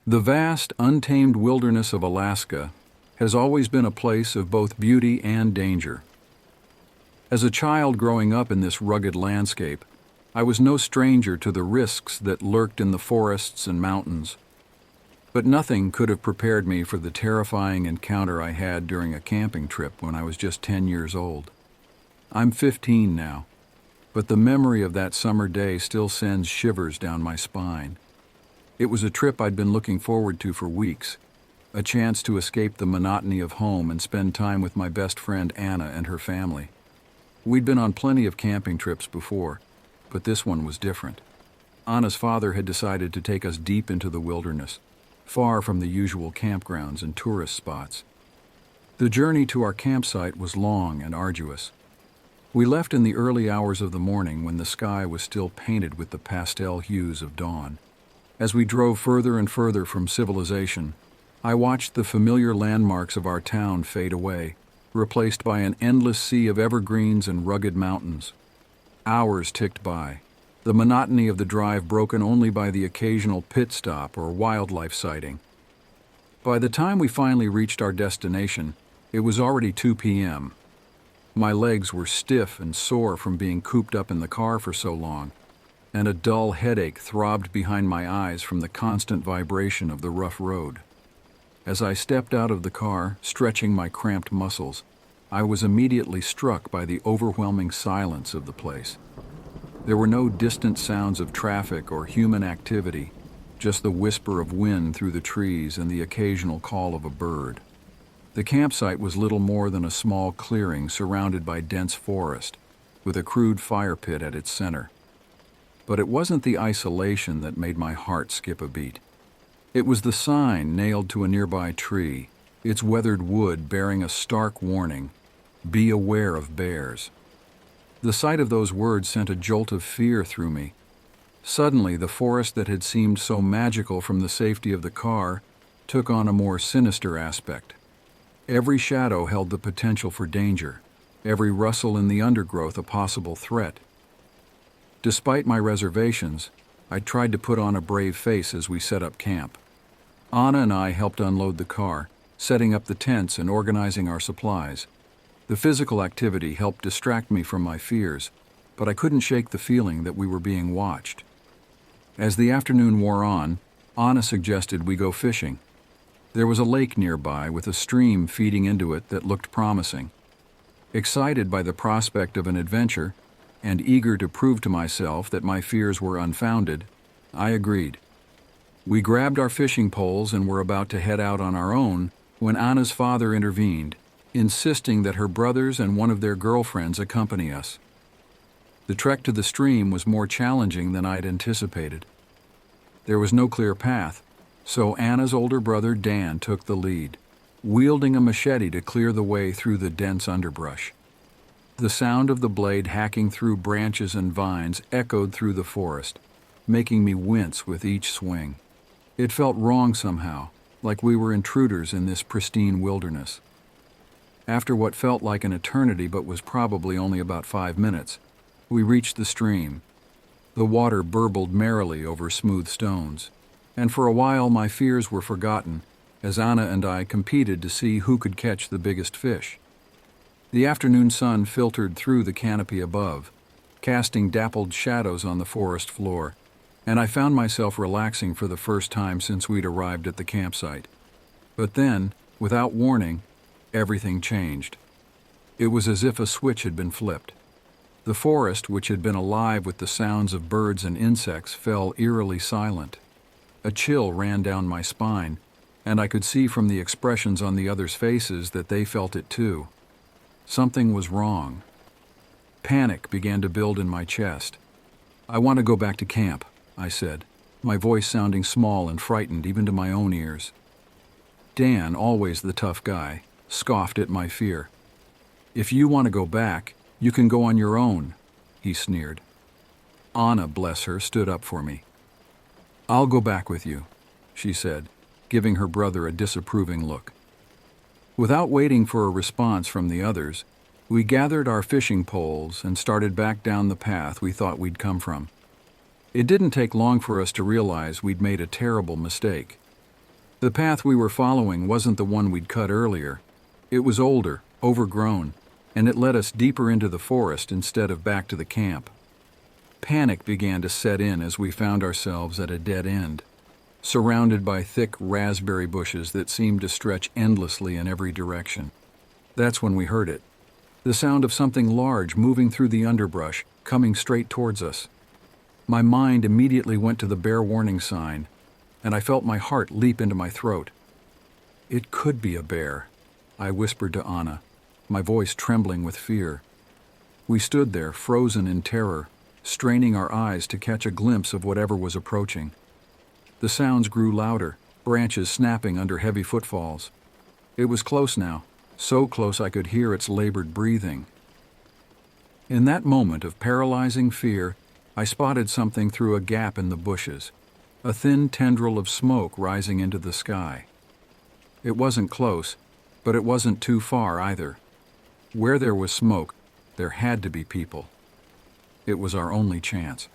The vast, untamed wilderness of Alaska has always been a place of both beauty and danger. As a child growing up in this rugged landscape, I was no stranger to the risks that lurked in the forests and mountains. But nothing could have prepared me for the terrifying encounter I had during a camping trip when I was just 10 years old. I'm 15 now, but the memory of that summer day still sends shivers down my spine. It was a trip I'd been looking forward to for weeks, a chance to escape the monotony of home and spend time with my best friend Anna and her family. We'd been on plenty of camping trips before, but this one was different. Anna's father had decided to take us deep into the wilderness, far from the usual campgrounds and tourist spots. The journey to our campsite was long and arduous. We left in the early hours of the morning when the sky was still painted with the pastel hues of dawn. As we drove further and further from civilization, I watched the familiar landmarks of our town fade away, replaced by an endless sea of evergreens and rugged mountains. Hours ticked by, the monotony of the drive broken only by the occasional pit stop or wildlife sighting. By the time we finally reached our destination, it was already 2 p.m. My legs were stiff and sore from being cooped up in the car for so long, and a dull headache throbbed behind my eyes from the constant vibration of the rough road. As I stepped out of the car, stretching my cramped muscles, I was immediately struck by the overwhelming silence of the place. There were no distant sounds of traffic or human activity, just the whisper of wind through the trees and the occasional call of a bird. The campsite was little more than a small clearing surrounded by dense forest, with a crude fire pit at its center. But it wasn't the isolation that made my heart skip a beat. It was the sign nailed to a nearby tree, its weathered wood bearing a stark warning, "Be aware of bears." The sight of those words sent a jolt of fear through me. Suddenly, the forest that had seemed so magical from the safety of the car took on a more sinister aspect. Every shadow held the potential for danger, every rustle in the undergrowth a possible threat. Despite my reservations, I tried to put on a brave face as we set up camp. Anna and I helped unload the car, setting up the tents and organizing our supplies. The physical activity helped distract me from my fears, but I couldn't shake the feeling that we were being watched. As the afternoon wore on, Anna suggested we go fishing. There was a lake nearby with a stream feeding into it that looked promising. Excited by the prospect of an adventure, and eager to prove to myself that my fears were unfounded, I agreed. We grabbed our fishing poles and were about to head out on our own when Anna's father intervened, insisting that her brothers and one of their girlfriends accompany us. The trek to the stream was more challenging than I'd anticipated. There was no clear path, so Anna's older brother Dan took the lead, wielding a machete to clear the way through the dense underbrush. The sound of the blade hacking through branches and vines echoed through the forest, making me wince with each swing. It felt wrong somehow, like we were intruders in this pristine wilderness. After what felt like an eternity but was probably only about 5 minutes, we reached the stream. The water burbled merrily over smooth stones, and for a while my fears were forgotten as Anna and I competed to see who could catch the biggest fish. The afternoon sun filtered through the canopy above, casting dappled shadows on the forest floor, and I found myself relaxing for the first time since we'd arrived at the campsite. But then, without warning, everything changed. It was as if a switch had been flipped. The forest, which had been alive with the sounds of birds and insects, fell eerily silent. A chill ran down my spine, and I could see from the expressions on the others' faces that they felt it too. Something was wrong. Panic began to build in my chest. "I want to go back to camp," I said, my voice sounding small and frightened even to my own ears. Dan, always the tough guy, scoffed at my fear. "If you want to go back, you can go on your own," he sneered. Anna, bless her, stood up for me. "I'll go back with you," she said, giving her brother a disapproving look. Without waiting for a response from the others, we gathered our fishing poles and started back down the path we thought we'd come from. It didn't take long for us to realize we'd made a terrible mistake. The path we were following wasn't the one we'd cut earlier. It was older, overgrown, and it led us deeper into the forest instead of back to the camp. Panic began to set in as we found ourselves at a dead end, surrounded by thick raspberry bushes that seemed to stretch endlessly in every direction. That's when we heard it. The sound of something large moving through the underbrush, coming straight towards us. My mind immediately went to the bear warning sign, and I felt my heart leap into my throat. It could be a bear, I whispered to Anna, my voice trembling with fear. We stood there, frozen in terror, straining our eyes to catch a glimpse of whatever was approaching. The sounds grew louder, branches snapping under heavy footfalls. It was close now, so close I could hear its labored breathing. In that moment of paralyzing fear, I spotted something through a gap in the bushes, a thin tendril of smoke rising into the sky. It wasn't close, but it wasn't too far either. Where there was smoke, there had to be people. It was our only chance.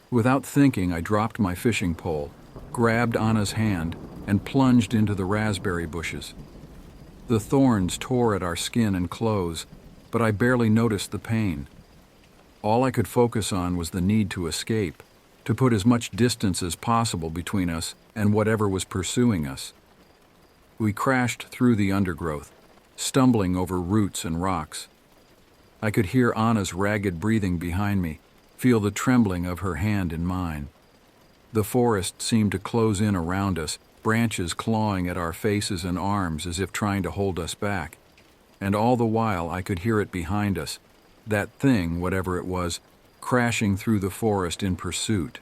Without thinking, I dropped my fishing pole, grabbed Anna's hand, and plunged into the raspberry bushes. The thorns tore at our skin and clothes, but I barely noticed the pain. All I could focus on was the need to escape, to put as much distance as possible between us and whatever was pursuing us. We crashed through the undergrowth, stumbling over roots and rocks. I could hear Anna's ragged breathing behind me, feel the trembling of her hand in mine. The forest seemed to close in around us, branches clawing at our faces and arms as if trying to hold us back. And all the while I could hear it behind us, that thing, whatever it was, crashing through the forest in pursuit.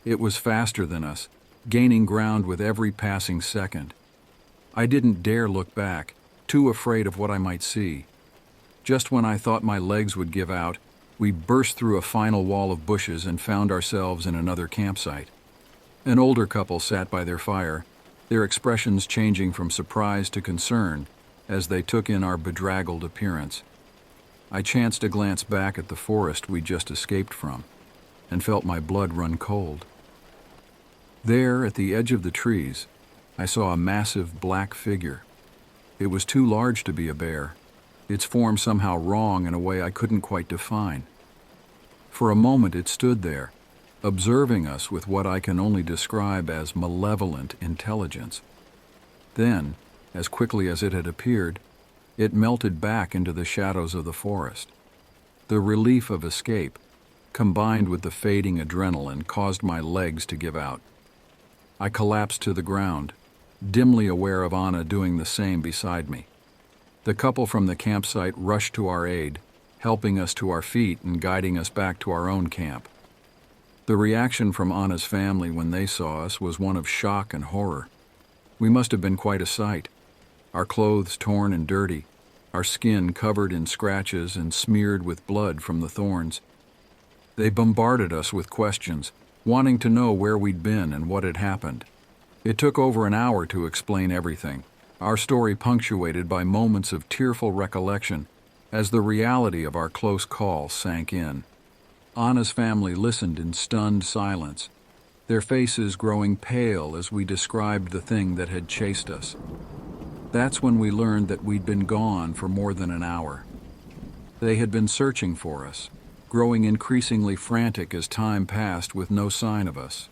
It was faster than us, gaining ground with every passing second. I didn't dare look back, too afraid of what I might see. Just when I thought my legs would give out, we burst through a final wall of bushes and found ourselves in another campsite. An older couple sat by their fire, their expressions changing from surprise to concern as they took in our bedraggled appearance. I chanced to glance back at the forest we'd just escaped from, and felt my blood run cold. There, at the edge of the trees, I saw a massive black figure. It was too large to be a bear, its form somehow wrong in a way I couldn't quite define. For a moment it stood there, observing us with what I can only describe as malevolent intelligence. Then, as quickly as it had appeared, it melted back into the shadows of the forest. The relief of escape, combined with the fading adrenaline, caused my legs to give out. I collapsed to the ground, dimly aware of Anna doing the same beside me. The couple from the campsite rushed to our aid, helping us to our feet and guiding us back to our own camp. The reaction from Anna's family when they saw us was one of shock and horror. We must have been quite a sight. Our clothes torn and dirty, our skin covered in scratches and smeared with blood from the thorns. They bombarded us with questions, wanting to know where we'd been and what had happened. It took over an hour to explain everything, our story punctuated by moments of tearful recollection as the reality of our close call sank in. Anna's family listened in stunned silence, their faces growing pale as we described the thing that had chased us. That's when we learned that we'd been gone for more than an hour. They had been searching for us, growing increasingly frantic as time passed with no sign of us.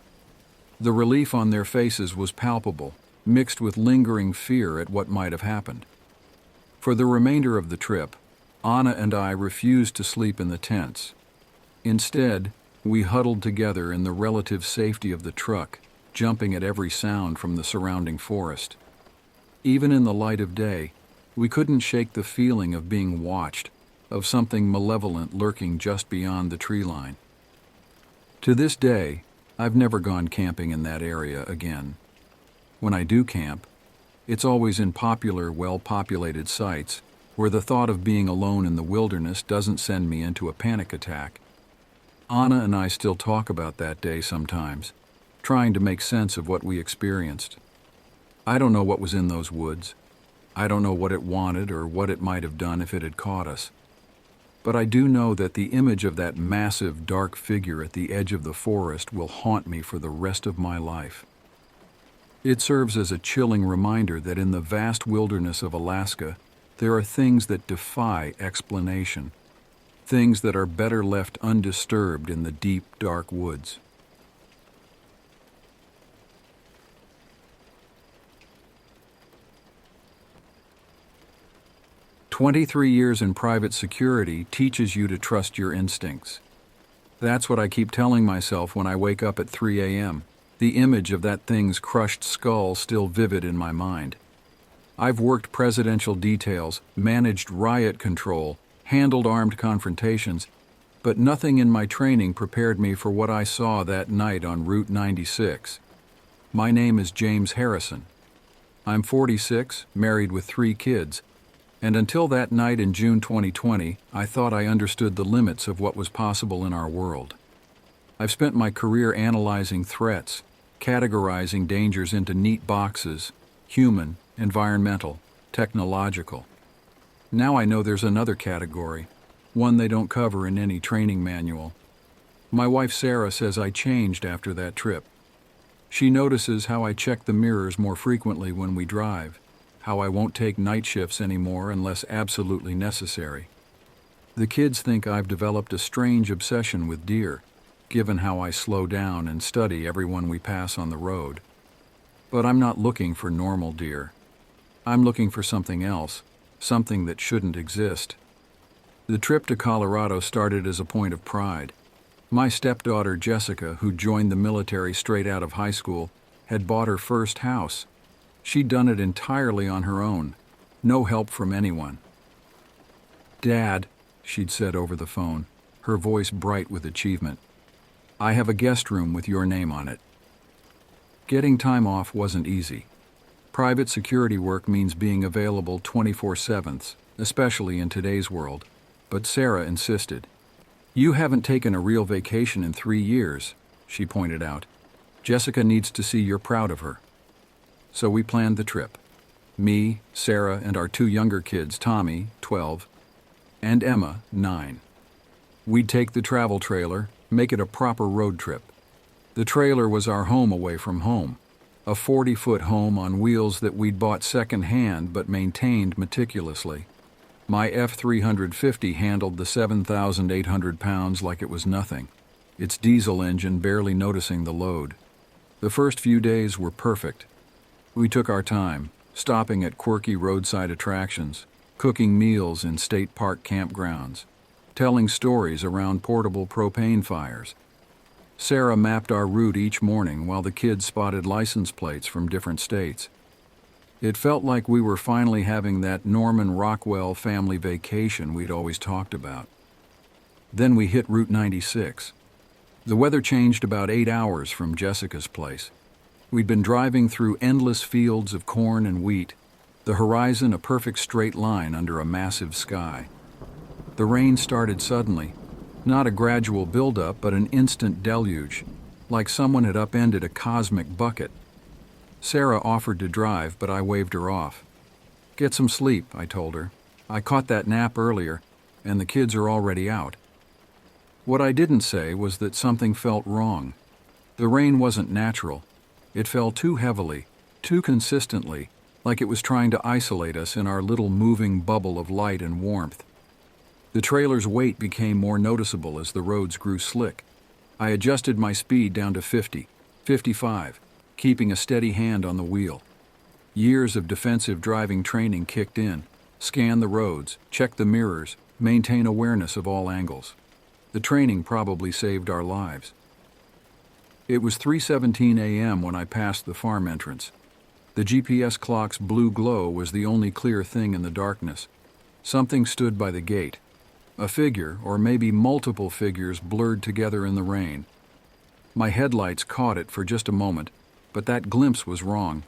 The relief on their faces was palpable, mixed with lingering fear at what might have happened. For the remainder of the trip, Anna and I refused to sleep in the tents. Instead, we huddled together in the relative safety of the truck, jumping at every sound from the surrounding forest. Even in the light of day, we couldn't shake the feeling of being watched, of something malevolent lurking just beyond the tree line. To this day, I've never gone camping in that area again. When I do camp, it's always in popular, well-populated sites where the thought of being alone in the wilderness doesn't send me into a panic attack. Anna and I still talk about that day sometimes, trying to make sense of what we experienced. I don't know what was in those woods. I don't know what it wanted or what it might have done if it had caught us. But I do know that the image of that massive, dark figure at the edge of the forest will haunt me for the rest of my life. It serves as a chilling reminder that in the vast wilderness of Alaska, there are things that defy explanation, things that are better left undisturbed in the deep, dark woods. "23 years in private security teaches you to trust your instincts." That's what I keep telling myself when I wake up at 3 a.m., the image of that thing's crushed skull still vivid in my mind. I've worked presidential details, managed riot control, handled armed confrontations, but nothing in my training prepared me for what I saw that night on Route 96. My name is James Harrison. I'm 46, married with 3 kids, and until that night in June 2020, I thought I understood the limits of what was possible in our world. I've spent my career analyzing threats, categorizing dangers into neat boxes: human, environmental, technological. Now I know there's another category, one they don't cover in any training manual. My wife Sarah says I changed after that trip. She notices how I check the mirrors more frequently when we drive, how I won't take night shifts anymore unless absolutely necessary. The kids think I've developed a strange obsession with deer, given how I slow down and study everyone we pass on the road. But I'm not looking for normal deer. I'm looking for something else, something that shouldn't exist. The trip to Colorado started as a point of pride. My stepdaughter Jessica, who joined the military straight out of high school, had bought her first house. She'd done it entirely on her own, no help from anyone. "Dad," she'd said over the phone, her voice bright with achievement, "I have a guest room with your name on it." Getting time off wasn't easy. Private security work means being available 24/7, especially in today's world, but Sarah insisted. "You haven't taken a real vacation in 3 years," she pointed out. "Jessica needs to see you're proud of her." So we planned the trip. Me, Sarah, and our 2 younger kids, Tommy, 12, and Emma, 9. We'd take the travel trailer, make it a proper road trip. The trailer was our home away from home, a 40-foot home on wheels that we'd bought second-hand but maintained meticulously. My F350 handled the 7,800 pounds like it was nothing, its diesel engine barely noticing the load. The first few days were perfect. We took our time, stopping at quirky roadside attractions, cooking meals in state park campgrounds, telling stories around portable propane fires. Sarah mapped our route each morning while the kids spotted license plates from different states. It felt like we were finally having that Norman Rockwell family vacation we'd always talked about. Then we hit Route 96. The weather changed about 8 hours from Jessica's place. We'd been driving through endless fields of corn and wheat, the horizon a perfect straight line under a massive sky. The rain started suddenly, not a gradual buildup but an instant deluge, like someone had upended a cosmic bucket. Sarah offered to drive, but I waved her off. "Get some sleep," I told her. "I caught that nap earlier, and the kids are already out." What I didn't say was that something felt wrong. The rain wasn't natural. It fell too heavily, too consistently, like it was trying to isolate us in our little moving bubble of light and warmth. The trailer's weight became more noticeable as the roads grew slick. I adjusted my speed down to 50, 55, keeping a steady hand on the wheel. Years of defensive driving training kicked in. Scan the roads, check the mirrors, maintain awareness of all angles. The training probably saved our lives. It was 3:17 a.m. when I passed the farm entrance. The GPS clock's blue glow was the only clear thing in the darkness. Something stood by the gate. A figure, or maybe multiple figures, blurred together in the rain. My headlights caught it for just a moment, but that glimpse was wrong.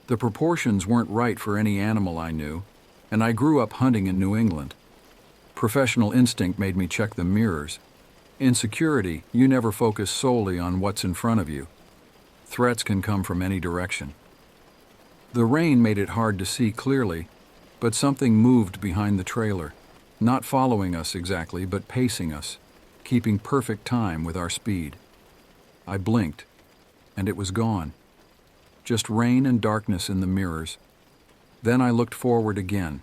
The proportions weren't right for any animal I knew, and I grew up hunting in New England. Professional instinct made me check the mirrors. In security, you never focus solely on what's in front of you. Threats can come from any direction. The rain made it hard to see clearly, but something moved behind the trailer, not following us exactly, but pacing us, keeping perfect time with our speed. I blinked, and it was gone. just rain and darkness in the mirrors. Then I looked forward again.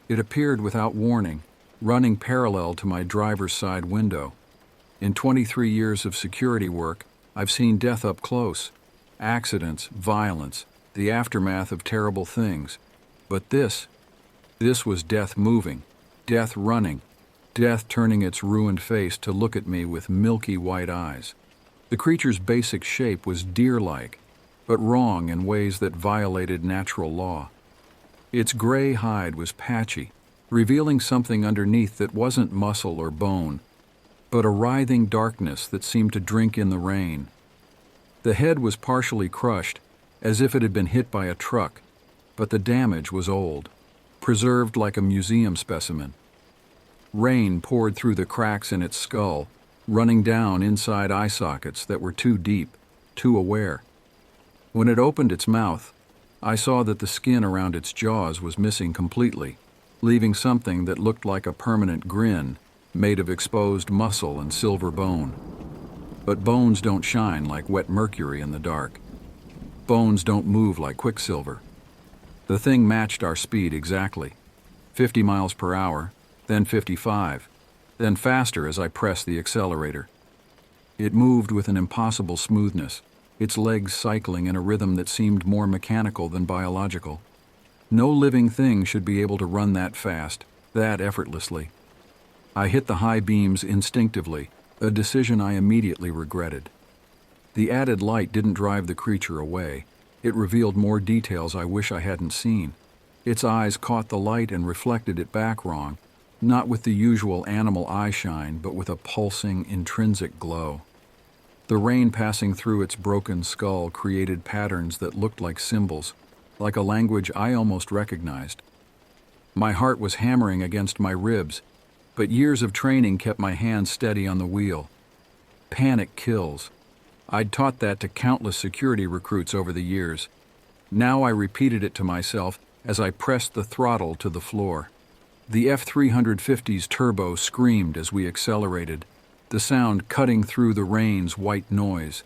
It appeared without warning, running parallel to my driver's side window. In 23 years of security work, I've seen death up close. Accidents, violence, the aftermath of terrible things. But this was death moving, death running, death turning its ruined face to look at me with milky white eyes. The creature's basic shape was deer-like, but wrong in ways that violated natural law. Its gray hide was patchy, revealing something underneath that wasn't muscle or bone, but a writhing darkness that seemed to drink in the rain. The head was partially crushed, as if it had been hit by a truck, but the damage was old, preserved like a museum specimen. Rain poured through the cracks in its skull, running down inside eye sockets that were too deep, too aware. When it opened its mouth, I saw that the skin around its jaws was missing completely, leaving something that looked like a permanent grin made of exposed muscle and silver bone. But bones don't shine like wet mercury in the dark. Bones don't move like quicksilver. The thing matched our speed exactly. 50 miles per hour, then 55, then faster as I pressed the accelerator. It moved with an impossible smoothness, its legs cycling in a rhythm that seemed more mechanical than biological. No living thing should be able to run that fast, that effortlessly. I hit the high beams instinctively, a decision I immediately regretted. The added light didn't drive the creature away. It revealed more details I wish I hadn't seen. Its eyes caught the light and reflected it back wrong, not with the usual animal eye shine, but with a pulsing, intrinsic glow. The rain passing through its broken skull created patterns that looked like symbols, like a language I almost recognized. My heart was hammering against my ribs, but years of training kept my hands steady on the wheel. Panic kills. I'd taught that to countless security recruits over the years. Now I repeated it to myself as I pressed the throttle to the floor. The F-350's turbo screamed as we accelerated, the sound cutting through the rain's white noise.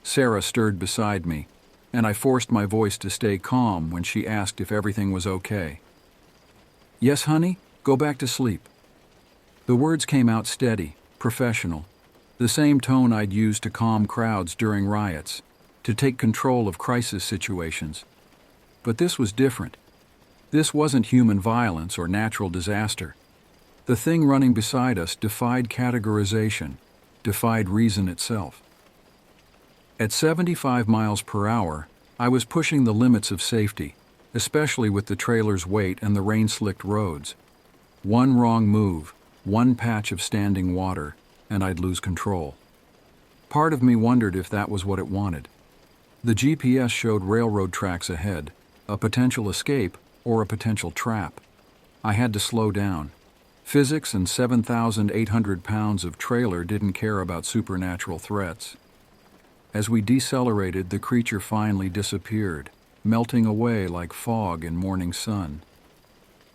Sarah stirred beside me, and I forced my voice to stay calm when she asked if everything was okay. "Yes, honey, go back to sleep." The words came out steady, professional, the same tone I'd used to calm crowds during riots, to take control of crisis situations. But this was different. This wasn't human violence or natural disaster. The thing running beside us defied categorization, defied reason itself. At 75 miles per hour, I was pushing the limits of safety, especially with the trailer's weight and the rain-slicked roads. One wrong move, one patch of standing water, and I'd lose control. Part of me wondered if that was what it wanted. The GPS showed railroad tracks ahead, a potential escape or a potential trap. I had to slow down. Physics and 7,800 pounds of trailer didn't care about supernatural threats. As we decelerated, the creature finally disappeared, melting away like fog in morning sun.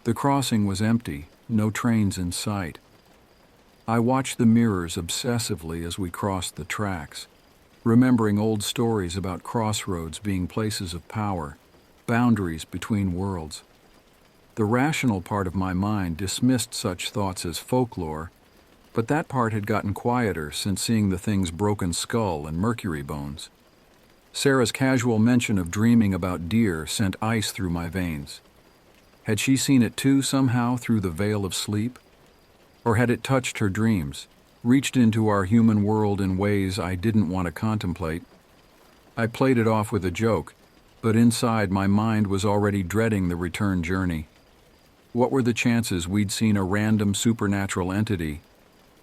The crossing was empty, no trains in sight. I watched the mirrors obsessively as we crossed the tracks, remembering old stories about crossroads being places of power, boundaries between worlds. The rational part of my mind dismissed such thoughts as folklore, but that part had gotten quieter since seeing the thing's broken skull and mercury bones. Sarah's casual mention of dreaming about deer sent ice through my veins. Had she seen it too somehow through the veil of sleep? Or had it touched her dreams, reached into our human world in ways I didn't want to contemplate? I played it off with a joke, but inside my mind was already dreading the return journey. What were the chances we'd seen a random supernatural entity?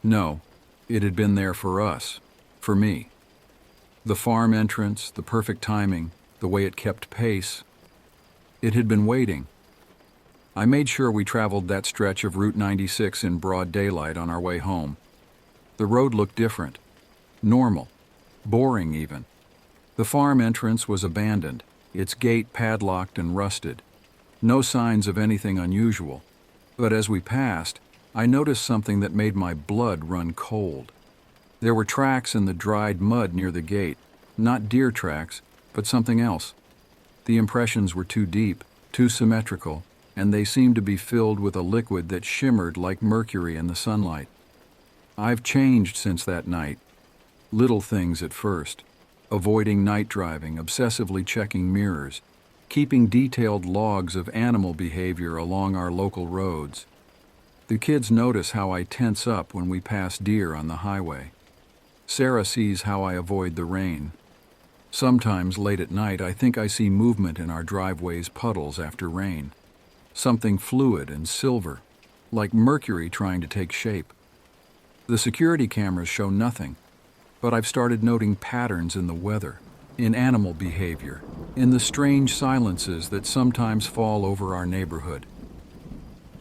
No, it had been there for us, for me. The farm entrance, the perfect timing, the way it kept pace. It had been waiting. I made sure we traveled that stretch of Route 96 in broad daylight on our way home. The road looked different, normal, boring even. The farm entrance was abandoned, its gate padlocked and rusted. No signs of anything unusual, but as we passed, I noticed something that made my blood run cold. There were tracks in the dried mud near the gate, not deer tracks, but something else. The impressions were too deep, too symmetrical, and they seemed to be filled with a liquid that shimmered like mercury in the sunlight. I've changed since that night. Little things at first. Avoiding night driving, obsessively checking mirrors, keeping detailed logs of animal behavior along our local roads. The kids notice how I tense up when we pass deer on the highway. Sarah sees how I avoid the rain. Sometimes late at night I think I see movement in our driveway's puddles after rain. Something fluid and silver, like mercury trying to take shape. The security cameras show nothing, but I've started noting patterns in the weather, in animal behavior, in the strange silences that sometimes fall over our neighborhood.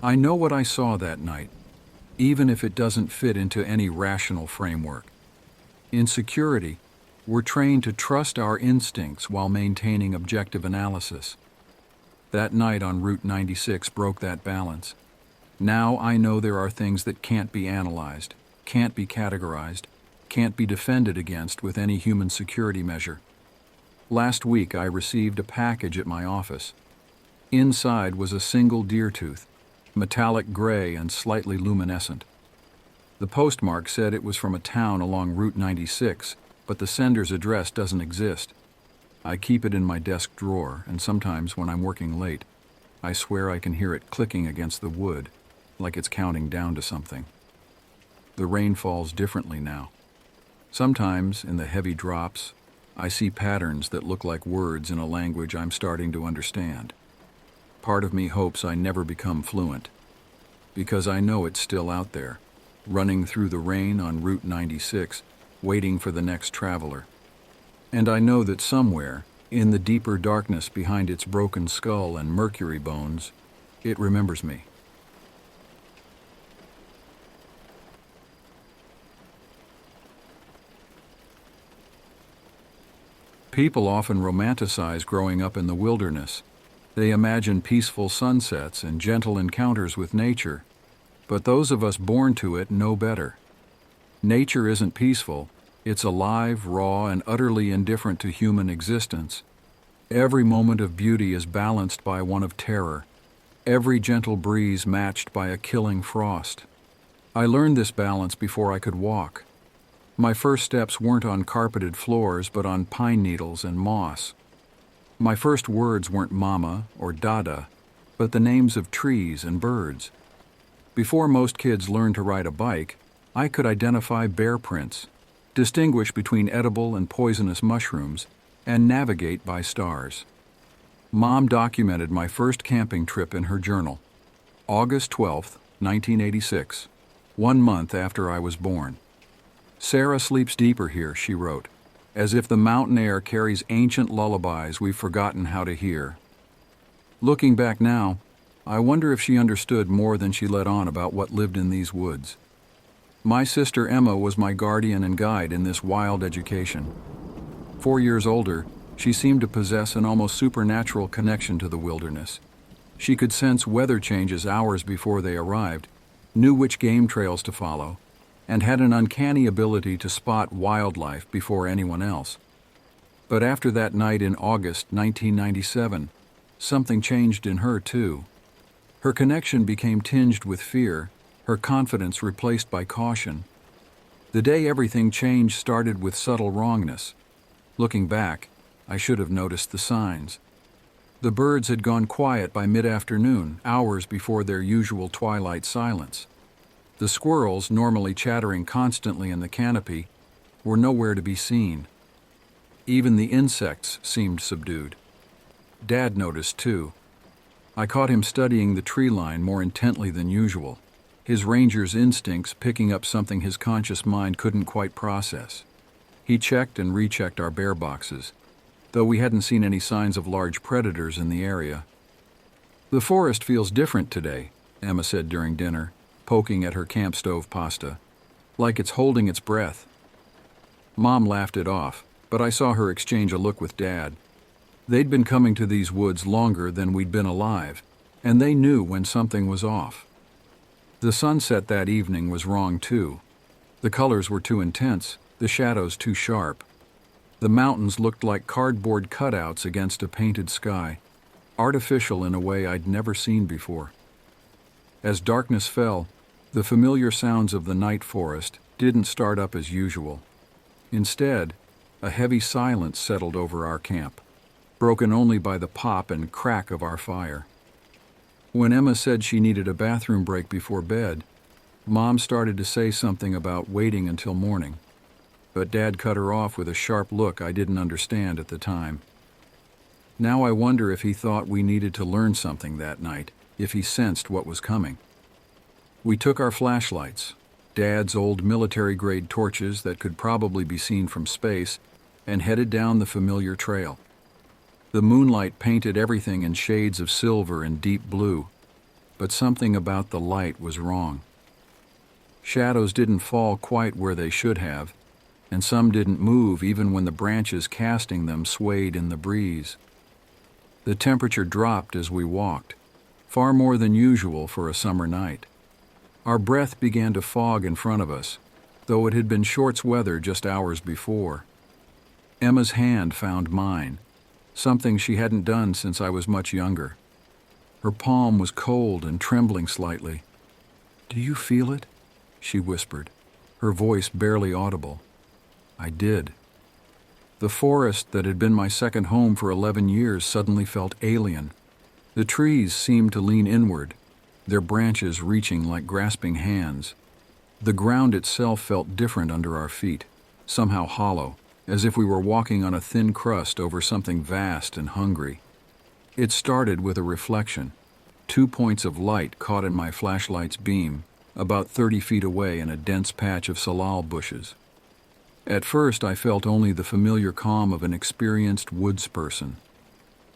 I know what I saw that night, even if it doesn't fit into any rational framework. In security, we're trained to trust our instincts while maintaining objective analysis. That night on Route 96 broke that balance. Now I know there are things that can't be analyzed, can't be categorized, can't be defended against with any human security measure. Last week I received a package at my office. Inside was a single deer tooth, metallic gray and slightly luminescent. The postmark said it was from a town along Route 96, but the sender's address doesn't exist. I keep it in my desk drawer, and sometimes when I'm working late, I swear I can hear it clicking against the wood, like it's counting down to something. The rain falls differently now. Sometimes, in the heavy drops, I see patterns that look like words in a language I'm starting to understand. Part of me hopes I never become fluent, because I know it's still out there, running through the rain on Route 96, waiting for the next traveler. And I know that somewhere, in the deeper darkness behind its broken skull and mercury bones, it remembers me. People often romanticize growing up in the wilderness. They imagine peaceful sunsets and gentle encounters with nature, but those of us born to it know better. Nature isn't peaceful. It's alive, raw, and utterly indifferent to human existence. Every moment of beauty is balanced by one of terror, every gentle breeze matched by a killing frost. I learned this balance before I could walk. My first steps weren't on carpeted floors, but on pine needles and moss. My first words weren't mama or dada, but the names of trees and birds. Before most kids learn to ride a bike, I could identify bear prints, distinguish between edible and poisonous mushrooms, and navigate by stars. Mom documented my first camping trip in her journal. August 12, 1986, 1 month after I was born. Sarah sleeps deeper here, she wrote, as if the mountain air carries ancient lullabies we've forgotten how to hear. Looking back now, I wonder if she understood more than she let on about what lived in these woods. My sister Emma was my guardian and guide in this wild education. 4 years older, she seemed to possess an almost supernatural connection to the wilderness. She could sense weather changes hours before they arrived, knew which game trails to follow, and had an uncanny ability to spot wildlife before anyone else. But after that night in August 1997, something changed in her too. Her connection became tinged with fear, her confidence replaced by caution. The day everything changed started with subtle wrongness. Looking back, I should have noticed the signs. The birds had gone quiet by mid-afternoon, hours before their usual twilight silence. The squirrels, normally chattering constantly in the canopy, were nowhere to be seen. Even the insects seemed subdued. Dad noticed too. I caught him studying the tree line more intently than usual, his ranger's instincts picking up something his conscious mind couldn't quite process. He checked and rechecked our bear boxes, though we hadn't seen any signs of large predators in the area. "The forest feels different today," Emma said during dinner, poking at her camp stove pasta, "like it's holding its breath." Mom laughed it off, but I saw her exchange a look with Dad. They'd been coming to these woods longer than we'd been alive, and they knew when something was off. The sunset that evening was wrong too. The colors were too intense, the shadows too sharp. The mountains looked like cardboard cutouts against a painted sky, artificial in a way I'd never seen before. As darkness fell, the familiar sounds of the night forest didn't start up as usual. Instead, a heavy silence settled over our camp, broken only by the pop and crack of our fire. When Emma said she needed a bathroom break before bed, Mom started to say something about waiting until morning, but Dad cut her off with a sharp look I didn't understand at the time. Now I wonder if he thought we needed to learn something that night, if he sensed what was coming. We took our flashlights, Dad's old military-grade torches that could probably be seen from space, and headed down the familiar trail. The moonlight painted everything in shades of silver and deep blue, but something about the light was wrong. Shadows didn't fall quite where they should have, and some didn't move even when the branches casting them swayed in the breeze. The temperature dropped as we walked, far more than usual for a summer night. Our breath began to fog in front of us, though it had been shorts weather just hours before. Emma's hand found mine, something she hadn't done since I was much younger. Her palm was cold and trembling slightly. "Do you feel it?" she whispered, her voice barely audible. I did. The forest that had been my second home for 11 years suddenly felt alien. The trees seemed to lean inward, their branches reaching like grasping hands. The ground itself felt different under our feet, somehow hollow, as if we were walking on a thin crust over something vast and hungry. It started with a reflection. 2 points of light caught in my flashlight's beam, about 30 feet away in a dense patch of salal bushes. At first I felt only the familiar calm of an experienced woods person.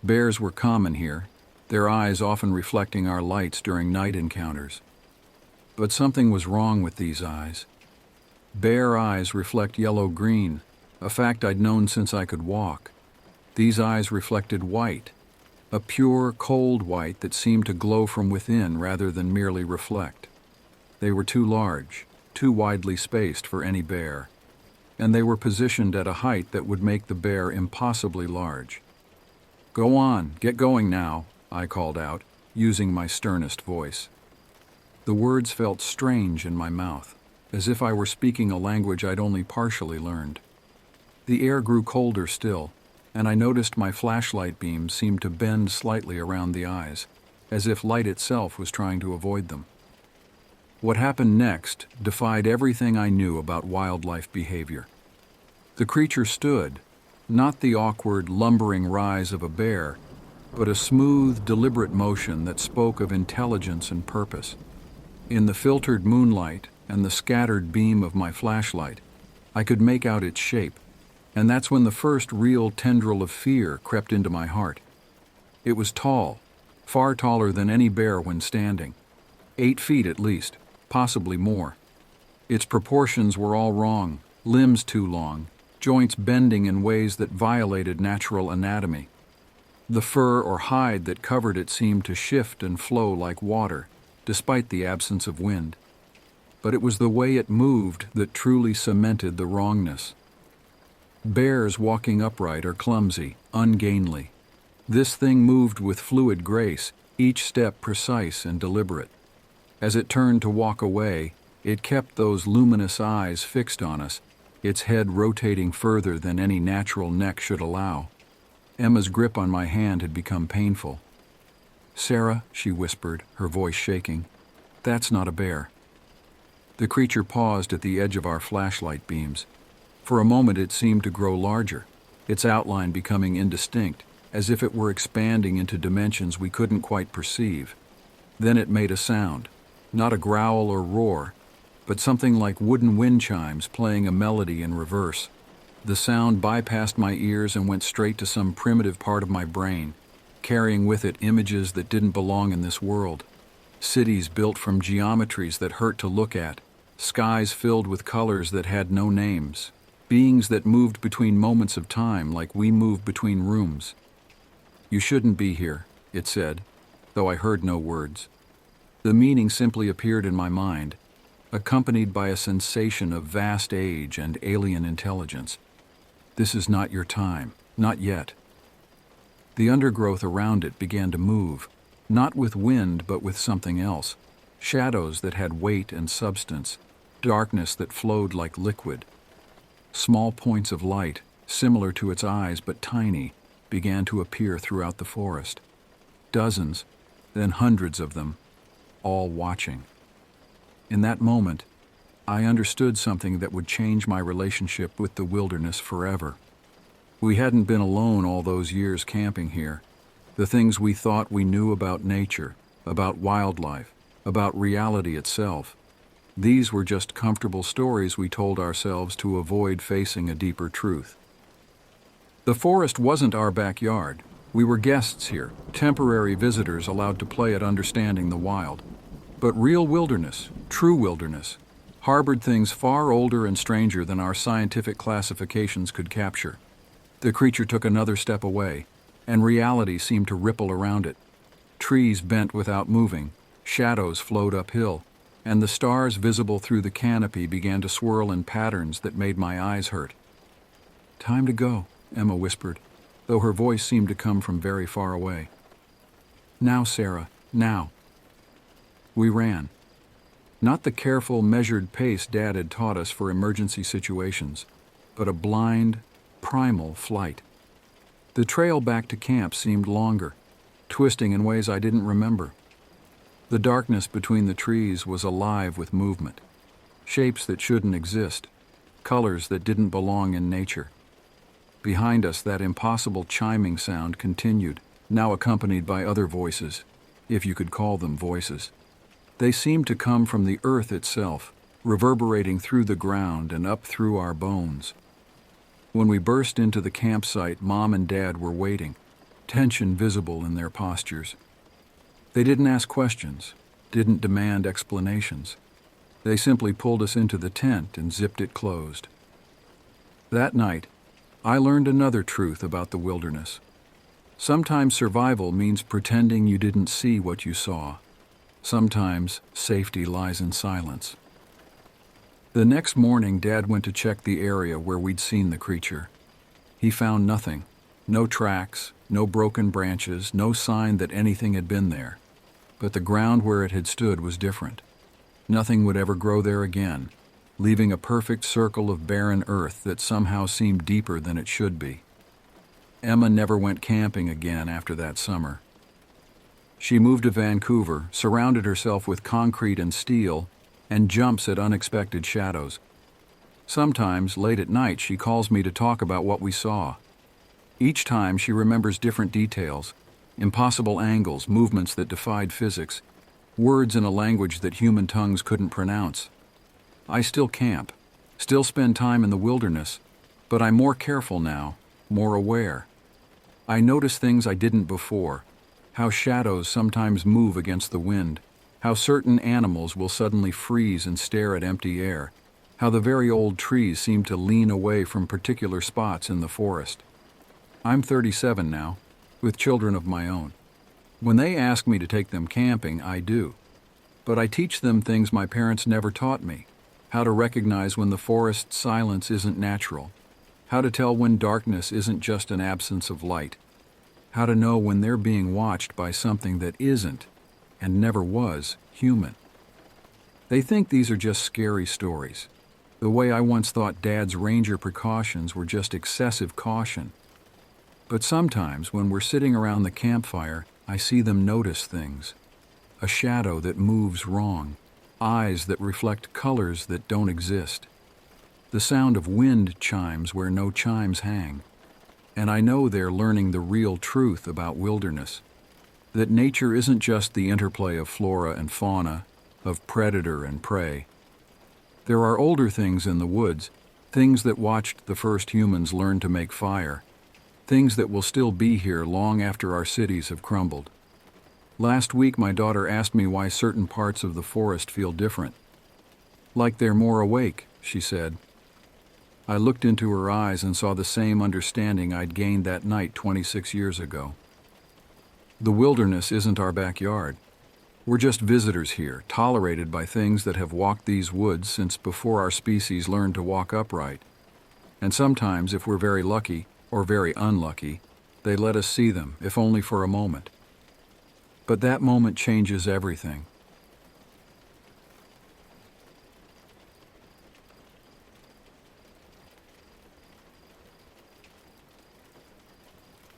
Bears were common here, their eyes often reflecting our lights during night encounters. But something was wrong with these eyes. Bear eyes reflect yellow-green, a fact I'd known since I could walk. These eyes reflected white, a pure, cold white that seemed to glow from within rather than merely reflect. They were too large, too widely spaced for any bear, and they were positioned at a height that would make the bear impossibly large. "Go on, get going now," I called out, using my sternest voice. The words felt strange in my mouth, as if I were speaking a language I'd only partially learned. The air grew colder still, and I noticed my flashlight beam seemed to bend slightly around the eyes, as if light itself was trying to avoid them. What happened next defied everything I knew about wildlife behavior. The creature stood, not the awkward, lumbering rise of a bear, but a smooth, deliberate motion that spoke of intelligence and purpose. In the filtered moonlight and the scattered beam of my flashlight, I could make out its shape, and that's when the first real tendril of fear crept into my heart. It was tall, far taller than any bear when standing, 8 feet at least, possibly more. Its proportions were all wrong, limbs too long, joints bending in ways that violated natural anatomy. The fur or hide that covered it seemed to shift and flow like water, despite the absence of wind. But it was the way it moved that truly cemented the wrongness. Bears walking upright are clumsy, ungainly. This thing moved with fluid grace, each step precise and deliberate. As it turned to walk away, it kept those luminous eyes fixed on us, its head rotating further than any natural neck should allow. Emma's grip on my hand had become painful. "Sarah," she whispered, her voice shaking, "that's not a bear." The creature paused at the edge of our flashlight beams. For a moment it seemed to grow larger, its outline becoming indistinct, as if it were expanding into dimensions we couldn't quite perceive. Then it made a sound, not a growl or roar, but something like wooden wind chimes playing a melody in reverse. The sound bypassed my ears and went straight to some primitive part of my brain, carrying with it images that didn't belong in this world. Cities built from geometries that hurt to look at, skies filled with colors that had no names, beings that moved between moments of time like we move between rooms. "You shouldn't be here," it said, though I heard no words. The meaning simply appeared in my mind, accompanied by a sensation of vast age and alien intelligence. This is not your time, not yet. The undergrowth around it began to move, not with wind but with something else. Shadows that had weight and substance, darkness that flowed like liquid. Small points of light, similar to its eyes but tiny, began to appear throughout the forest. Dozens, then hundreds of them, all watching. In that moment, I understood something that would change my relationship with the wilderness forever. We hadn't been alone all those years camping here. The things we thought we knew about nature, about wildlife, about reality itself, these were just comfortable stories we told ourselves to avoid facing a deeper truth. The forest wasn't our backyard. We were guests here, temporary visitors allowed to play at understanding the wild. But real wilderness, true wilderness, harbored things far older and stranger than our scientific classifications could capture. The creature took another step away, and reality seemed to ripple around it. Trees bent without moving, shadows flowed uphill, and the stars visible through the canopy began to swirl in patterns that made my eyes hurt. "Time to go," Emma whispered, though her voice seemed to come from very far away. "Now, Sarah, now." We ran. Not the careful, measured pace Dad had taught us for emergency situations, but a blind, primal flight. The trail back to camp seemed longer, twisting in ways I didn't remember. The darkness between the trees was alive with movement, shapes that shouldn't exist, colors that didn't belong in nature. Behind us, that impossible chiming sound continued, now accompanied by other voices, if you could call them voices. They seemed to come from the earth itself, reverberating through the ground and up through our bones. When we burst into the campsite, Mom and Dad were waiting, tension visible in their postures. They didn't ask questions, didn't demand explanations. They simply pulled us into the tent and zipped it closed. That night, I learned another truth about the wilderness. Sometimes survival means pretending you didn't see what you saw. Sometimes safety lies in silence. The next morning, Dad went to check the area where we'd seen the creature. He found nothing. No tracks, no broken branches, no sign that anything had been there. But the ground where it had stood was different. Nothing would ever grow there again, leaving a perfect circle of barren earth that somehow seemed deeper than it should be. Emma never went camping again after that summer. She moved to Vancouver, surrounded herself with concrete and steel, and jumps at unexpected shadows. Sometimes, late at night, she calls me to talk about what we saw. Each time she remembers different details, impossible angles, movements that defied physics, words in a language that human tongues couldn't pronounce. I still camp, still spend time in the wilderness, but I'm more careful now, more aware. I notice things I didn't before, how shadows sometimes move against the wind, how certain animals will suddenly freeze and stare at empty air, how the very old trees seem to lean away from particular spots in the forest. I'm 37 now, with children of my own. When they ask me to take them camping, I do. But I teach them things my parents never taught me: how to recognize when the forest's silence isn't natural, how to tell when darkness isn't just an absence of light, how to know when they're being watched by something that isn't, and never was, human. They think these are just scary stories, the way I once thought Dad's ranger precautions were just excessive caution. But sometimes, when we're sitting around the campfire, I see them notice things. A shadow that moves wrong, eyes that reflect colors that don't exist, the sound of wind chimes where no chimes hang. And I know they're learning the real truth about wilderness, that nature isn't just the interplay of flora and fauna, of predator and prey. There are older things in the woods, things that watched the first humans learn to make fire, things that will still be here long after our cities have crumbled. Last week, my daughter asked me why certain parts of the forest feel different. "Like they're more awake," she said. I looked into her eyes and saw the same understanding I'd gained that night 26 years ago. The wilderness isn't our backyard. We're just visitors here, tolerated by things that have walked these woods since before our species learned to walk upright. And sometimes, if we're very lucky, or very unlucky, they let us see them, if only for a moment. But that moment changes everything.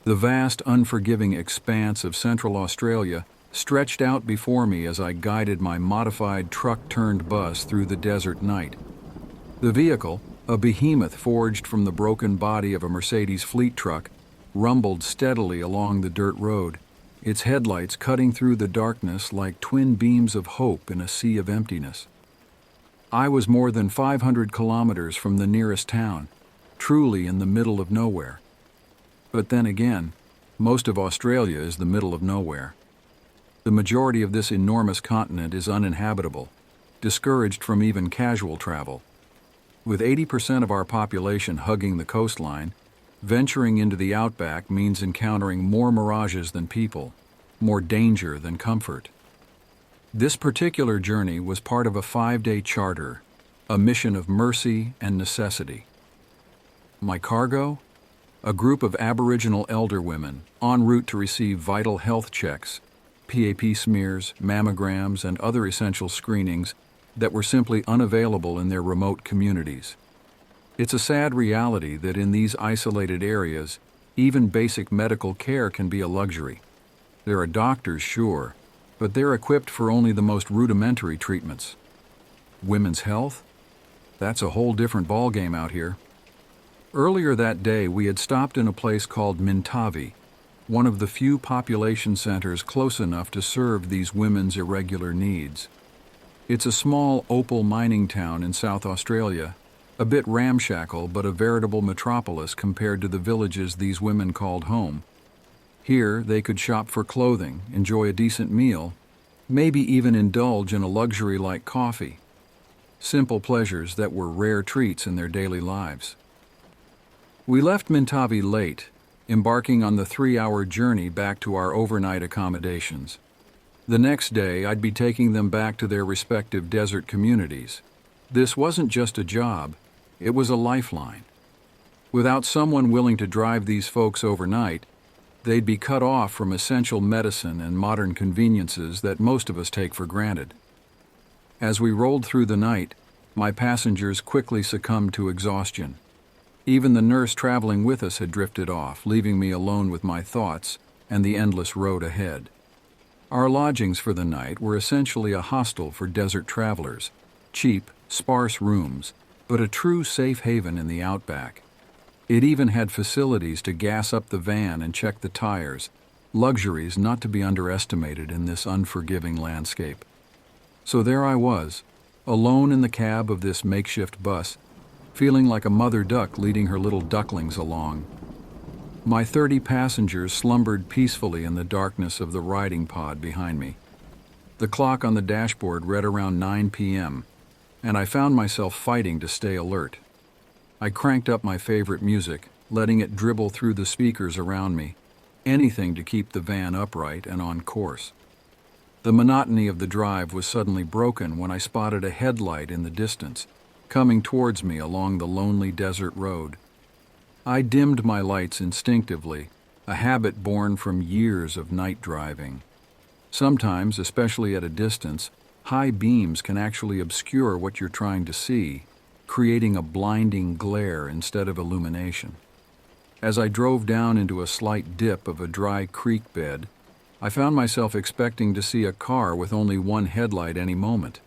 The vast, unforgiving expanse of Central Australia stretched out before me as I guided my modified truck-turned-bus through the desert night. The vehicle, a behemoth forged from the broken body of a Mercedes fleet truck, rumbled steadily along the dirt road, its headlights cutting through the darkness like twin beams of hope in a sea of emptiness. I was more than 500 kilometers from the nearest town, truly in the middle of nowhere. But then again, most of Australia is the middle of nowhere. The majority of this enormous continent is uninhabitable, discouraged from even casual travel. With 80% of our population hugging the coastline, venturing into the outback means encountering more mirages than people, more danger than comfort. This particular journey was part of a 5-day charter, a mission of mercy and necessity. My cargo? A group of Aboriginal elder women en route to receive vital health checks, PAP smears, mammograms, and other essential screenings that were simply unavailable in their remote communities. It's a sad reality that in these isolated areas, even basic medical care can be a luxury. There are doctors, sure, but they're equipped for only the most rudimentary treatments. Women's health? That's a whole different ballgame out here. Earlier that day, we had stopped in a place called Mintavi, one of the few population centers close enough to serve these women's irregular needs. It's a small opal mining town in South Australia, a bit ramshackle but a veritable metropolis compared to the villages these women called home. Here, they could shop for clothing, enjoy a decent meal, maybe even indulge in a luxury like coffee. Simple pleasures that were rare treats in their daily lives. We left Mintavi late, embarking on the 3-hour journey back to our overnight accommodations. The next day, I'd be taking them back to their respective desert communities. This wasn't just a job, it was a lifeline. Without someone willing to drive these folks overnight, they'd be cut off from essential medicine and modern conveniences that most of us take for granted. As we rolled through the night, my passengers quickly succumbed to exhaustion. Even the nurse traveling with us had drifted off, leaving me alone with my thoughts and the endless road ahead. Our lodgings for the night were essentially a hostel for desert travelers, cheap, sparse rooms, but a true safe haven in the outback. It even had facilities to gas up the van and check the tires, luxuries not to be underestimated in this unforgiving landscape. So there I was, alone in the cab of this makeshift bus, feeling like a mother duck leading her little ducklings along. My 30 passengers slumbered peacefully in the darkness of the riding pod behind me. The clock on the dashboard read around 9 p.m., and I found myself fighting to stay alert. I cranked up my favorite music, letting it dribble through the speakers around me, anything to keep the van upright and on course. The monotony of the drive was suddenly broken when I spotted a headlight in the distance, coming towards me along the lonely desert road. I dimmed my lights instinctively, a habit born from years of night driving. Sometimes, especially at a distance, high beams can actually obscure what you're trying to see, creating a blinding glare instead of illumination. As I drove down into a slight dip of a dry creek bed, I found myself expecting to see a car with only one headlight any moment.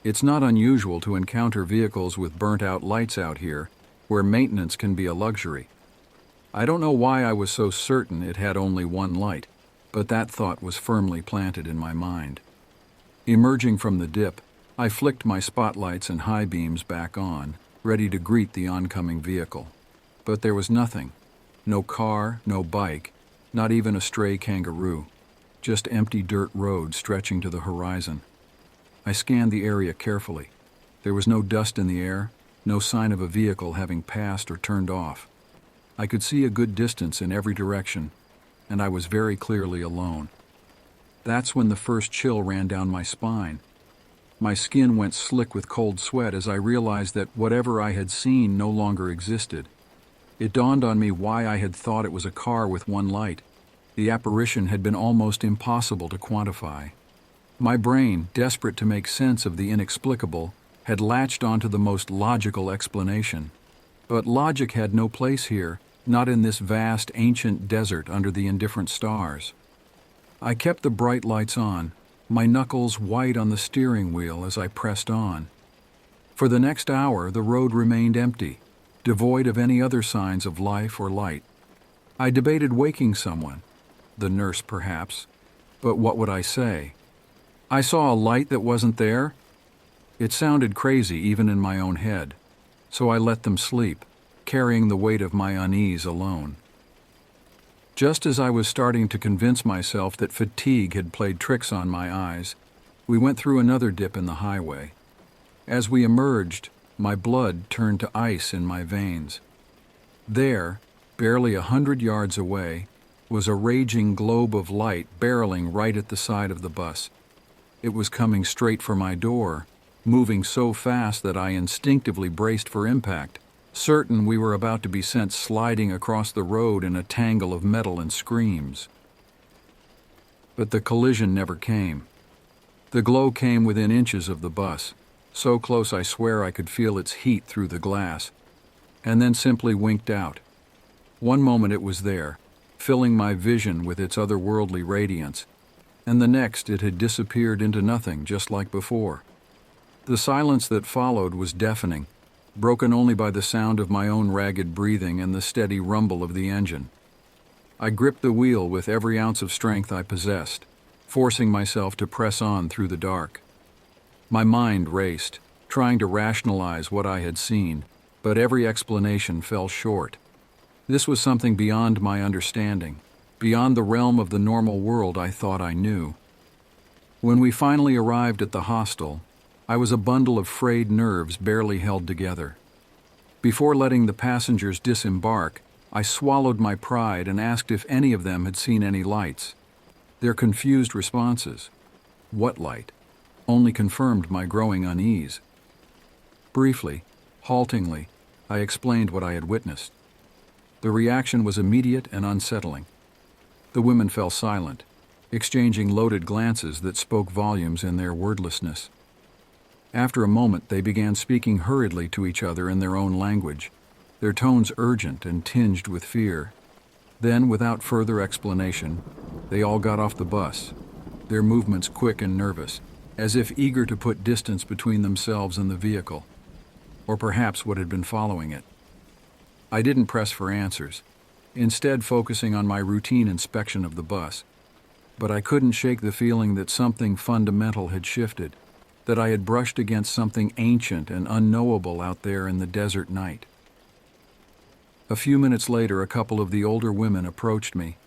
It's not unusual to encounter vehicles with burnt-out lights out here, where maintenance can be a luxury. I don't know why I was so certain it had only one light, but that thought was firmly planted in my mind. Emerging from the dip, I flicked my spotlights and high beams back on, ready to greet the oncoming vehicle. But there was nothing. No car, no bike, not even a stray kangaroo. Just empty dirt road stretching to the horizon. I scanned the area carefully. There was no dust in the air, no sign of a vehicle having passed or turned off. I could see a good distance in every direction, and I was very clearly alone. That's when the first chill ran down my spine. My skin went slick with cold sweat as I realized that whatever I had seen no longer existed. It dawned on me why I had thought it was a car with one light. The apparition had been almost impossible to quantify. My brain, desperate to make sense of the inexplicable, had latched onto the most logical explanation. But logic had no place here, not in this vast, ancient desert under the indifferent stars. I kept the bright lights on, my knuckles white on the steering wheel as I pressed on. For the next hour, the road remained empty, devoid of any other signs of life or light. I debated waking someone, the nurse perhaps, but what would I say? I saw a light that wasn't there? It sounded crazy even in my own head, so I let them sleep, carrying the weight of my unease alone. Just as I was starting to convince myself that fatigue had played tricks on my eyes, we went through another dip in the highway. As we emerged, my blood turned to ice in my veins. There, barely 100 yards away, was a raging globe of light barreling right at the side of the bus. It was coming straight for my door, moving so fast that I instinctively braced for impact, certain we were about to be sent sliding across the road in a tangle of metal and screams. But the collision never came. The glow came within inches of the bus, so close I swear I could feel its heat through the glass, and then simply winked out. One moment it was there, filling my vision with its otherworldly radiance, and the next it had disappeared into nothing just like before. The silence that followed was deafening, broken only by the sound of my own ragged breathing and the steady rumble of the engine. I gripped the wheel with every ounce of strength I possessed, forcing myself to press on through the dark. My mind raced, trying to rationalize what I had seen, but every explanation fell short. This was something beyond my understanding, beyond the realm of the normal world I thought I knew. When we finally arrived at the hostel, I was a bundle of frayed nerves barely held together. Before letting the passengers disembark, I swallowed my pride and asked if any of them had seen any lights. Their confused responses, "What light?" only confirmed my growing unease. Briefly, haltingly, I explained what I had witnessed. The reaction was immediate and unsettling. The women fell silent, exchanging loaded glances that spoke volumes in their wordlessness. After a moment, they began speaking hurriedly to each other in their own language, their tones urgent and tinged with fear. Then, without further explanation, they all got off the bus, their movements quick and nervous, as if eager to put distance between themselves and the vehicle, or perhaps what had been following it. I didn't press for answers, instead focusing on my routine inspection of the bus, but I couldn't shake the feeling that something fundamental had shifted, that I had brushed against something ancient and unknowable out there in the desert night. A few minutes later, a couple of the older women approached me.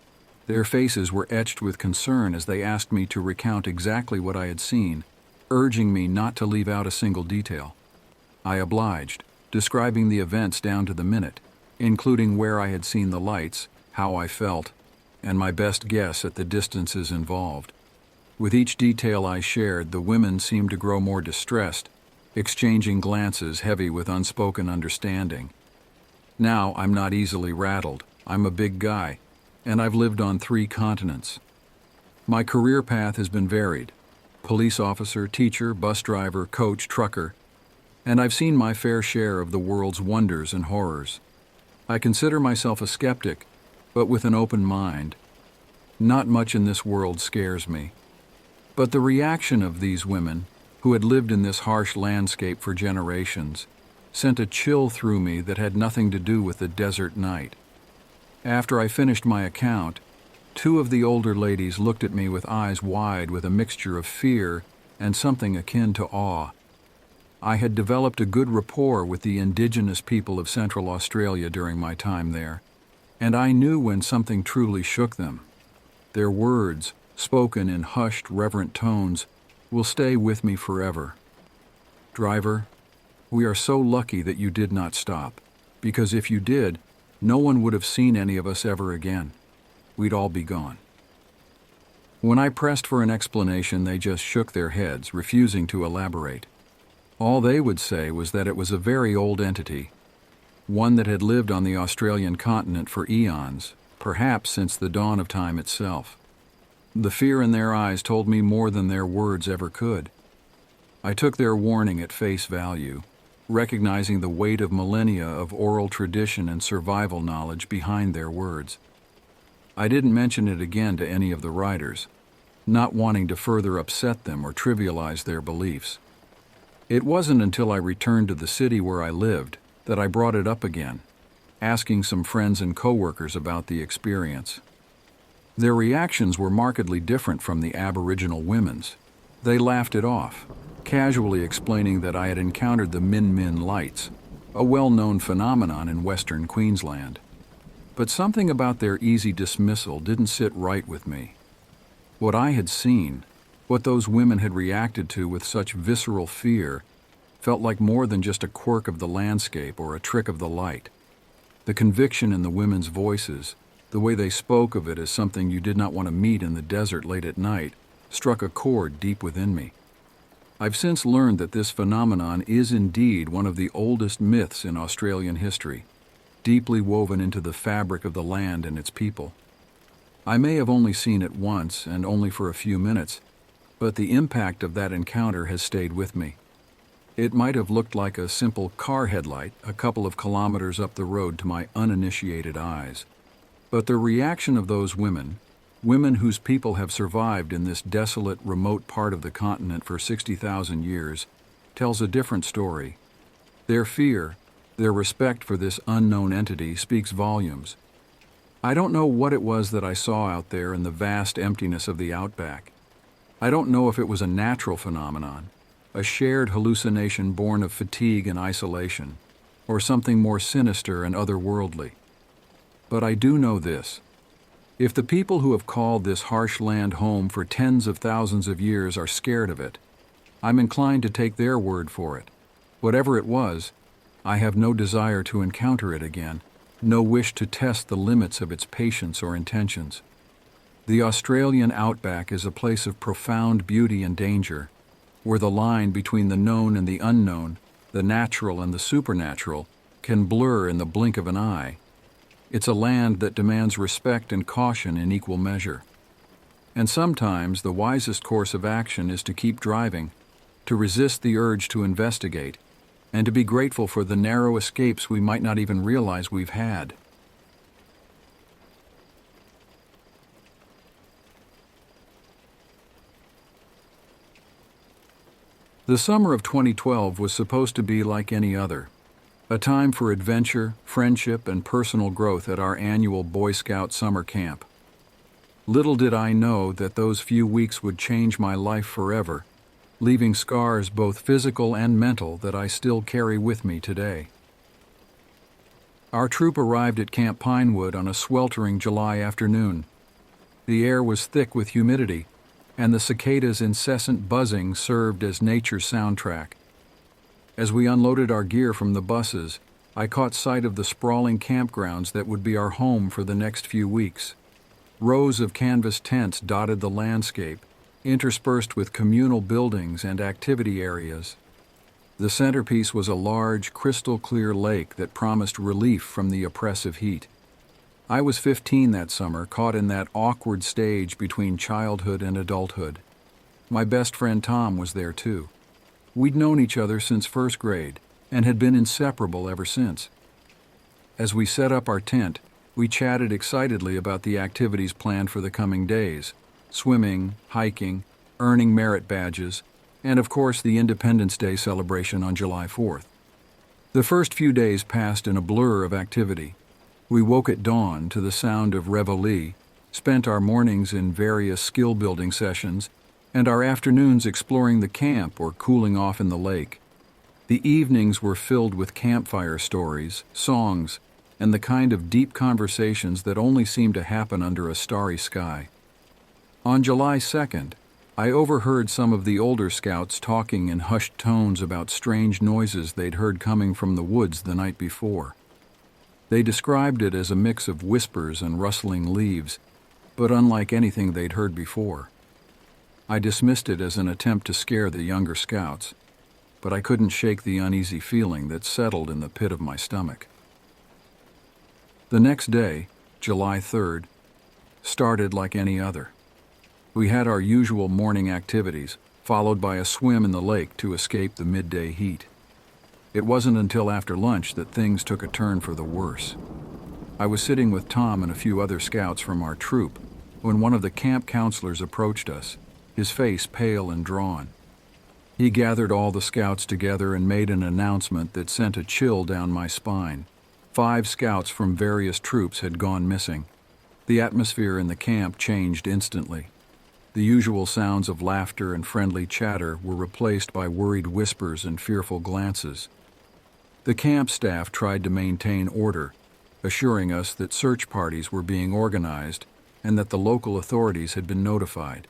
Their faces were etched with concern as they asked me to recount exactly what I had seen, urging me not to leave out a single detail. I obliged, describing the events down to the minute, including where I had seen the lights, how I felt, and my best guess at the distances involved. With each detail I shared, the women seemed to grow more distressed, exchanging glances heavy with unspoken understanding. Now I'm not easily rattled. I'm a big guy, and I've lived on 3 continents. My career path has been varied: police officer, teacher, bus driver, coach, trucker, and I've seen my fair share of the world's wonders and horrors. I consider myself a skeptic, but with an open mind. Not much in this world scares me. But the reaction of these women, who had lived in this harsh landscape for generations, sent a chill through me that had nothing to do with the desert night. After I finished my account, 2 of the older ladies looked at me with eyes wide with a mixture of fear and something akin to awe. I had developed a good rapport with the indigenous people of Central Australia during my time there, and I knew when something truly shook them. Their words, spoken in hushed, reverent tones, will stay with me forever. "Driver, we are so lucky that you did not stop, because if you did, no one would have seen any of us ever again. We'd all be gone." When I pressed for an explanation, they just shook their heads, refusing to elaborate. All they would say was that it was a very old entity, one that had lived on the Australian continent for eons, perhaps since the dawn of time itself. The fear in their eyes told me more than their words ever could. I took their warning at face value, recognizing the weight of millennia of oral tradition and survival knowledge behind their words. I didn't mention it again to any of the riders, not wanting to further upset them or trivialize their beliefs. It wasn't until I returned to the city where I lived that I brought it up again, asking some friends and coworkers about the experience. Their reactions were markedly different from the Aboriginal women's. They laughed it off, casually explaining that I had encountered the Min Min lights, a well-known phenomenon in Western Queensland. But something about their easy dismissal didn't sit right with me. What I had seen, what those women had reacted to with such visceral fear, felt like more than just a quirk of the landscape or a trick of the light. The conviction in the women's voices, the way they spoke of it as something you did not want to meet in the desert late at night, struck a chord deep within me. I've since learned that this phenomenon is indeed one of the oldest myths in Australian history, deeply woven into the fabric of the land and its people. I may have only seen it once and only for a few minutes, but the impact of that encounter has stayed with me. It might have looked like a simple car headlight a couple of kilometers up the road to my uninitiated eyes. But the reaction of those women whose people have survived in this desolate, remote part of the continent for 60,000 years, tells a different story. Their fear, their respect for this unknown entity speaks volumes. I don't know what it was that I saw out there in the vast emptiness of the outback. I don't know if it was a natural phenomenon, a shared hallucination born of fatigue and isolation, or something more sinister and otherworldly. But I do know this. If the people who have called this harsh land home for tens of thousands of years are scared of it, I'm inclined to take their word for it. Whatever it was, I have no desire to encounter it again, no wish to test the limits of its patience or intentions. The Australian outback is a place of profound beauty and danger, where the line between the known and the unknown, the natural and the supernatural, can blur in the blink of an eye. It's a land that demands respect and caution in equal measure. And sometimes the wisest course of action is to keep driving, to resist the urge to investigate, and to be grateful for the narrow escapes we might not even realize we've had. The summer of 2012 was supposed to be like any other. A time for adventure, friendship, and personal growth at our annual Boy Scout summer camp. Little did I know that those few weeks would change my life forever, leaving scars both physical and mental that I still carry with me today. Our troop arrived at Camp Pinewood on a sweltering July afternoon. The air was thick with humidity, and the cicadas' incessant buzzing served as nature's soundtrack. As we unloaded our gear from the buses, I caught sight of the sprawling campgrounds that would be our home for the next few weeks. Rows of canvas tents dotted the landscape, interspersed with communal buildings and activity areas. The centerpiece was a large, crystal-clear lake that promised relief from the oppressive heat. I was 15 that summer, caught in that awkward stage between childhood and adulthood. My best friend Tom was there too. We'd known each other since first grade and had been inseparable ever since. As we set up our tent, we chatted excitedly about the activities planned for the coming days: swimming, hiking, earning merit badges, and of course the Independence Day celebration on July 4th. The first few days passed in a blur of activity. We woke at dawn to the sound of reveille, spent our mornings in various skill-building sessions, and our afternoons exploring the camp or cooling off in the lake. The evenings were filled with campfire stories, songs, and the kind of deep conversations that only seem to happen under a starry sky. On July 2nd, I overheard some of the older scouts talking in hushed tones about strange noises they'd heard coming from the woods the night before. They described it as a mix of whispers and rustling leaves, but unlike anything they'd heard before. I dismissed it as an attempt to scare the younger scouts, but I couldn't shake the uneasy feeling that settled in the pit of my stomach. The next day, July 3rd, started like any other. We had our usual morning activities, followed by a swim in the lake to escape the midday heat. It wasn't until after lunch that things took a turn for the worse. I was sitting with Tom and a few other scouts from our troop when one of the camp counselors approached us, his face pale and drawn. He gathered all the scouts together and made an announcement that sent a chill down my spine. 5 scouts from various troops had gone missing. The atmosphere in the camp changed instantly. The usual sounds of laughter and friendly chatter were replaced by worried whispers and fearful glances. The camp staff tried to maintain order, assuring us that search parties were being organized and that the local authorities had been notified.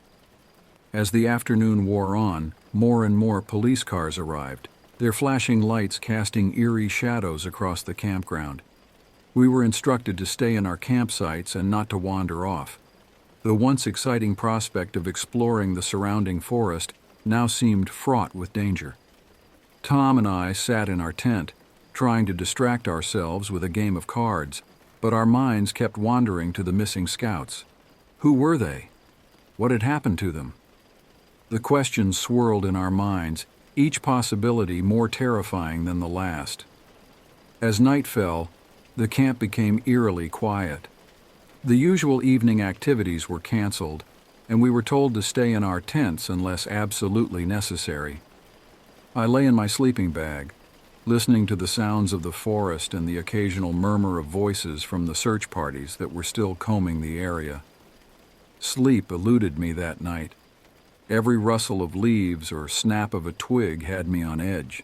As the afternoon wore on, more and more police cars arrived, their flashing lights casting eerie shadows across the campground. We were instructed to stay in our campsites and not to wander off. The once exciting prospect of exploring the surrounding forest now seemed fraught with danger. Tom and I sat in our tent, trying to distract ourselves with a game of cards, but our minds kept wandering to the missing scouts. Who were they? What had happened to them? The questions swirled in our minds, each possibility more terrifying than the last. As night fell, the camp became eerily quiet. The usual evening activities were canceled, and we were told to stay in our tents unless absolutely necessary. I lay in my sleeping bag, listening to the sounds of the forest and the occasional murmur of voices from the search parties that were still combing the area. Sleep eluded me that night. Every rustle of leaves or snap of a twig had me on edge.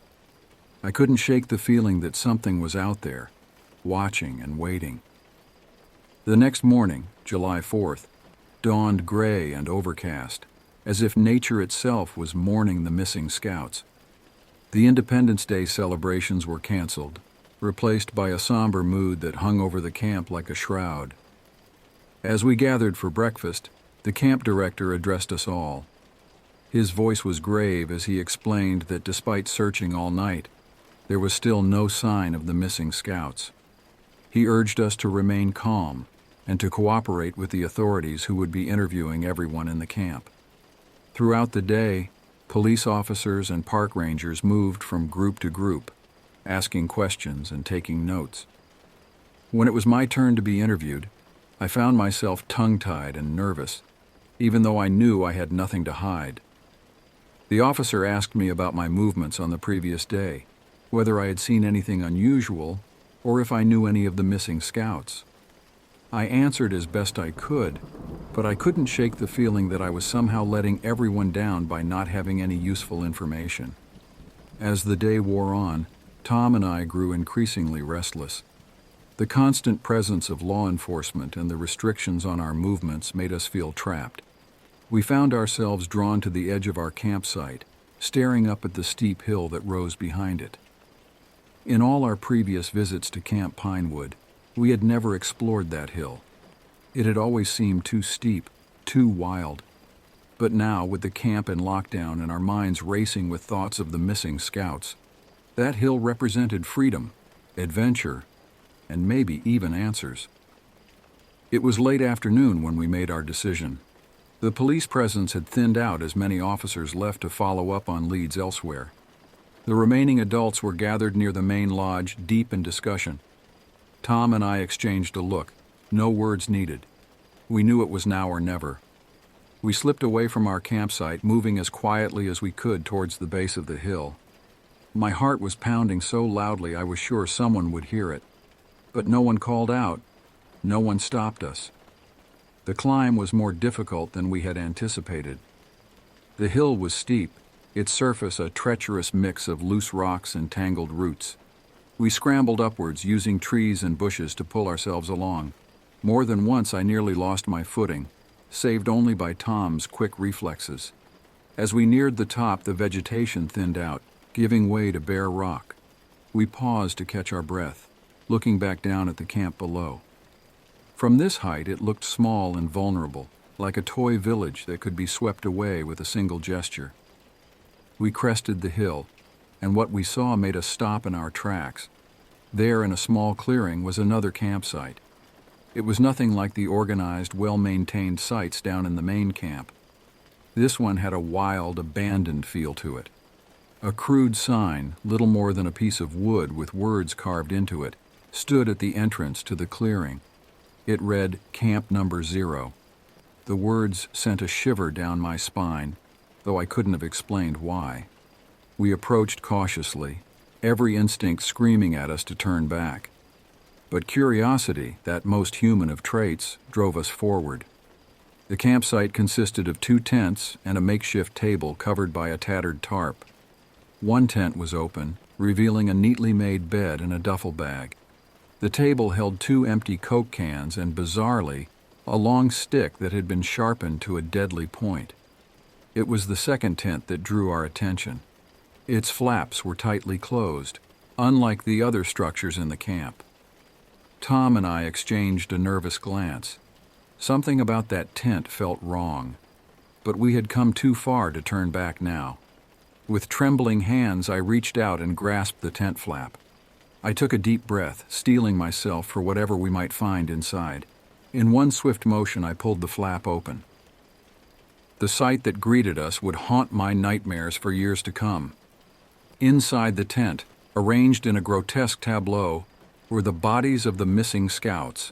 I couldn't shake the feeling that something was out there, watching and waiting. The next morning, July 4th, dawned gray and overcast, as if nature itself was mourning the missing scouts. The Independence Day celebrations were canceled, replaced by a somber mood that hung over the camp like a shroud. As we gathered for breakfast, the camp director addressed us all. His voice was grave as he explained that despite searching all night, there was still no sign of the missing scouts. He urged us to remain calm and to cooperate with the authorities who would be interviewing everyone in the camp. Throughout the day, police officers and park rangers moved from group to group, asking questions and taking notes. When it was my turn to be interviewed, I found myself tongue-tied and nervous, even though I knew I had nothing to hide. The officer asked me about my movements on the previous day, whether I had seen anything unusual, or if I knew any of the missing scouts. I answered as best I could, but I couldn't shake the feeling that I was somehow letting everyone down by not having any useful information. As the day wore on, Tom and I grew increasingly restless. The constant presence of law enforcement and the restrictions on our movements made us feel trapped. We found ourselves drawn to the edge of our campsite, staring up at the steep hill that rose behind it. In all our previous visits to Camp Pinewood, we had never explored that hill. It had always seemed too steep, too wild. But now, with the camp in lockdown and our minds racing with thoughts of the missing scouts, that hill represented freedom, adventure, and maybe even answers. It was late afternoon when we made our decision. The police presence had thinned out as many officers left to follow up on leads elsewhere. The remaining adults were gathered near the main lodge, deep in discussion. Tom and I exchanged a look, no words needed. We knew it was now or never. We slipped away from our campsite, moving as quietly as we could towards the base of the hill. My heart was pounding so loudly I was sure someone would hear it. But no one called out. No one stopped us. The climb was more difficult than we had anticipated. The hill was steep, its surface a treacherous mix of loose rocks and tangled roots. We scrambled upwards, using trees and bushes to pull ourselves along. More than once I nearly lost my footing, saved only by Tom's quick reflexes. As we neared the top, the vegetation thinned out, giving way to bare rock. We paused to catch our breath, looking back down at the camp below. From this height, it looked small and vulnerable, like a toy village that could be swept away with a single gesture. We crested the hill, and what we saw made us stop in our tracks. There, in a small clearing, was another campsite. It was nothing like the organized, well-maintained sites down in the main camp. This one had a wild, abandoned feel to it. A crude sign, little more than a piece of wood with words carved into it, stood at the entrance to the clearing. It read, "Camp Number 0. The words sent a shiver down my spine, though I couldn't have explained why. We approached cautiously, every instinct screaming at us to turn back. But curiosity, that most human of traits, drove us forward. The campsite consisted of 2 tents and a makeshift table covered by a tattered tarp. One tent was open, revealing a neatly made bed and a duffel bag. The table held 2 empty Coke cans and, bizarrely, a long stick that had been sharpened to a deadly point. It was the second tent that drew our attention. Its flaps were tightly closed, unlike the other structures in the camp. Tom and I exchanged a nervous glance. Something about that tent felt wrong, but we had come too far to turn back now. With trembling hands, I reached out and grasped the tent flap. I took a deep breath, steeling myself for whatever we might find inside. In one swift motion, I pulled the flap open. The sight that greeted us would haunt my nightmares for years to come. Inside the tent, arranged in a grotesque tableau, were the bodies of the missing scouts.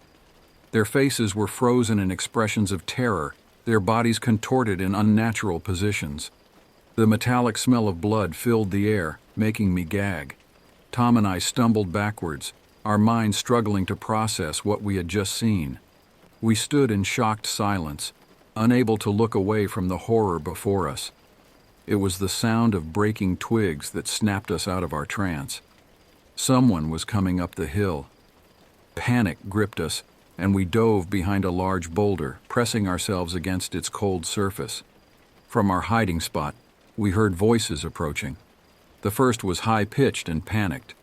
Their faces were frozen in expressions of terror, their bodies contorted in unnatural positions. The metallic smell of blood filled the air, making me gag. Tom and I stumbled backwards, our minds struggling to process what we had just seen. We stood in shocked silence, unable to look away from the horror before us. It was the sound of breaking twigs that snapped us out of our trance. Someone was coming up the hill. Panic gripped us, and we dove behind a large boulder, pressing ourselves against its cold surface. From our hiding spot, we heard voices approaching. The first was high-pitched and panicked,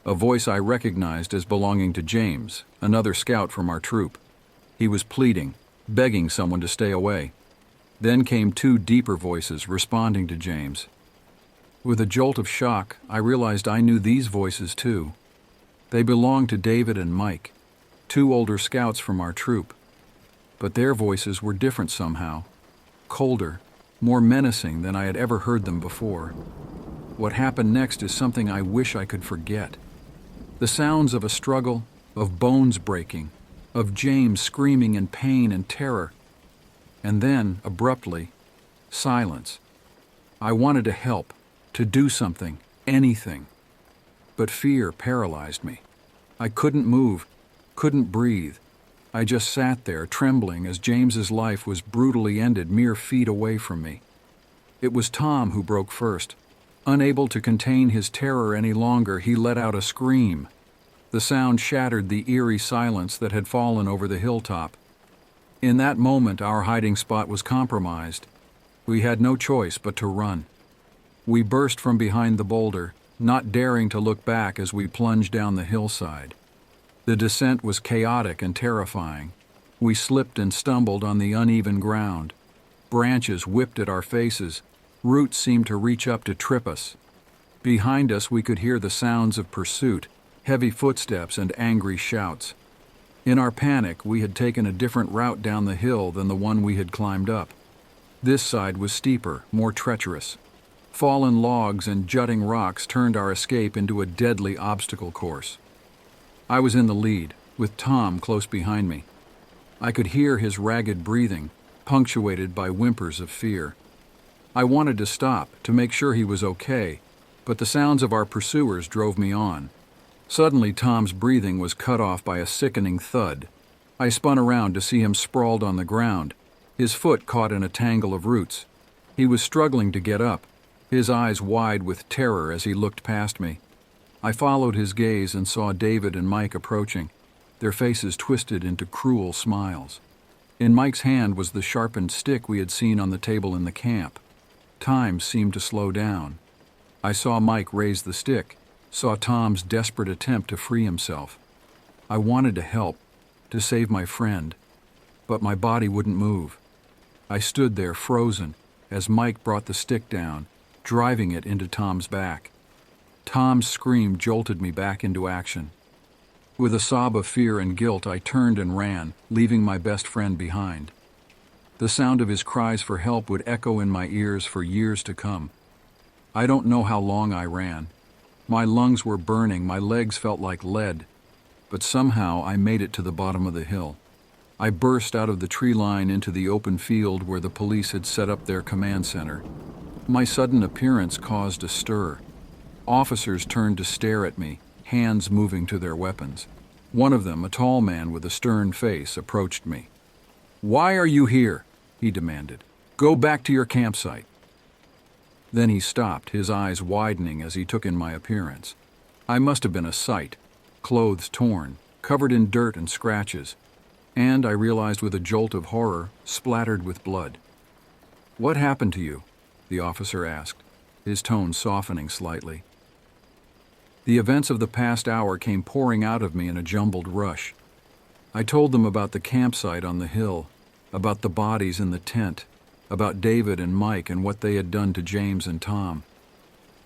a voice I recognized as belonging to James, another scout from our troop. He was pleading, begging someone to stay away. Then came 2 deeper voices responding to James. With a jolt of shock, I realized I knew these voices too. They belonged to David and Mike, 2 older scouts from our troop. But their voices were different somehow, colder, more menacing than I had ever heard them before. What happened next is something I wish I could forget. The sounds of a struggle, of bones breaking, of James screaming in pain and terror. And then, abruptly, silence. I wanted to help, to do something, anything. But fear paralyzed me. I couldn't move, couldn't breathe. I just sat there, trembling as James's life was brutally ended mere feet away from me. It was Tom who broke first. Unable to contain his terror any longer, he let out a scream. The sound shattered the eerie silence that had fallen over the hilltop. In that moment, our hiding spot was compromised. We had no choice but to run. We burst from behind the boulder, not daring to look back as we plunged down the hillside. The descent was chaotic and terrifying. We slipped and stumbled on the uneven ground. Branches whipped at our faces. Roots seemed to reach up to trip us. Behind us, we could hear the sounds of pursuit, heavy footsteps and angry shouts. In our panic, we had taken a different route down the hill than the one we had climbed up. This side was steeper, more treacherous. Fallen logs and jutting rocks turned our escape into a deadly obstacle course. I was in the lead, with Tom close behind me. I could hear his ragged breathing, punctuated by whimpers of fear. I wanted to stop, to make sure he was okay, but the sounds of our pursuers drove me on. Suddenly, Tom's breathing was cut off by a sickening thud. I spun around to see him sprawled on the ground, his foot caught in a tangle of roots. He was struggling to get up, his eyes wide with terror as he looked past me. I followed his gaze and saw David and Mike approaching, their faces twisted into cruel smiles. In Mike's hand was the sharpened stick we had seen on the table in the camp. Time seemed to slow down. I saw Mike raise the stick, saw Tom's desperate attempt to free himself. I wanted to help, to save my friend, but my body wouldn't move. I stood there frozen as Mike brought the stick down, driving it into Tom's back. Tom's scream jolted me back into action. With a sob of fear and guilt, I turned and ran, leaving my best friend behind. The sound of his cries for help would echo in my ears for years to come. I don't know how long I ran. My lungs were burning, my legs felt like lead, but somehow I made it to the bottom of the hill. I burst out of the tree line into the open field where the police had set up their command center. My sudden appearance caused a stir. Officers turned to stare at me, hands moving to their weapons. One of them, a tall man with a stern face, approached me. "Why are you here?" he demanded. "Go back to your campsite." Then he stopped, his eyes widening as he took in my appearance. I must have been a sight, clothes torn, covered in dirt and scratches, and I realized with a jolt of horror, splattered with blood. "What happened to you?" the officer asked, his tone softening slightly. The events of the past hour came pouring out of me in a jumbled rush. I told them about the campsite on the hill, about the bodies in the tent, about David and Mike and what they had done to James and Tom.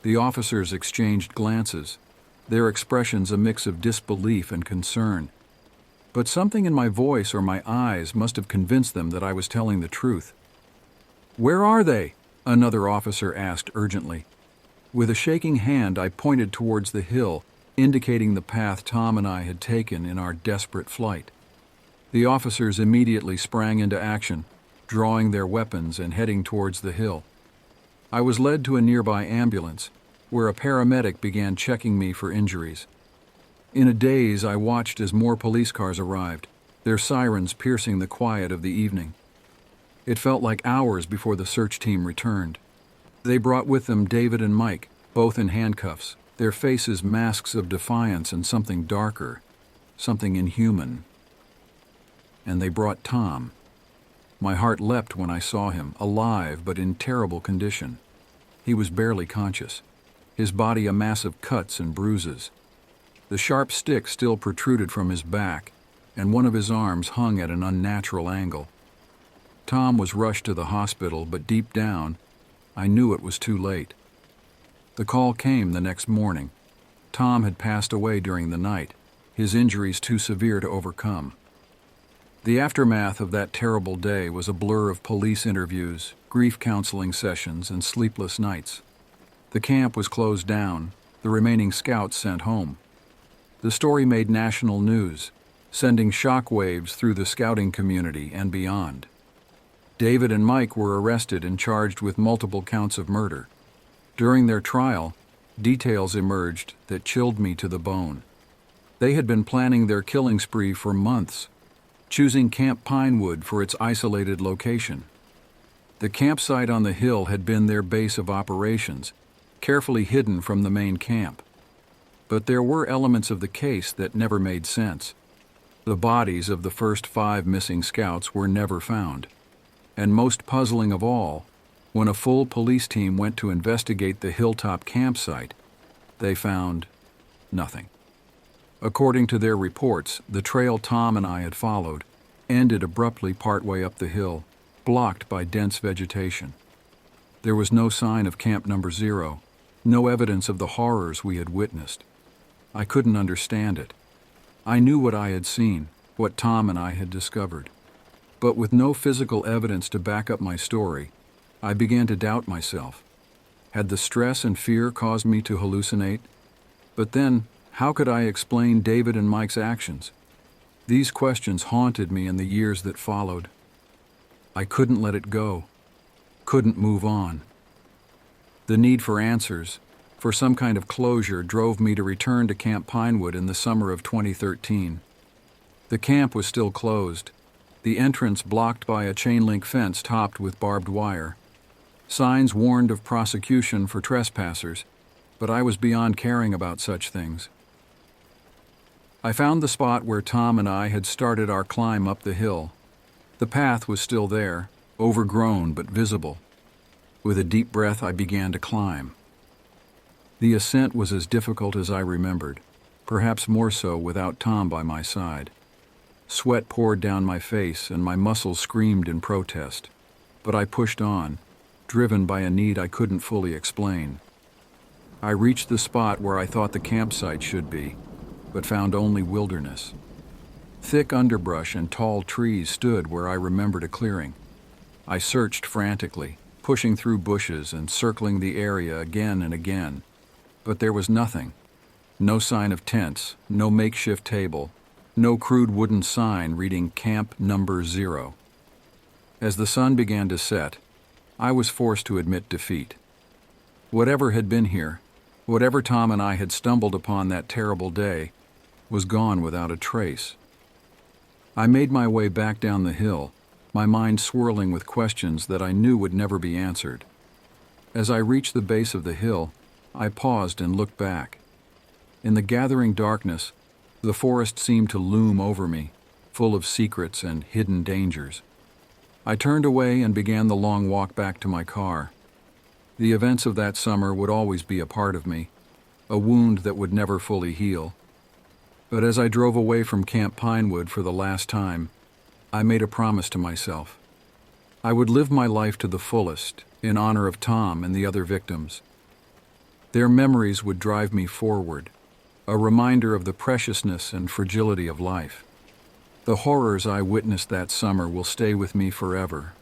The officers exchanged glances, their expressions a mix of disbelief and concern. But something in my voice or my eyes must have convinced them that I was telling the truth. "Where are they?" another officer asked urgently. With a shaking hand, I pointed towards the hill, indicating the path Tom and I had taken in our desperate flight. The officers immediately sprang into action, drawing their weapons and heading towards the hill. I was led to a nearby ambulance, where a paramedic began checking me for injuries. In a daze, I watched as more police cars arrived, their sirens piercing the quiet of the evening. It felt like hours before the search team returned. They brought with them David and Mike, both in handcuffs, their faces masks of defiance and something darker, something inhuman. And they brought Tom. My heart leapt when I saw him, alive but in terrible condition. He was barely conscious, his body a mass of cuts and bruises. The sharp stick still protruded from his back, and one of his arms hung at an unnatural angle. Tom was rushed to the hospital, but deep down, I knew it was too late. The call came the next morning. Tom had passed away during the night, his injuries too severe to overcome. The aftermath of that terrible day was a blur of police interviews, grief counseling sessions, and sleepless nights. The camp was closed down, the remaining scouts sent home. The story made national news, sending shockwaves through the scouting community and beyond. David and Mike were arrested and charged with multiple counts of murder. During their trial, details emerged that chilled me to the bone. They had been planning their killing spree for months, choosing Camp Pinewood for its isolated location. The campsite on the hill had been their base of operations, carefully hidden from the main camp. But there were elements of the case that never made sense. The bodies of the first 5 missing scouts were never found. And most puzzling of all, when a full police team went to investigate the hilltop campsite, they found nothing. According to their reports, the trail Tom and I had followed ended abruptly partway up the hill, blocked by dense vegetation. There was no sign of Camp Number 0, no evidence of the horrors we had witnessed. I couldn't understand it. I knew what I had seen, what Tom and I had discovered. But with no physical evidence to back up my story, I began to doubt myself. Had the stress and fear caused me to hallucinate? But then, how could I explain David and Mike's actions? These questions haunted me in the years that followed. I couldn't let it go, couldn't move on. The need for answers, for some kind of closure, drove me to return to Camp Pinewood in the summer of 2013. The camp was still closed, the entrance blocked by a chain-link fence topped with barbed wire. Signs warned of prosecution for trespassers, but I was beyond caring about such things. I found the spot where Tom and I had started our climb up the hill. The path was still there, overgrown but visible. With a deep breath, I began to climb. The ascent was as difficult as I remembered, perhaps more so without Tom by my side. Sweat poured down my face and my muscles screamed in protest. But I pushed on, driven by a need I couldn't fully explain. I reached the spot where I thought the campsite should be, but found only wilderness. Thick underbrush and tall trees stood where I remembered a clearing. I searched frantically, pushing through bushes and circling the area again and again, but there was nothing. No sign of tents, no makeshift table, no crude wooden sign reading Camp Number 0. As the sun began to set, I was forced to admit defeat. Whatever had been here, whatever Tom and I had stumbled upon that terrible day, was gone without a trace. I made my way back down the hill, my mind swirling with questions that I knew would never be answered. As I reached the base of the hill, I paused and looked back. In the gathering darkness, the forest seemed to loom over me, full of secrets and hidden dangers. I turned away and began the long walk back to my car. The events of that summer would always be a part of me, a wound that would never fully heal. But as I drove away from Camp Pinewood for the last time, I made a promise to myself. I would live my life to the fullest, in honor of Tom and the other victims. Their memories would drive me forward, a reminder of the preciousness and fragility of life. The horrors I witnessed that summer will stay with me forever,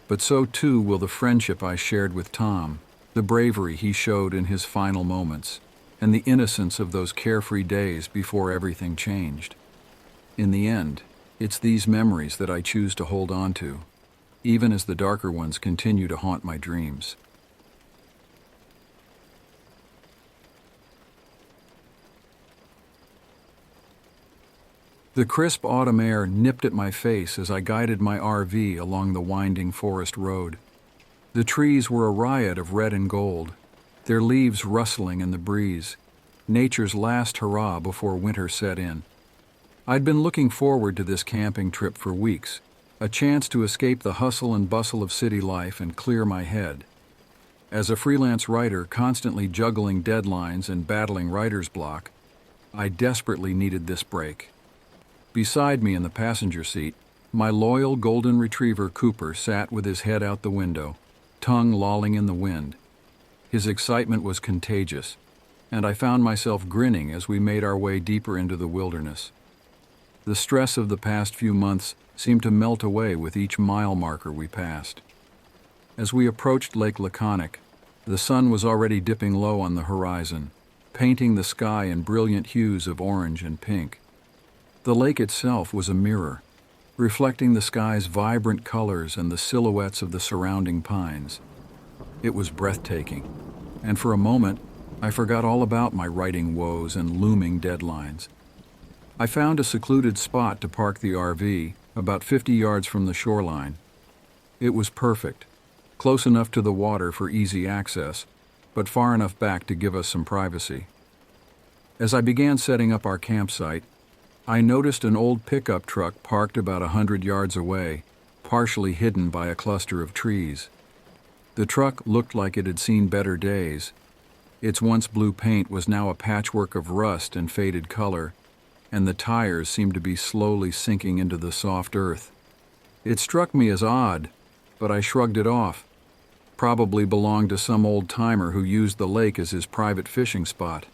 but so too will the friendship I shared with Tom, the bravery he showed in his final moments, and the innocence of those carefree days before everything changed. In the end, it's these memories that I choose to hold on to, even as the darker ones continue to haunt my dreams. The crisp autumn air nipped at my face as I guided my RV along the winding forest road. The trees were a riot of red and gold, their leaves rustling in the breeze, nature's last hurrah before winter set in. I'd been looking forward to this camping trip for weeks, a chance to escape the hustle and bustle of city life and clear my head. As a freelance writer constantly juggling deadlines and battling writer's block, I desperately needed this break. Beside me in the passenger seat, my loyal golden retriever Cooper sat with his head out the window, tongue lolling in the wind. His excitement was contagious, and I found myself grinning as we made our way deeper into the wilderness. The stress of the past few months seemed to melt away with each mile marker we passed. As we approached Lake Laconic, the sun was already dipping low on the horizon, painting the sky in brilliant hues of orange and pink. The lake itself was a mirror, reflecting the sky's vibrant colors and the silhouettes of the surrounding pines. It was breathtaking, and for a moment, I forgot all about my writing woes and looming deadlines. I found a secluded spot to park the RV, about 50 yards from the shoreline. It was perfect, close enough to the water for easy access, but far enough back to give us some privacy. As I began setting up our campsite, I noticed an old pickup truck parked about 100 yards away, partially hidden by a cluster of trees. The truck looked like it had seen better days. Its once blue paint was now a patchwork of rust and faded color, and the tires seemed to be slowly sinking into the soft earth. It struck me as odd, but I shrugged it off. Probably belonged to some old-timer who used the lake as his private fishing spot.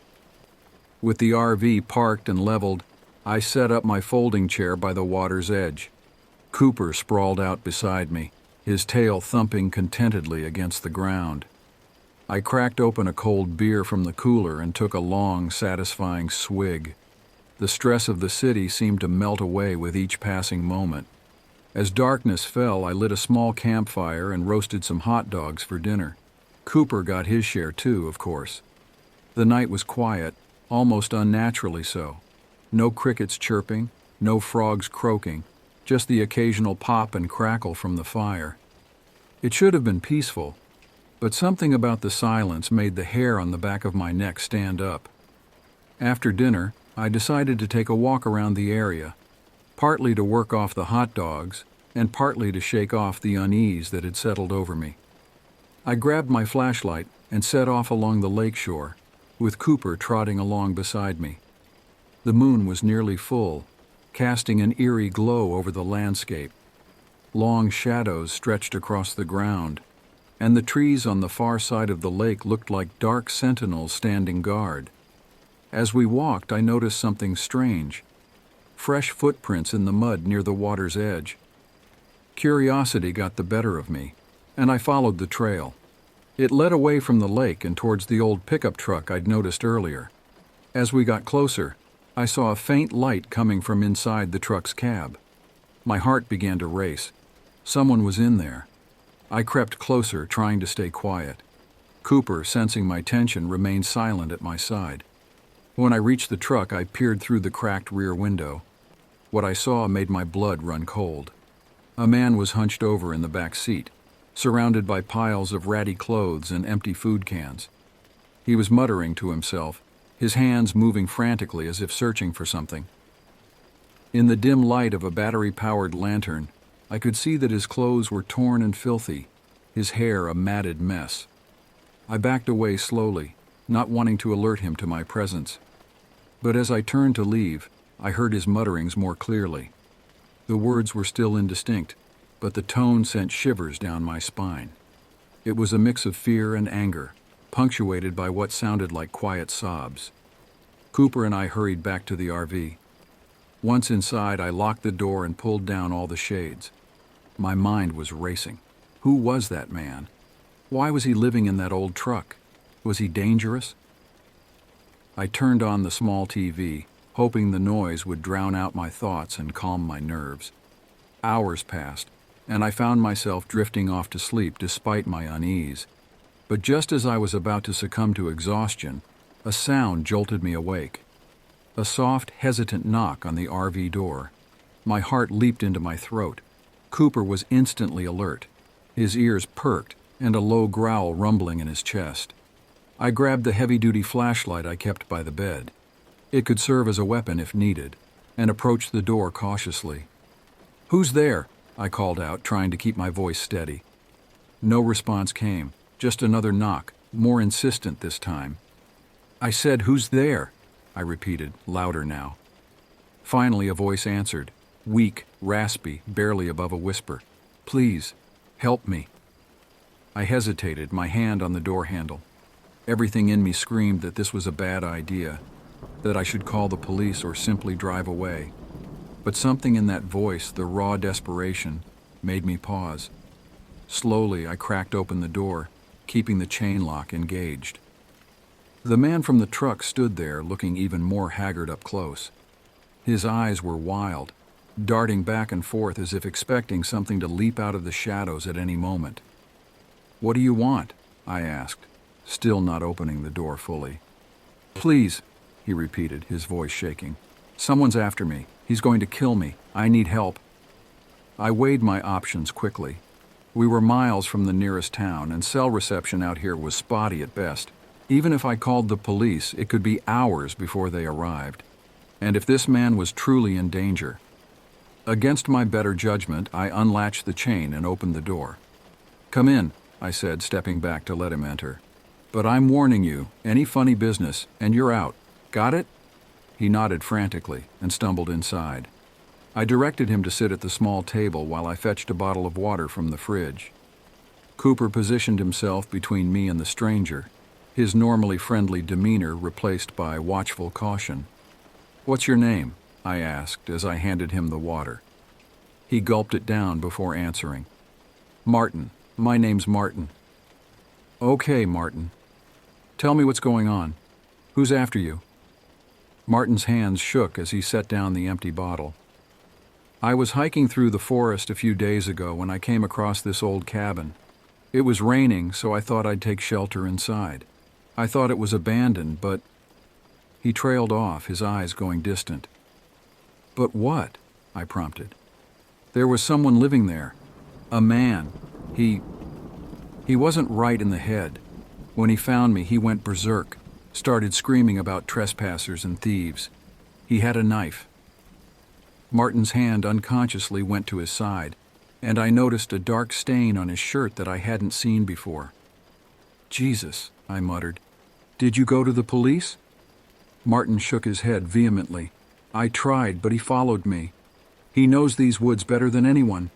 With the RV parked and leveled, I set up my folding chair by the water's edge. Cooper sprawled out beside me, his tail thumping contentedly against the ground. I cracked open a cold beer from the cooler and took a long, satisfying swig. The stress of the city seemed to melt away with each passing moment. As darkness fell, I lit a small campfire and roasted some hot dogs for dinner. Cooper got his share too, of course. The night was quiet, almost unnaturally so. No crickets chirping, no frogs croaking, just the occasional pop and crackle from the fire. It should have been peaceful, but something about the silence made the hair on the back of my neck stand up. After dinner, I decided to take a walk around the area, partly to work off the hot dogs and partly to shake off the unease that had settled over me. I grabbed my flashlight and set off along the lake shore, with Cooper trotting along beside me. The moon was nearly full, casting an eerie glow over the landscape. Long shadows stretched across the ground, and the trees on the far side of the lake looked like dark sentinels standing guard. As we walked, I noticed something strange: fresh footprints in the mud near the water's edge. Curiosity got the better of me, and I followed the trail. It led away from the lake and towards the old pickup truck I'd noticed earlier. As we got closer, I saw a faint light coming from inside the truck's cab. My heart began to race. Someone was in there. I crept closer, trying to stay quiet. Cooper, sensing my tension, remained silent at my side. When I reached the truck, I peered through the cracked rear window. What I saw made my blood run cold. A man was hunched over in the back seat, surrounded by piles of ratty clothes and empty food cans. He was muttering to himself, his hands moving frantically as if searching for something. In the dim light of a battery-powered lantern, I could see that his clothes were torn and filthy, his hair a matted mess. I backed away slowly, not wanting to alert him to my presence. But as I turned to leave, I heard his mutterings more clearly. The words were still indistinct, but the tone sent shivers down my spine. It was a mix of fear and anger, punctuated by what sounded like quiet sobs. Cooper and I hurried back to the RV. Once inside, I locked the door and pulled down all the shades. My mind was racing. Who was that man? Why was he living in that old truck? Was he dangerous? I turned on the small TV, hoping the noise would drown out my thoughts and calm my nerves. Hours passed, and I found myself drifting off to sleep despite my unease. But just as I was about to succumb to exhaustion, a sound jolted me awake. A soft, hesitant knock on the RV door. My heart leaped into my throat. Cooper was instantly alert, his ears perked and a low growl rumbling in his chest. I grabbed the heavy-duty flashlight I kept by the bed. It could serve as a weapon if needed, and approached the door cautiously. "Who's there?" I called out, trying to keep my voice steady. No response came, just another knock, more insistent this time. "I said, who's there?" I repeated, louder now. Finally, a voice answered, weak, raspy, barely above a whisper. "Please, help me." I hesitated, my hand on the door handle. Everything in me screamed that this was a bad idea, that I should call the police or simply drive away. But something in that voice, the raw desperation, made me pause. Slowly, I cracked open the door, keeping the chain lock engaged. The man from the truck stood there, looking even more haggard up close. His eyes were wild, darting back and forth as if expecting something to leap out of the shadows at any moment. "What do you want?" I asked, still not opening the door fully. "Please," he repeated, his voice shaking. "Someone's after me. He's going to kill me. I need help." I weighed my options quickly. We were miles from the nearest town, and cell reception out here was spotty at best. Even if I called the police, it could be hours before they arrived. And if this man was truly in danger... Against my better judgment, I unlatched the chain and opened the door. "Come in," I said, stepping back to let him enter. "But I'm warning you, any funny business, and you're out. Got it?" He nodded frantically and stumbled inside. I directed him to sit at the small table while I fetched a bottle of water from the fridge. Cooper positioned himself between me and the stranger, his normally friendly demeanor replaced by watchful caution. "What's your name?" I asked as I handed him the water. He gulped it down before answering. "Martin. My name's Martin." "Okay, Martin. Tell me what's going on. Who's after you?" Martin's hands shook as he set down the empty bottle. "I was hiking through the forest a few days ago when I came across this old cabin. It was raining, so I thought I'd take shelter inside. I thought it was abandoned, but..." He trailed off, his eyes going distant. "But what?" I prompted. "There was someone living there. A man. He wasn't right in the head. When he found me, he went berserk, started screaming about trespassers and thieves. He had a knife." Martin's hand unconsciously went to his side, and I noticed a dark stain on his shirt that I hadn't seen before. "Jesus," I muttered. "Did you go to the police?" Martin shook his head vehemently. I tried, but he followed me. He knows these woods better than anyone.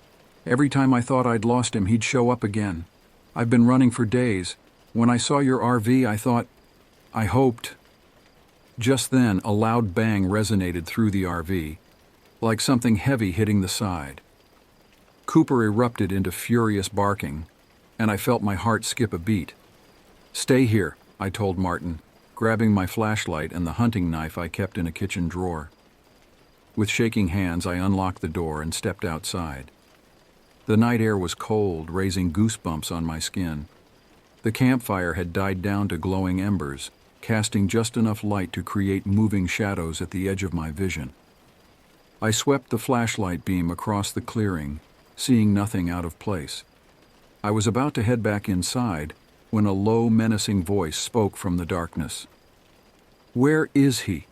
Every time I thought I'd lost him, he'd show up again. I've been running for days. When I saw your RV, I hoped. Just then, a loud bang resonated through the RV, like something heavy hitting the side. Cooper erupted into furious barking, and I felt my heart skip a beat. "Stay here," I told Martin, grabbing my flashlight and the hunting knife I kept in a kitchen drawer. With shaking hands, I unlocked the door and stepped outside. The night air was cold, raising goosebumps on my skin. The campfire had died down to glowing embers, casting just enough light to create moving shadows at the edge of my vision. I swept the flashlight beam across the clearing, seeing nothing out of place. I was about to head back inside when a low, menacing voice spoke from the darkness. "Where is he?"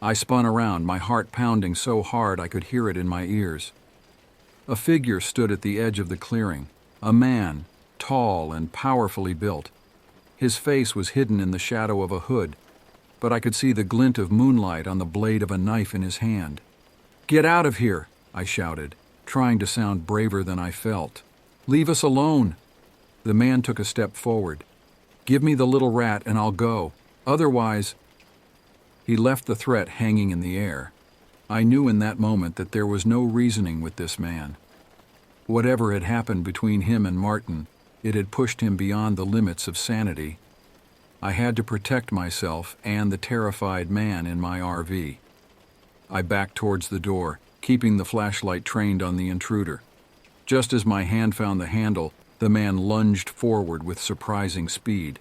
I spun around, my heart pounding so hard I could hear it in my ears. A figure stood at the edge of the clearing, a man, tall and powerfully built. His face was hidden in the shadow of a hood, but I could see the glint of moonlight on the blade of a knife in his hand. "Get out of here!" I shouted, trying to sound braver than I felt. "Leave us alone!" The man took a step forward. "Give me the little rat and I'll go. Otherwise—" He left the threat hanging in the air. I knew in that moment that there was no reasoning with this man. Whatever had happened between him and Martin, it had pushed him beyond the limits of sanity. I had to protect myself and the terrified man in my RV. I backed towards the door, keeping the flashlight trained on the intruder. Just as my hand found the handle, the man lunged forward with surprising speed.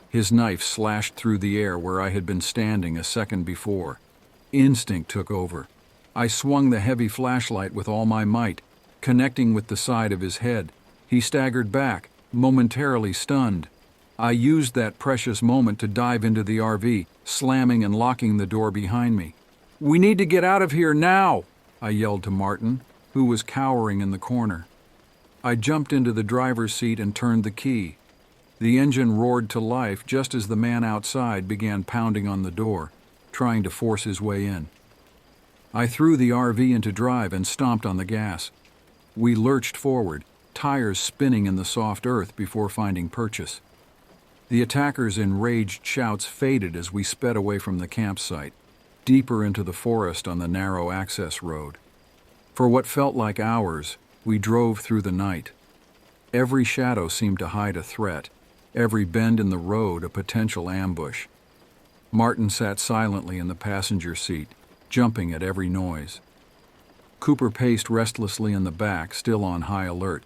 His knife slashed through the air where I had been standing a second before. Instinct took over. I swung the heavy flashlight with all my might, connecting with the side of his head. He staggered back, momentarily stunned. I used that precious moment to dive into the RV, slamming and locking the door behind me. "We need to get out of here now!" I yelled to Martin, who was cowering in the corner. I jumped into the driver's seat and turned the key. The engine roared to life just as the man outside began pounding on the door, trying to force his way in. I threw the RV into drive and stomped on the gas. We lurched forward, tires spinning in the soft earth before finding purchase. The attackers' enraged shouts faded as we sped away from the campsite, deeper into the forest on the narrow access road. For what felt like hours, we drove through the night. Every shadow seemed to hide a threat, every bend in the road a potential ambush. Martin sat silently in the passenger seat, jumping at every noise. Cooper paced restlessly in the back, still on high alert.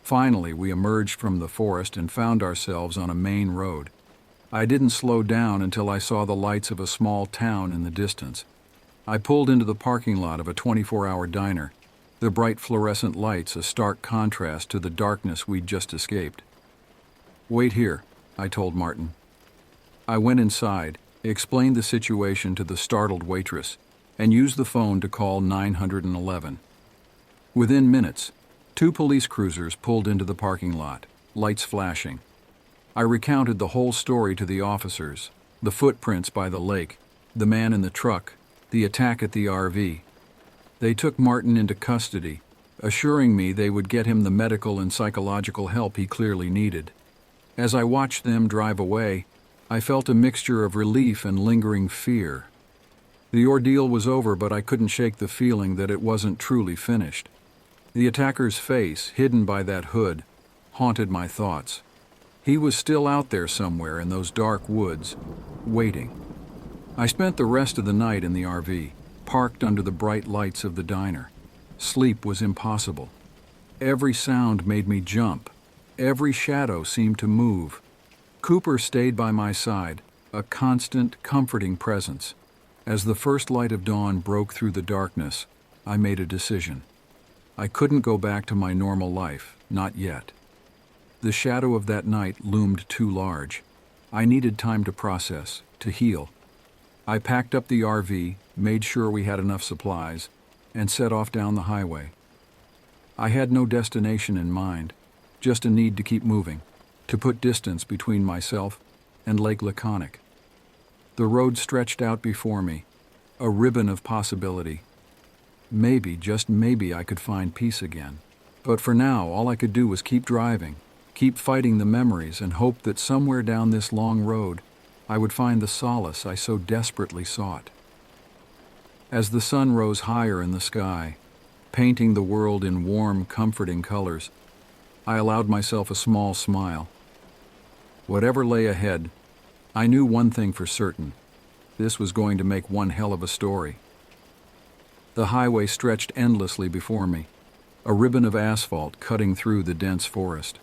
Finally, we emerged from the forest and found ourselves on a main road. I didn't slow down until I saw the lights of a small town in the distance. I pulled into the parking lot of a 24-hour diner, the bright fluorescent lights a stark contrast to the darkness we'd just escaped. "Wait here," I told Martin. I went inside, explained the situation to the startled waitress, and used the phone to call 911. Within minutes, 2 police cruisers pulled into the parking lot, lights flashing. I recounted the whole story to the officers, the footprints by the lake, the man in the truck, the attack at the RV. They took Martin into custody, assuring me they would get him the medical and psychological help he clearly needed. As I watched them drive away, I felt a mixture of relief and lingering fear. The ordeal was over, but I couldn't shake the feeling that it wasn't truly finished. The attacker's face, hidden by that hood, haunted my thoughts. He was still out there somewhere in those dark woods, waiting. I spent the rest of the night in the RV, parked under the bright lights of the diner. Sleep was impossible. Every sound made me jump. Every shadow seemed to move. Cooper stayed by my side, a constant, comforting presence. As the first light of dawn broke through the darkness, I made a decision. I couldn't go back to my normal life, not yet. The shadow of that night loomed too large. I needed time to process, to heal. I packed up the RV, made sure we had enough supplies, and set off down the highway. I had no destination in mind, just a need to keep moving, to put distance between myself and Lake Laconic. The road stretched out before me, a ribbon of possibility. Maybe, just maybe, I could find peace again. But for now, all I could do was keep driving, keep fighting the memories, and hope that somewhere down this long road I would find the solace I so desperately sought. As the sun rose higher in the sky, painting the world in warm, comforting colors, I allowed myself a small smile. Whatever lay ahead, I knew one thing for certain. This was going to make one hell of a story. The highway stretched endlessly before me, a ribbon of asphalt cutting through the dense forest.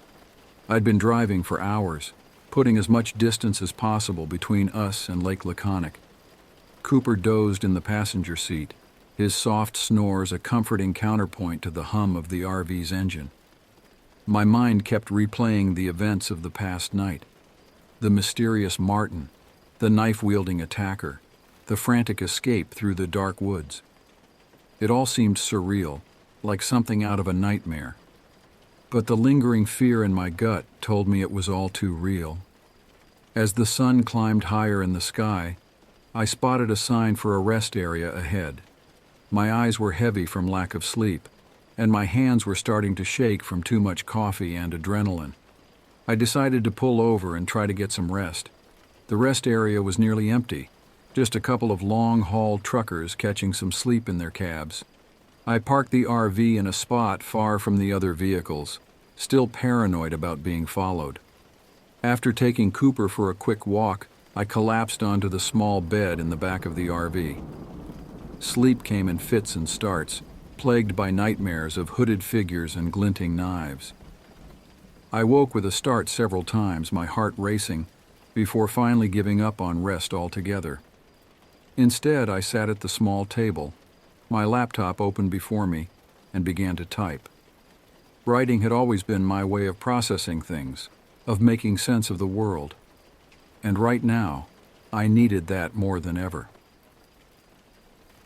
I'd been driving for hours, putting as much distance as possible between us and Lake Laconic. Cooper dozed in the passenger seat, his soft snores a comforting counterpoint to the hum of the RV's engine. My mind kept replaying the events of the past night. The mysterious Martin, the knife-wielding attacker, the frantic escape through the dark woods. It all seemed surreal, like something out of a nightmare. But the lingering fear in my gut told me it was all too real. As the sun climbed higher in the sky, I spotted a sign for a rest area ahead. My eyes were heavy from lack of sleep, and my hands were starting to shake from too much coffee and adrenaline. I decided to pull over and try to get some rest. The rest area was nearly empty, just a couple of long-haul truckers catching some sleep in their cabs. I parked the RV in a spot far from the other vehicles, still paranoid about being followed. After taking Cooper for a quick walk, I collapsed onto the small bed in the back of the RV. Sleep came in fits and starts, plagued by nightmares of hooded figures and glinting knives. I woke with a start several times, my heart racing, before finally giving up on rest altogether. Instead, I sat at the small table, my laptop open before me, and began to type. Writing had always been my way of processing things, of making sense of the world. And right now, I needed that more than ever.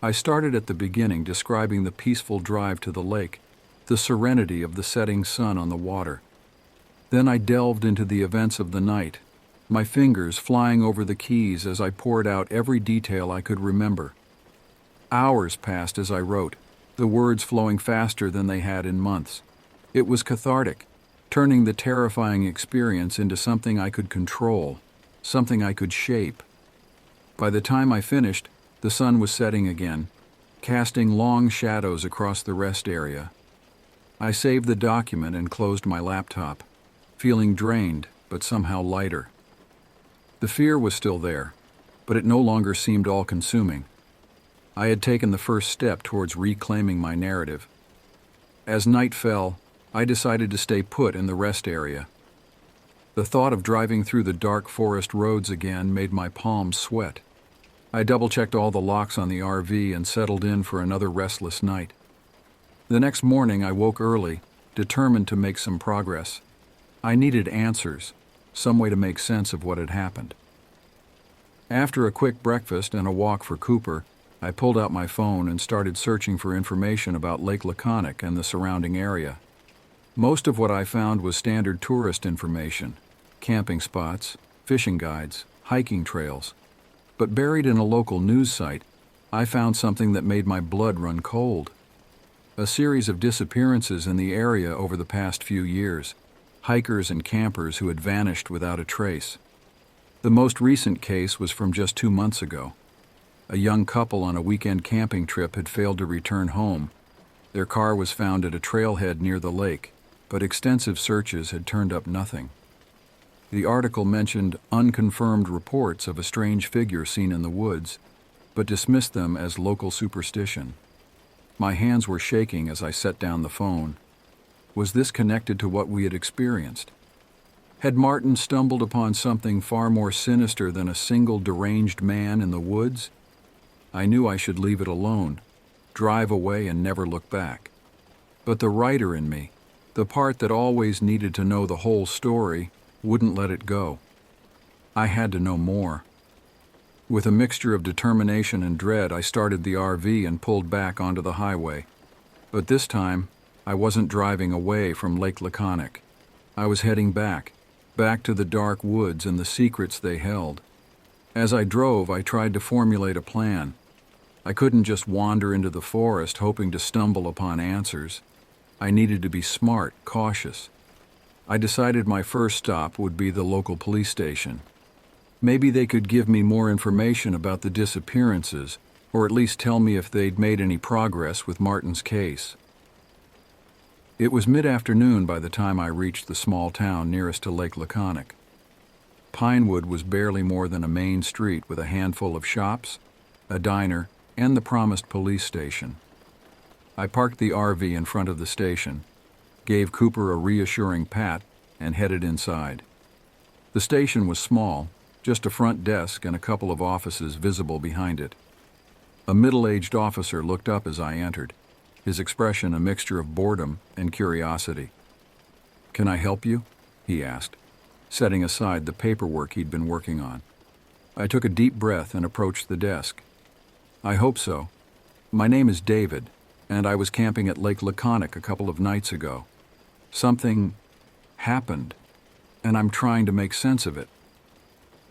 I started at the beginning, describing the peaceful drive to the lake, the serenity of the setting sun on the water. Then I delved into the events of the night, my fingers flying over the keys as I poured out every detail I could remember. Hours passed as I wrote, the words flowing faster than they had in months. It was cathartic, turning the terrifying experience into something I could control, something I could shape. By the time I finished, the sun was setting again, casting long shadows across the rest area. I saved the document and closed my laptop, feeling drained but somehow lighter. The fear was still there, but it no longer seemed all-consuming. I had taken the first step towards reclaiming my narrative. As night fell, I decided to stay put in the rest area. The thought of driving through the dark forest roads again made my palms sweat. I double-checked all the locks on the RV and settled in for another restless night. The next morning I woke early, determined to make some progress. I needed answers, some way to make sense of what had happened. After a quick breakfast and a walk for Cooper, I pulled out my phone and started searching for information about Lake Laconic and the surrounding area. Most of what I found was standard tourist information, camping spots, fishing guides, hiking trails. But buried in a local news site, I found something that made my blood run cold. A series of disappearances in the area over the past few years, hikers and campers who had vanished without a trace. The most recent case was from just 2 months ago. A young couple on a weekend camping trip had failed to return home. Their car was found at a trailhead near the lake, but extensive searches had turned up nothing. The article mentioned unconfirmed reports of a strange figure seen in the woods, but dismissed them as local superstition. My hands were shaking as I set down the phone. Was this connected to what we had experienced? Had Martin stumbled upon something far more sinister than a single deranged man in the woods? I knew I should leave it alone, drive away and never look back. But the writer in me, the part that always needed to know the whole story, wouldn't let it go. I had to know more. With a mixture of determination and dread, I started the RV and pulled back onto the highway. But this time, I wasn't driving away from Lake Laconic. I was heading back to the dark woods and the secrets they held. As I drove, I tried to formulate a plan. I couldn't just wander into the forest hoping to stumble upon answers. I needed to be smart, cautious. I decided my first stop would be the local police station. Maybe they could give me more information about the disappearances, or at least tell me if they'd made any progress with Martin's case. It was mid-afternoon by the time I reached the small town nearest to Lake Laconic. Pinewood was barely more than a main street with a handful of shops, a diner, and the promised police station. I parked the RV in front of the station, gave Cooper a reassuring pat, and headed inside. The station was small, just a front desk and a couple of offices visible behind it. A middle-aged officer looked up as I entered, his expression a mixture of boredom and curiosity. "Can I help you?" he asked, setting aside the paperwork he'd been working on. I took a deep breath and approached the desk. "I hope so. My name is David, and I was camping at Lake Laconic a couple of nights ago. Something happened, and I'm trying to make sense of it."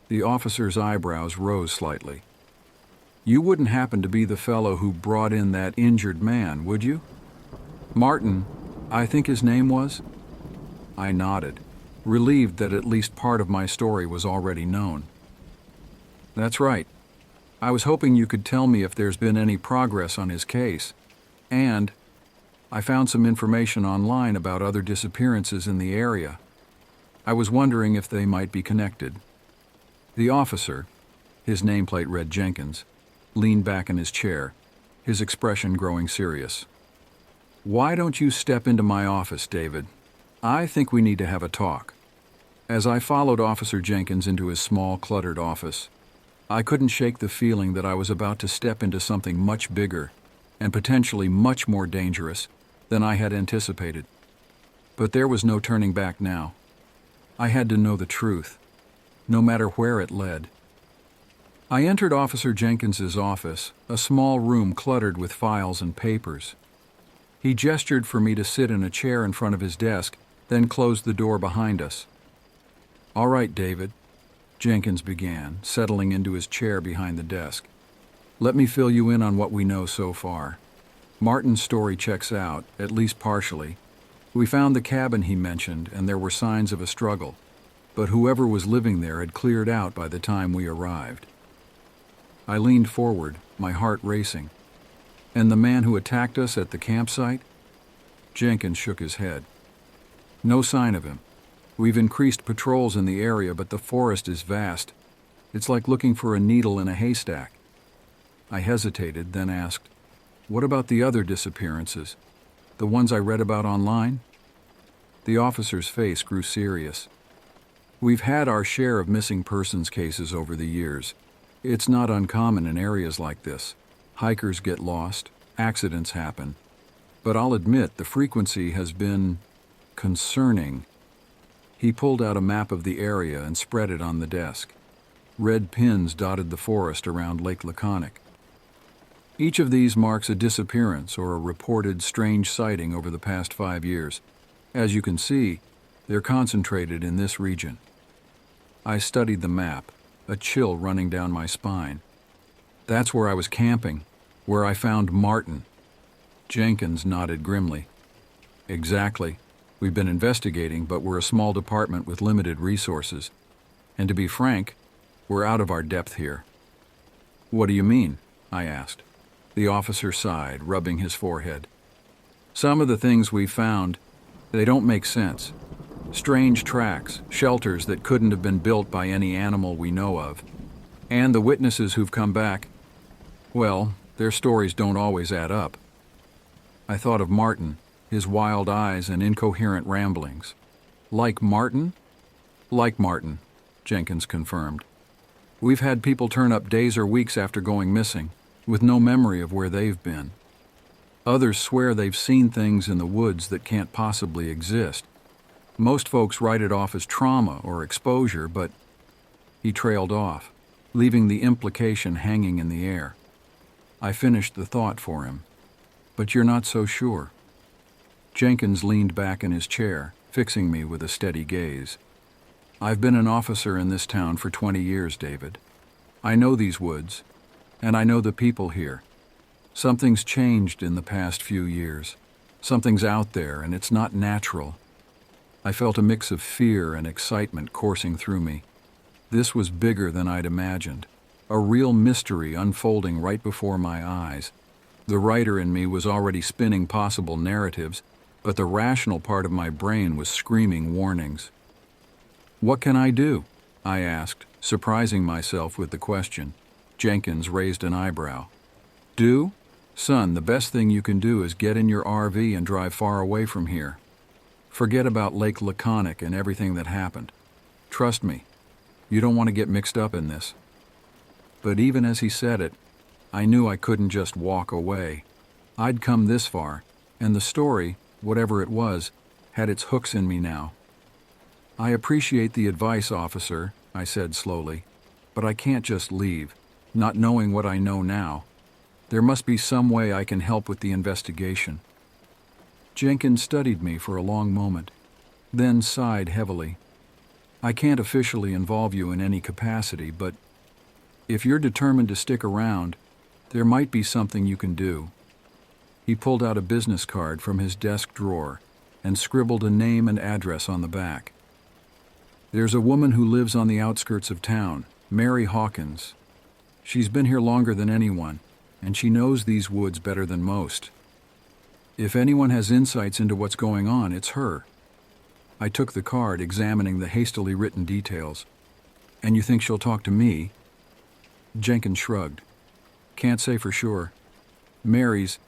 The officer's eyebrows rose slightly. "You wouldn't happen to be the fellow who brought in that injured man, would you? Martin, I think his name was?" I nodded, relieved that at least part of my story was already known. "That's right. I was hoping you could tell me if there's been any progress on his case. And I found some information online about other disappearances in the area. I was wondering if they might be connected." The officer, his nameplate read Jenkins, leaned back in his chair, his expression growing serious. "Why don't you step into my office, David? I think we need to have a talk." As I followed Officer Jenkins into his small, cluttered office, I couldn't shake the feeling that I was about to step into something much bigger and potentially much more dangerous than I had anticipated. But there was no turning back now. I had to know the truth, no matter where it led. I entered Officer Jenkins's office, a small room cluttered with files and papers. He gestured for me to sit in a chair in front of his desk, then closed the door behind us. "All right, David," Jenkins began, settling into his chair behind the desk. "Let me fill you in on what we know so far. Martin's story checks out, at least partially. We found the cabin he mentioned, and there were signs of a struggle, but whoever was living there had cleared out by the time we arrived." I leaned forward, my heart racing. "And the man who attacked us at the campsite?" Jenkins shook his head. "No sign of him. We've increased patrols in the area, but the forest is vast. It's like looking for a needle in a haystack." I hesitated, then asked, "What about the other disappearances? The ones I read about online?" The officer's face grew serious. "We've had our share of missing persons cases over the years. It's not uncommon in areas like this. Hikers get lost, accidents happen. But I'll admit the frequency has been concerning." He pulled out a map of the area and spread it on the desk. Red pins dotted the forest around Lake Laconic. Each of these marks a disappearance or a reported strange sighting over the past 5 years. As you can see, they're concentrated in this region. I studied the map, a chill running down my spine. "That's where I was camping, where I found Martin." Jenkins nodded grimly. "Exactly. We've been investigating, but we're a small department with limited resources. And to be frank, we're out of our depth here." "What do you mean?" I asked. The officer sighed, rubbing his forehead. "Some of the things we found, they don't make sense. Strange tracks, shelters that couldn't have been built by any animal we know of. And the witnesses who've come back, well, their stories don't always add up." I thought of Martin, his wild eyes and incoherent ramblings. "Like Martin?" "Like Martin," Jenkins confirmed. "We've had people turn up days or weeks after going missing, with no memory of where they've been. Others swear they've seen things in the woods that can't possibly exist. Most folks write it off as trauma or exposure, but..." He trailed off, leaving the implication hanging in the air. I finished the thought for him. "But you're not so sure." Jenkins leaned back in his chair, fixing me with a steady gaze. "I've been an officer in this town for 20 years, David. I know these woods, and I know the people here. Something's changed in the past few years. Something's out there, and it's not natural. I felt a mix of fear and excitement coursing through me. This was bigger than I'd imagined. A real mystery unfolding right before my eyes. The writer in me was already spinning possible narratives, but the rational part of my brain was screaming warnings. "What can I do?" I asked, surprising myself with the question. Jenkins raised an eyebrow. "Do? Son, the best thing you can do is get in your RV and drive far away from here. Forget about Lake Laconic and everything that happened. Trust me, you don't want to get mixed up in this." But even as he said it, I knew I couldn't just walk away. I'd come this far, and the story, whatever it was, had its hooks in me now. "I appreciate the advice, officer," I said slowly, "but I can't just leave, not knowing what I know now. There must be some way I can help with the investigation." Jenkins studied me for a long moment, then sighed heavily. "I can't officially involve you in any capacity, but if you're determined to stick around, there might be something you can do." He pulled out a business card from his desk drawer and scribbled a name and address on the back. "There's a woman who lives on the outskirts of town, Mary Hawkins. She's been here longer than anyone, and she knows these woods better than most. If anyone has insights into what's going on, it's her." I took the card, examining the hastily written details. "And you think she'll talk to me?" Jenkins shrugged. "Can't say for sure. Mary's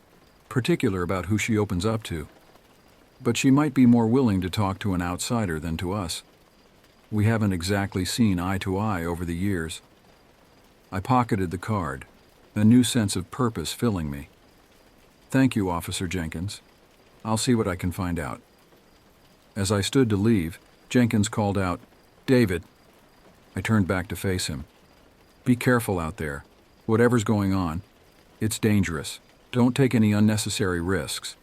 particular about who she opens up to. But she might be more willing to talk to an outsider than to us. We haven't exactly seen eye to eye over the years." I pocketed the card, a new sense of purpose filling me. "Thank you, Officer Jenkins. I'll see what I can find out." As I stood to leave, Jenkins called out, "David." I turned back to face him. "Be careful out there. Whatever's going on, it's dangerous. Don't take any unnecessary risks."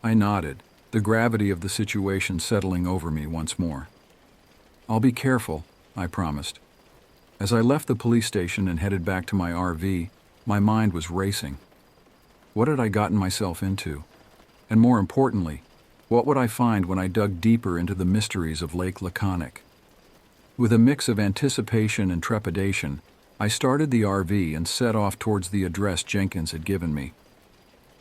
I nodded, the gravity of the situation settling over me once more. "I'll be careful," I promised. As I left the police station and headed back to my RV, my mind was racing. What had I gotten myself into? And more importantly, what would I find when I dug deeper into the mysteries of Lake Laconic? With a mix of anticipation and trepidation, I started the RV and set off towards the address Jenkins had given me.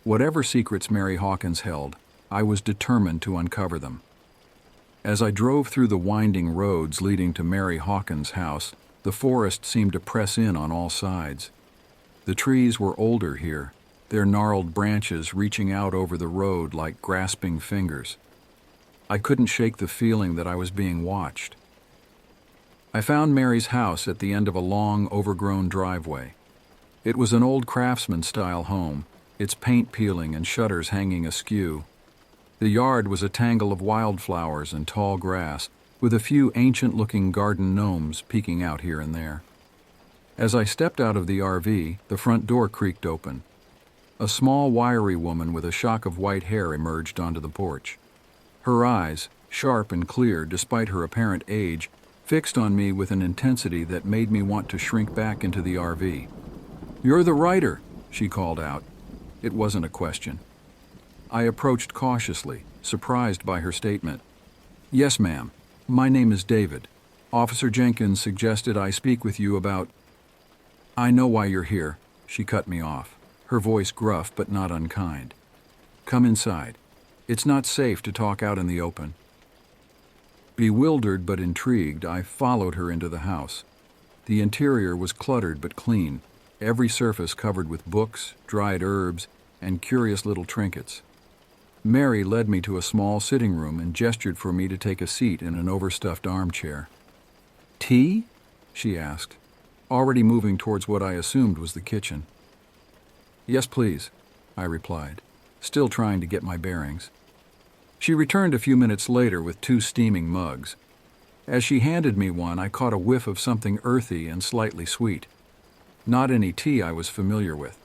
Whatever secrets Mary Hawkins held, I was determined to uncover them. As I drove through the winding roads leading to Mary Hawkins' house, the forest seemed to press in on all sides. The trees were older here, their gnarled branches reaching out over the road like grasping fingers. I couldn't shake the feeling that I was being watched. I found Mary's house at the end of a long, overgrown driveway. It was an old craftsman-style home, its paint peeling and shutters hanging askew. The yard was a tangle of wildflowers and tall grass, with a few ancient-looking garden gnomes peeking out here and there. As I stepped out of the RV, the front door creaked open. A small, wiry woman with a shock of white hair emerged onto the porch. Her eyes, sharp and clear despite her apparent age, fixed on me with an intensity that made me want to shrink back into the RV. "You're the writer," she called out. It wasn't a question. I approached cautiously, surprised by her statement. "Yes, ma'am. My name is David. Officer Jenkins suggested I speak with you about—" "I know why you're here," she cut me off, her voice gruff but not unkind. "Come inside. It's not safe to talk out in the open." Bewildered but intrigued, I followed her into the house. The interior was cluttered but clean, every surface covered with books, dried herbs, and curious little trinkets. Mary led me to a small sitting room and gestured for me to take a seat in an overstuffed armchair. "Tea?" she asked, already moving towards what I assumed was the kitchen. "Yes, please," I replied, still trying to get my bearings. She returned a few minutes later with 2 steaming mugs. As she handed me one, I caught a whiff of something earthy and slightly sweet. Not any tea I was familiar with.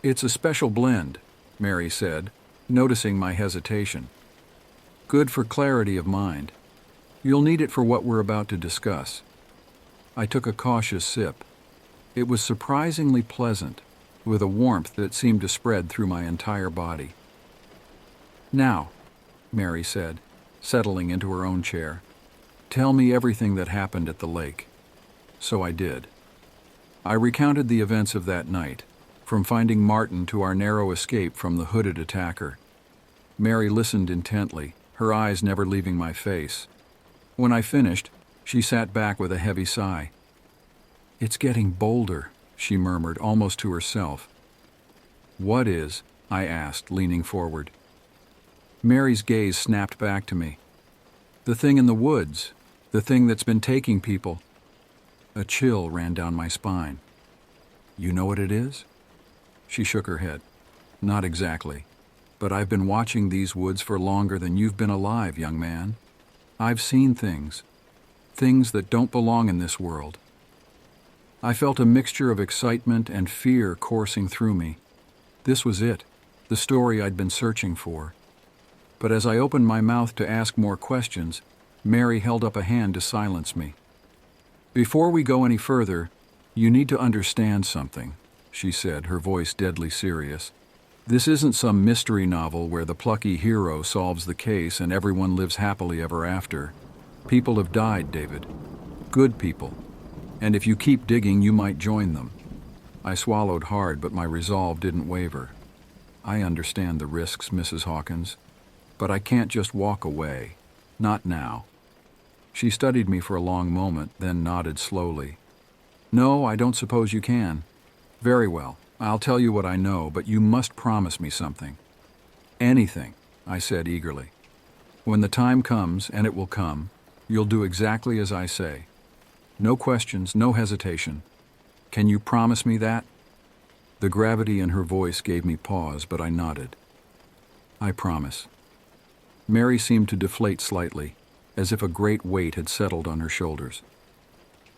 "It's a special blend," Mary said, noticing my hesitation. "Good for clarity of mind. You'll need it for what we're about to discuss." I took a cautious sip. It was surprisingly pleasant, with a warmth that seemed to spread through my entire body. "Now," Mary said, settling into her own chair, "tell me everything that happened at the lake." So I did. I recounted the events of that night, from finding Martin to our narrow escape from the hooded attacker. Mary listened intently, her eyes never leaving my face. When I finished, she sat back with a heavy sigh. "It's getting bolder," she murmured, almost to herself. "What is?" I asked, leaning forward. Mary's gaze snapped back to me. "The thing in the woods, the thing that's been taking people." A chill ran down my spine. "You know what it is?" She shook her head. "Not exactly, but I've been watching these woods for longer than you've been alive, young man. I've seen things that don't belong in this world." I felt a mixture of excitement and fear coursing through me. This was it, the story I'd been searching for. But as I opened my mouth to ask more questions, Mary held up a hand to silence me. "Before we go any further, you need to understand something," she said, her voice deadly serious. "This isn't some mystery novel where the plucky hero solves the case and everyone lives happily ever after. People have died, David. Good people. And if you keep digging, you might join them." I swallowed hard, but my resolve didn't waver. "I understand the risks, Mrs. Hawkins, but I can't just walk away. Not now." She studied me for a long moment, then nodded slowly. "No, I don't suppose you can. Very well, I'll tell you what I know, but you must promise me something." "Anything," I said eagerly. "When the time comes, and it will come, you'll do exactly as I say. No questions, no hesitation. Can you promise me that?" The gravity in her voice gave me pause, but I nodded. "I promise." Mary seemed to deflate slightly, as if a great weight had settled on her shoulders.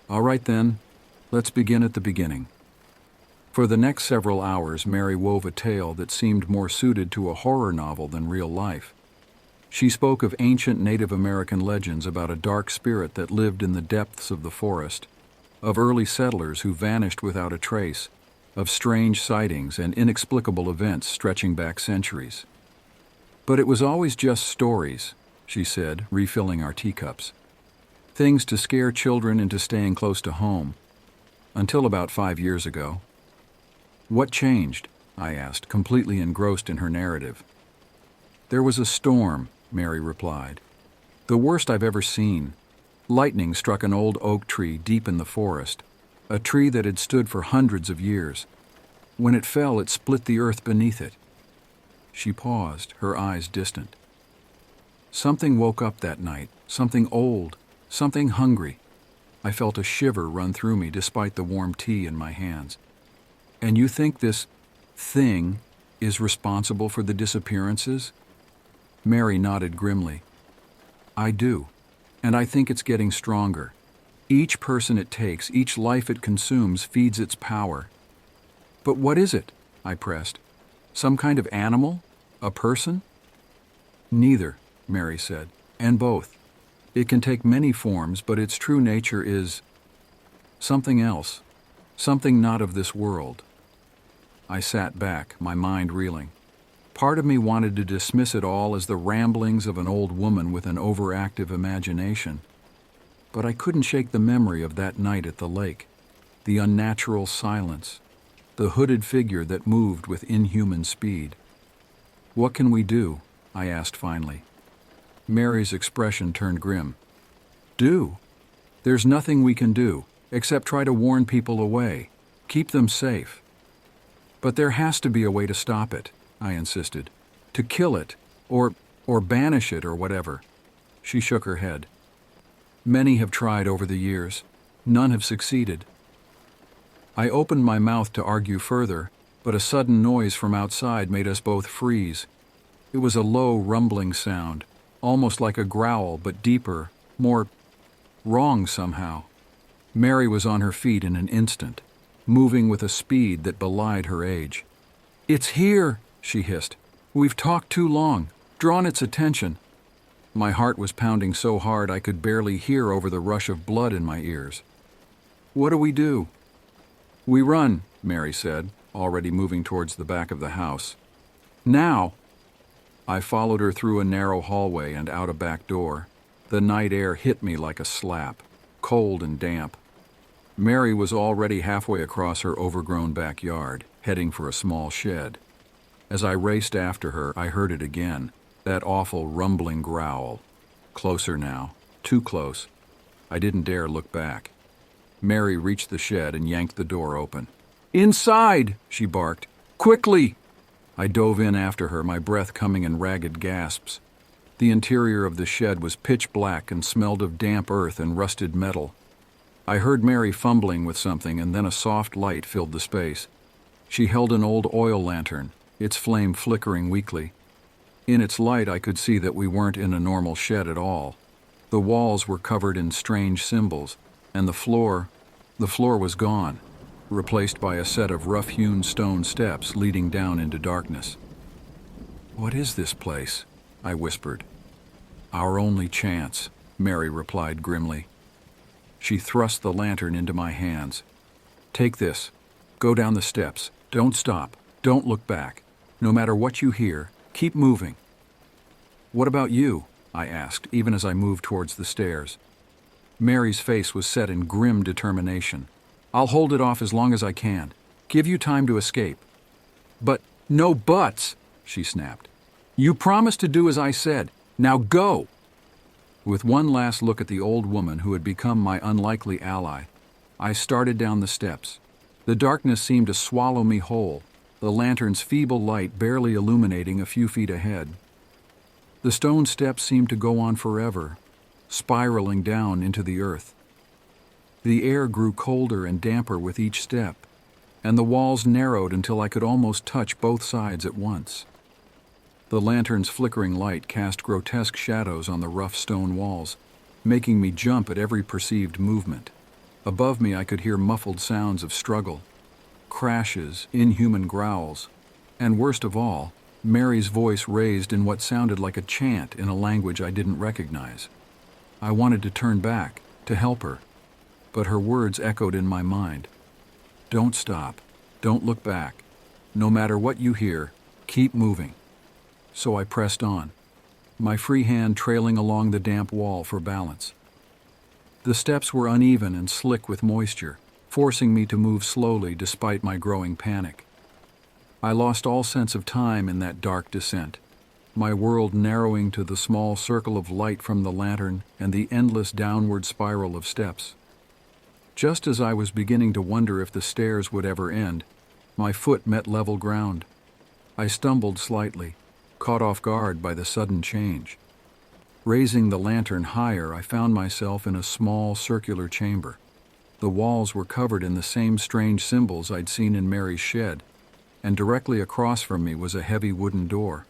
"All right then, let's begin at the beginning." For the next several hours, Mary wove a tale that seemed more suited to a horror novel than real life. She spoke of ancient Native American legends about a dark spirit that lived in the depths of the forest, of early settlers who vanished without a trace, of strange sightings and inexplicable events stretching back centuries. "But it was always just stories," she said, refilling our teacups. "Things to scare children into staying close to home. Until about 5 years ago." "What changed?" I asked, completely engrossed in her narrative. "There was a storm," Mary replied. "The worst I've ever seen. Lightning struck an old oak tree deep in the forest, a tree that had stood for hundreds of years. When it fell, it split the earth beneath it." She paused, her eyes distant. "Something woke up that night, something old, something hungry." I felt a shiver run through me despite the warm tea in my hands. "And you think this thing is responsible for the disappearances?" Mary nodded grimly. "I do, and I think it's getting stronger. Each person it takes, each life it consumes feeds its power." "But what is it?" I pressed. "Some kind of animal? A person?" "Neither," Mary said, "and both. It can take many forms, but its true nature is something else, something not of this world." I sat back, my mind reeling. Part of me wanted to dismiss it all as the ramblings of an old woman with an overactive imagination. But I couldn't shake the memory of that night at the lake, the unnatural silence, the hooded figure that moved with inhuman speed. "What can we do?" I asked finally. Mary's expression turned grim. "Do? There's nothing we can do, except try to warn people away, keep them safe." "But there has to be a way to stop it," I insisted. "To kill it, or banish it, or whatever." She shook her head. "Many have tried over the years. None have succeeded." I opened my mouth to argue further, but a sudden noise from outside made us both freeze. It was a low, rumbling sound, almost like a growl, but deeper, more wrong somehow. Mary was on her feet in an instant, moving with a speed that belied her age. "It's here!" she hissed. "We've talked too long, drawn its attention." My heart was pounding so hard I could barely hear over the rush of blood in my ears. "What do we do?" "We run," Mary said, already moving towards the back of the house. "Now!" I followed her through a narrow hallway and out a back door. The night air hit me like a slap, cold and damp. Mary was already halfway across her overgrown backyard, heading for a small shed. As I raced after her, I heard it again, that awful rumbling growl. Closer now, too close. I didn't dare look back. Mary reached the shed and yanked the door open. "Inside!" she barked. "Quickly!" I dove in after her, my breath coming in ragged gasps. The interior of the shed was pitch black and smelled of damp earth and rusted metal. I heard Mary fumbling with something, and then a soft light filled the space. She held an old oil lantern, its flame flickering weakly. In its light I could see that we weren't in a normal shed at all. The walls were covered in strange symbols, and the floor was gone, replaced by a set of rough-hewn stone steps leading down into darkness. "What is this place?" I whispered. "Our only chance," Mary replied grimly. She thrust the lantern into my hands. "Take this. Go down the steps. Don't stop. Don't look back. No matter what you hear, keep moving." "What about you?" I asked, even as I moved towards the stairs. Mary's face was set in grim determination. "I'll hold it off as long as I can. Give you time to escape." "But no buts," she snapped. "You promised to do as I said. Now go!" With one last look at the old woman who had become my unlikely ally, I started down the steps. The darkness seemed to swallow me whole, the lantern's feeble light barely illuminating a few feet ahead. The stone steps seemed to go on forever, spiraling down into the earth. The air grew colder and damper with each step, and the walls narrowed until I could almost touch both sides at once. The lantern's flickering light cast grotesque shadows on the rough stone walls, making me jump at every perceived movement. Above me I could hear muffled sounds of struggle, crashes, inhuman growls, and worst of all, Mary's voice raised in what sounded like a chant in a language I didn't recognize. I wanted to turn back, to help her, but her words echoed in my mind. "Don't stop. Don't look back. No matter what you hear, keep moving." So I pressed on, my free hand trailing along the damp wall for balance. The steps were uneven and slick with moisture, forcing me to move slowly despite my growing panic. I lost all sense of time in that dark descent, my world narrowing to the small circle of light from the lantern and the endless downward spiral of steps. Just as I was beginning to wonder if the stairs would ever end, my foot met level ground. I stumbled slightly, caught off guard by the sudden change. Raising the lantern higher, I found myself in a small circular chamber. The walls were covered in the same strange symbols I'd seen in Mary's shed, and directly across from me was a heavy wooden door.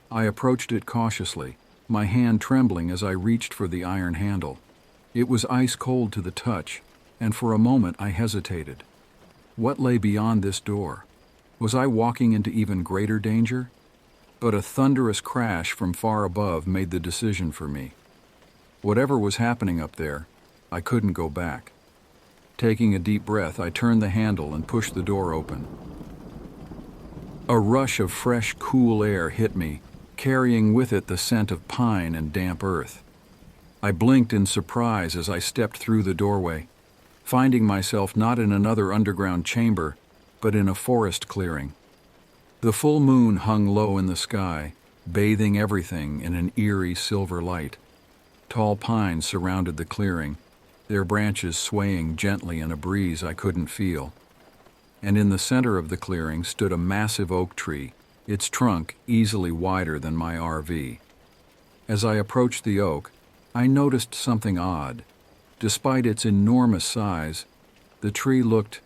I approached it cautiously, my hand trembling as I reached for the iron handle. It was ice cold to the touch, and for a moment I hesitated. What lay beyond this door? Was I walking into even greater danger? But a thunderous crash from far above made the decision for me. Whatever was happening up there, I couldn't go back. Taking a deep breath, I turned the handle and pushed the door open. A rush of fresh, cool air hit me, carrying with it the scent of pine and damp earth. I blinked in surprise as I stepped through the doorway, finding myself not in another underground chamber, but in a forest clearing. The full moon hung low in the sky, bathing everything in an eerie silver light. Tall pines surrounded the clearing, their branches swaying gently in a breeze I couldn't feel. And in the center of the clearing stood a massive oak tree, its trunk easily wider than my RV. As I approached the oak, I noticed something odd. Despite its enormous size, the tree looked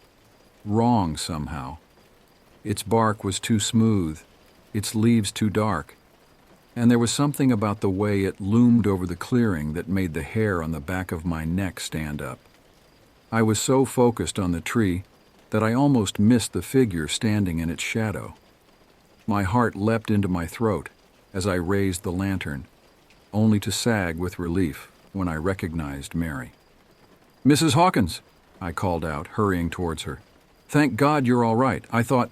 wrong somehow. Its bark was too smooth, its leaves too dark, and there was something about the way it loomed over the clearing that made the hair on the back of my neck stand up. I was so focused on the tree that I almost missed the figure standing in its shadow. My heart leapt into my throat as I raised the lantern, only to sag with relief when I recognized Mary. "Mrs. Hawkins," I called out, hurrying towards her. Thank God you're all right. I thought.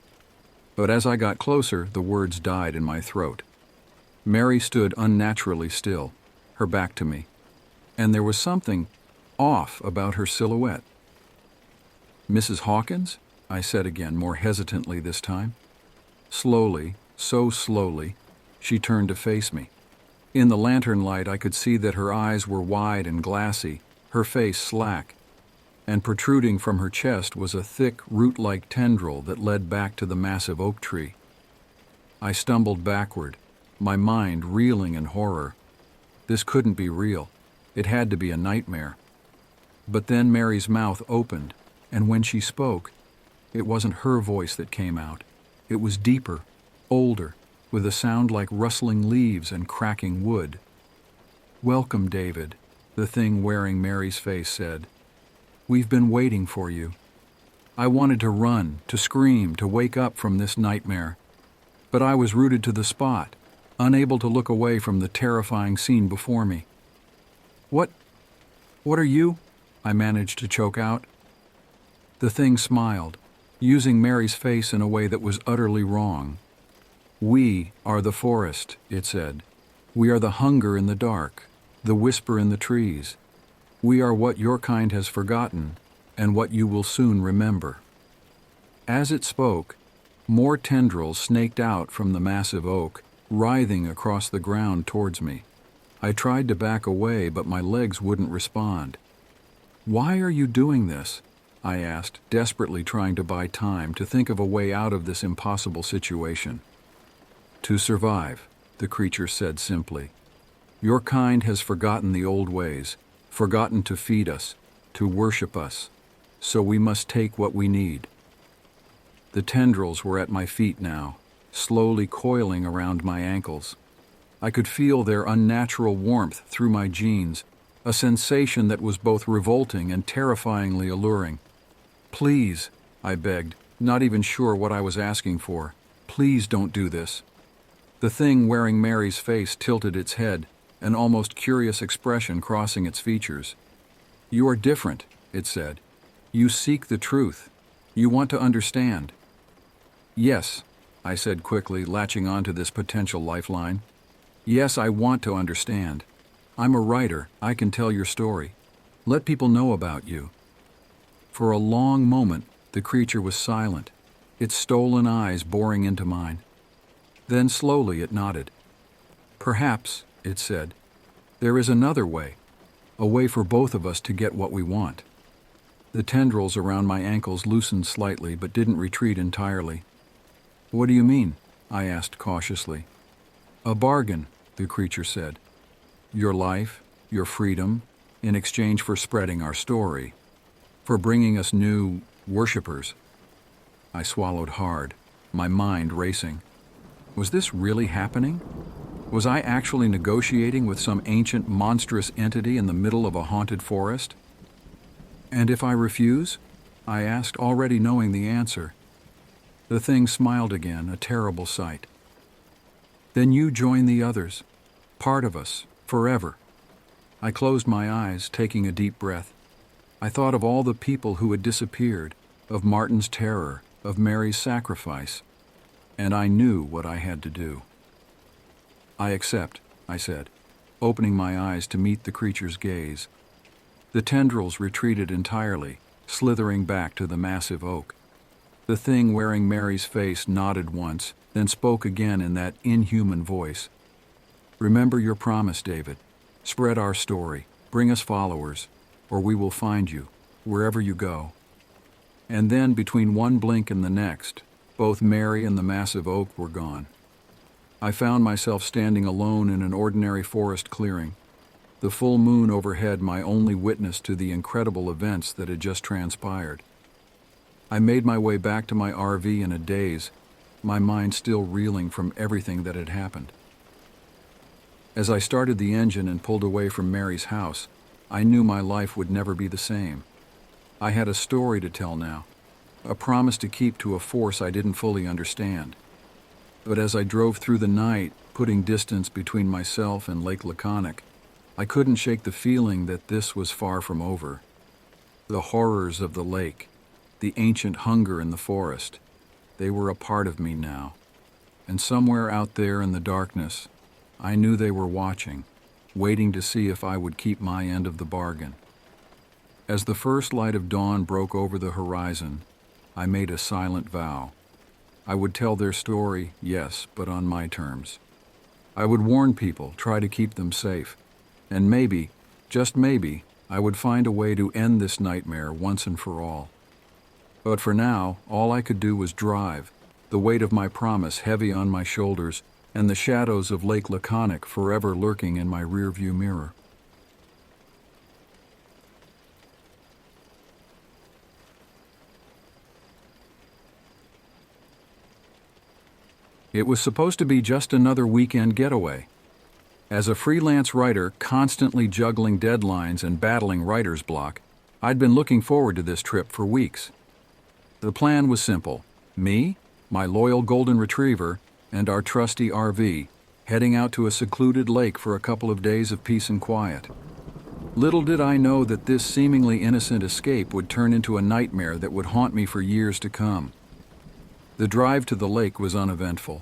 But as I got closer, the words died in my throat. Mary stood unnaturally still, her back to me, and there was something off about her silhouette. Mrs. Hawkins? I said again, more hesitantly this time. Slowly, so slowly, she turned to face me. In the lantern light, I could see that her eyes were wide and glassy, her face slack, and protruding from her chest was a thick, root-like tendril that led back to the massive oak tree. I stumbled backward, my mind reeling in horror. This couldn't be real. It had to be a nightmare. But then Mary's mouth opened, and when she spoke, it wasn't her voice that came out. It was deeper, older, with a sound like rustling leaves and cracking wood. "Welcome, David," the thing wearing Mary's face said. "We've been waiting for you." I wanted to run, to scream, to wake up from this nightmare. But I was rooted to the spot, unable to look away from the terrifying scene before me. What are you?" I managed to choke out. The thing smiled, using Mary's face in a way that was utterly wrong. "We are the forest," it said. "We are the hunger in the dark, the whisper in the trees. We are what your kind has forgotten, and what you will soon remember." As it spoke, more tendrils snaked out from the massive oak, writhing across the ground towards me. I tried to back away, but my legs wouldn't respond. "Why are you doing this?" I asked, desperately trying to buy time to think of a way out of this impossible situation. "To survive," the creature said simply. "Your kind has forgotten the old ways, forgotten to feed us, to worship us, so we must take what we need." The tendrils were at my feet now, slowly coiling around my ankles. I could feel their unnatural warmth through my jeans, a sensation that was both revolting and terrifyingly alluring. "Please," I begged, not even sure what I was asking for. "Please don't do this." The thing wearing Mary's face tilted its head, an almost curious expression crossing its features. "You are different," it said. "You seek the truth. You want to understand." "Yes," I said quickly, latching onto this potential lifeline. "Yes, I want to understand. I'm a writer. I can tell your story. Let people know about you." For a long moment, the creature was silent, its stolen eyes boring into mine. Then slowly it nodded. "Perhaps," it said, "there is another way, a way for both of us to get what we want." The tendrils around my ankles loosened slightly but didn't retreat entirely. "What do you mean?" I asked cautiously. "A bargain," the creature said. "Your life, your freedom, in exchange for spreading our story, for bringing us new worshippers." I swallowed hard, my mind racing. Was this really happening? Was I actually negotiating with some ancient, monstrous entity in the middle of a haunted forest? "And if I refuse?" I asked, already knowing the answer. The thing smiled again, a terrible sight. "Then you join the others, part of us, forever." I closed my eyes, taking a deep breath. I thought of all the people who had disappeared, of Martin's terror, of Mary's sacrifice, and I knew what I had to do. "I accept," I said, opening my eyes to meet the creature's gaze. The tendrils retreated entirely, slithering back to the massive oak. The thing wearing Mary's face nodded once, then spoke again in that inhuman voice. "Remember your promise, David. Spread our story, bring us followers, or we will find you, wherever you go." And then, between one blink and the next, both Mary and the massive oak were gone. I found myself standing alone in an ordinary forest clearing, the full moon overhead my only witness to the incredible events that had just transpired. I made my way back to my RV in a daze, my mind still reeling from everything that had happened. As I started the engine and pulled away from Mary's house, I knew my life would never be the same. I had a story to tell now, a promise to keep to a force I didn't fully understand. But as I drove through the night, putting distance between myself and Lake Laconic, I couldn't shake the feeling that this was far from over. The horrors of the lake, the ancient hunger in the forest. They were a part of me now. And somewhere out there in the darkness, I knew they were watching, waiting to see if I would keep my end of the bargain. As the first light of dawn broke over the horizon, I made a silent vow. I would tell their story, yes, but on my terms. I would warn people, try to keep them safe. And maybe, just maybe, I would find a way to end this nightmare once and for all. But for now, all I could do was drive, the weight of my promise heavy on my shoulders and the shadows of Lake Laconic forever lurking in my rearview mirror. It was supposed to be just another weekend getaway. As a freelance writer constantly juggling deadlines and battling writer's block, I'd been looking forward to this trip for weeks. The plan was simple. Me, my loyal golden retriever, and our trusty RV, heading out to a secluded lake for a couple of days of peace and quiet. Little did I know that this seemingly innocent escape would turn into a nightmare that would haunt me for years to come. The drive to the lake was uneventful.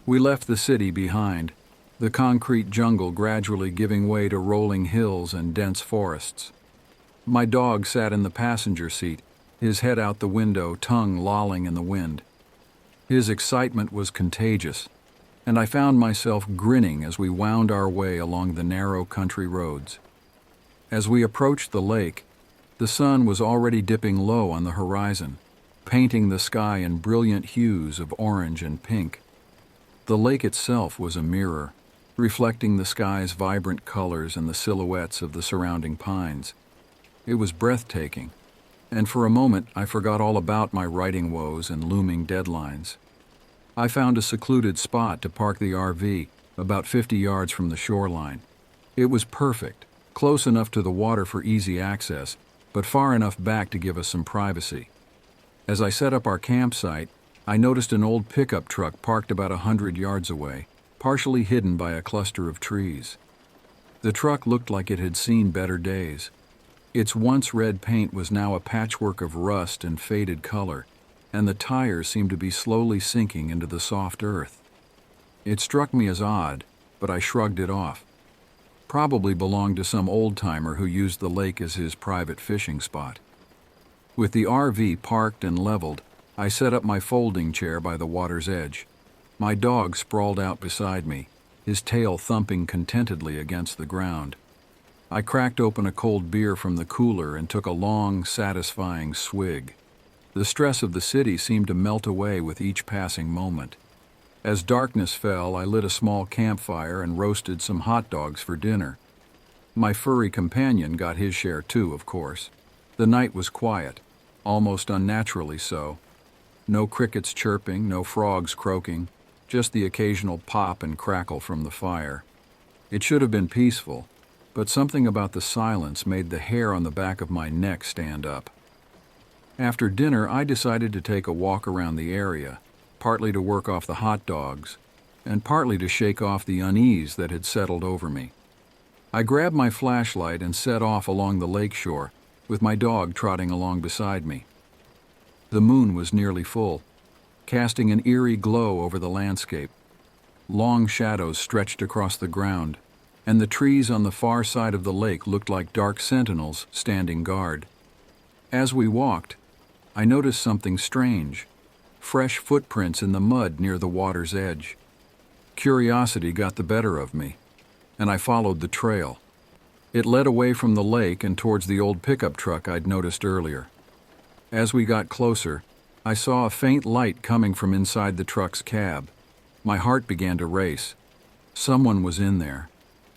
We left the city behind, the concrete jungle gradually giving way to rolling hills and dense forests. My dog sat in the passenger seat, his head out the window, tongue lolling in the wind. His excitement was contagious, and I found myself grinning as we wound our way along the narrow country roads. As we approached the lake, the sun was already dipping low on the horizon, painting the sky in brilliant hues of orange and pink. The lake itself was a mirror, reflecting the sky's vibrant colors and the silhouettes of the surrounding pines. It was breathtaking, and for a moment I forgot all about my writing woes and looming deadlines. I found a secluded spot to park the RV about 50 yards from the shoreline. It was perfect, close enough to the water for easy access, but far enough back to give us some privacy. As I set up our campsite, I noticed an old pickup truck parked about 100 yards away, partially hidden by a cluster of trees. The truck looked like it had seen better days. Its once red paint was now a patchwork of rust and faded color, and the tires seemed to be slowly sinking into the soft earth. It struck me as odd, but I shrugged it off. Probably belonged to some old-timer who used the lake as his private fishing spot. With the RV parked and leveled, I set up my folding chair by the water's edge. My dog sprawled out beside me, his tail thumping contentedly against the ground. I cracked open a cold beer from the cooler and took a long, satisfying swig. The stress of the city seemed to melt away with each passing moment. As darkness fell, I lit a small campfire and roasted some hot dogs for dinner. My furry companion got his share too, of course. The night was quiet, almost unnaturally so. No crickets chirping, no frogs croaking, just the occasional pop and crackle from the fire. It should have been peaceful, but something about the silence made the hair on the back of my neck stand up. After dinner, I decided to take a walk around the area, partly to work off the hot dogs, and partly to shake off the unease that had settled over me. I grabbed my flashlight and set off along the lakeshore, with my dog trotting along beside me. The moon was nearly full, casting an eerie glow over the landscape. Long shadows stretched across the ground, and the trees on the far side of the lake looked like dark sentinels standing guard. As we walked, I noticed something strange, fresh footprints in the mud near the water's edge. Curiosity got the better of me, and I followed the trail. It led away from the lake and towards the old pickup truck I'd noticed earlier. As we got closer, I saw a faint light coming from inside the truck's cab. My heart began to race. Someone was in there.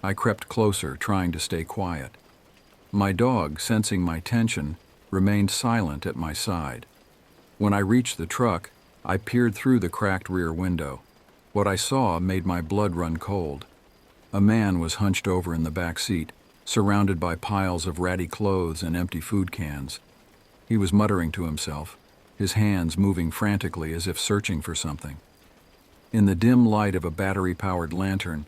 I crept closer, trying to stay quiet. My dog, sensing my tension, remained silent at my side. When I reached the truck, I peered through the cracked rear window. What I saw made my blood run cold. A man was hunched over in the back seat, surrounded by piles of ratty clothes and empty food cans. He was muttering to himself, his hands moving frantically as if searching for something. In the dim light of a battery-powered lantern,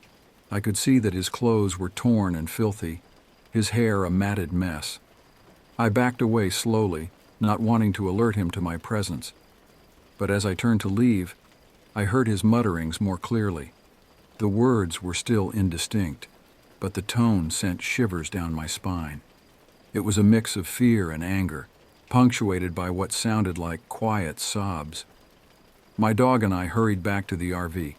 I could see that his clothes were torn and filthy, his hair a matted mess. I backed away slowly, not wanting to alert him to my presence. But as I turned to leave, I heard his mutterings more clearly. The words were still indistinct, but the tone sent shivers down my spine. It was a mix of fear and anger, punctuated by what sounded like quiet sobs. My dog and I hurried back to the RV.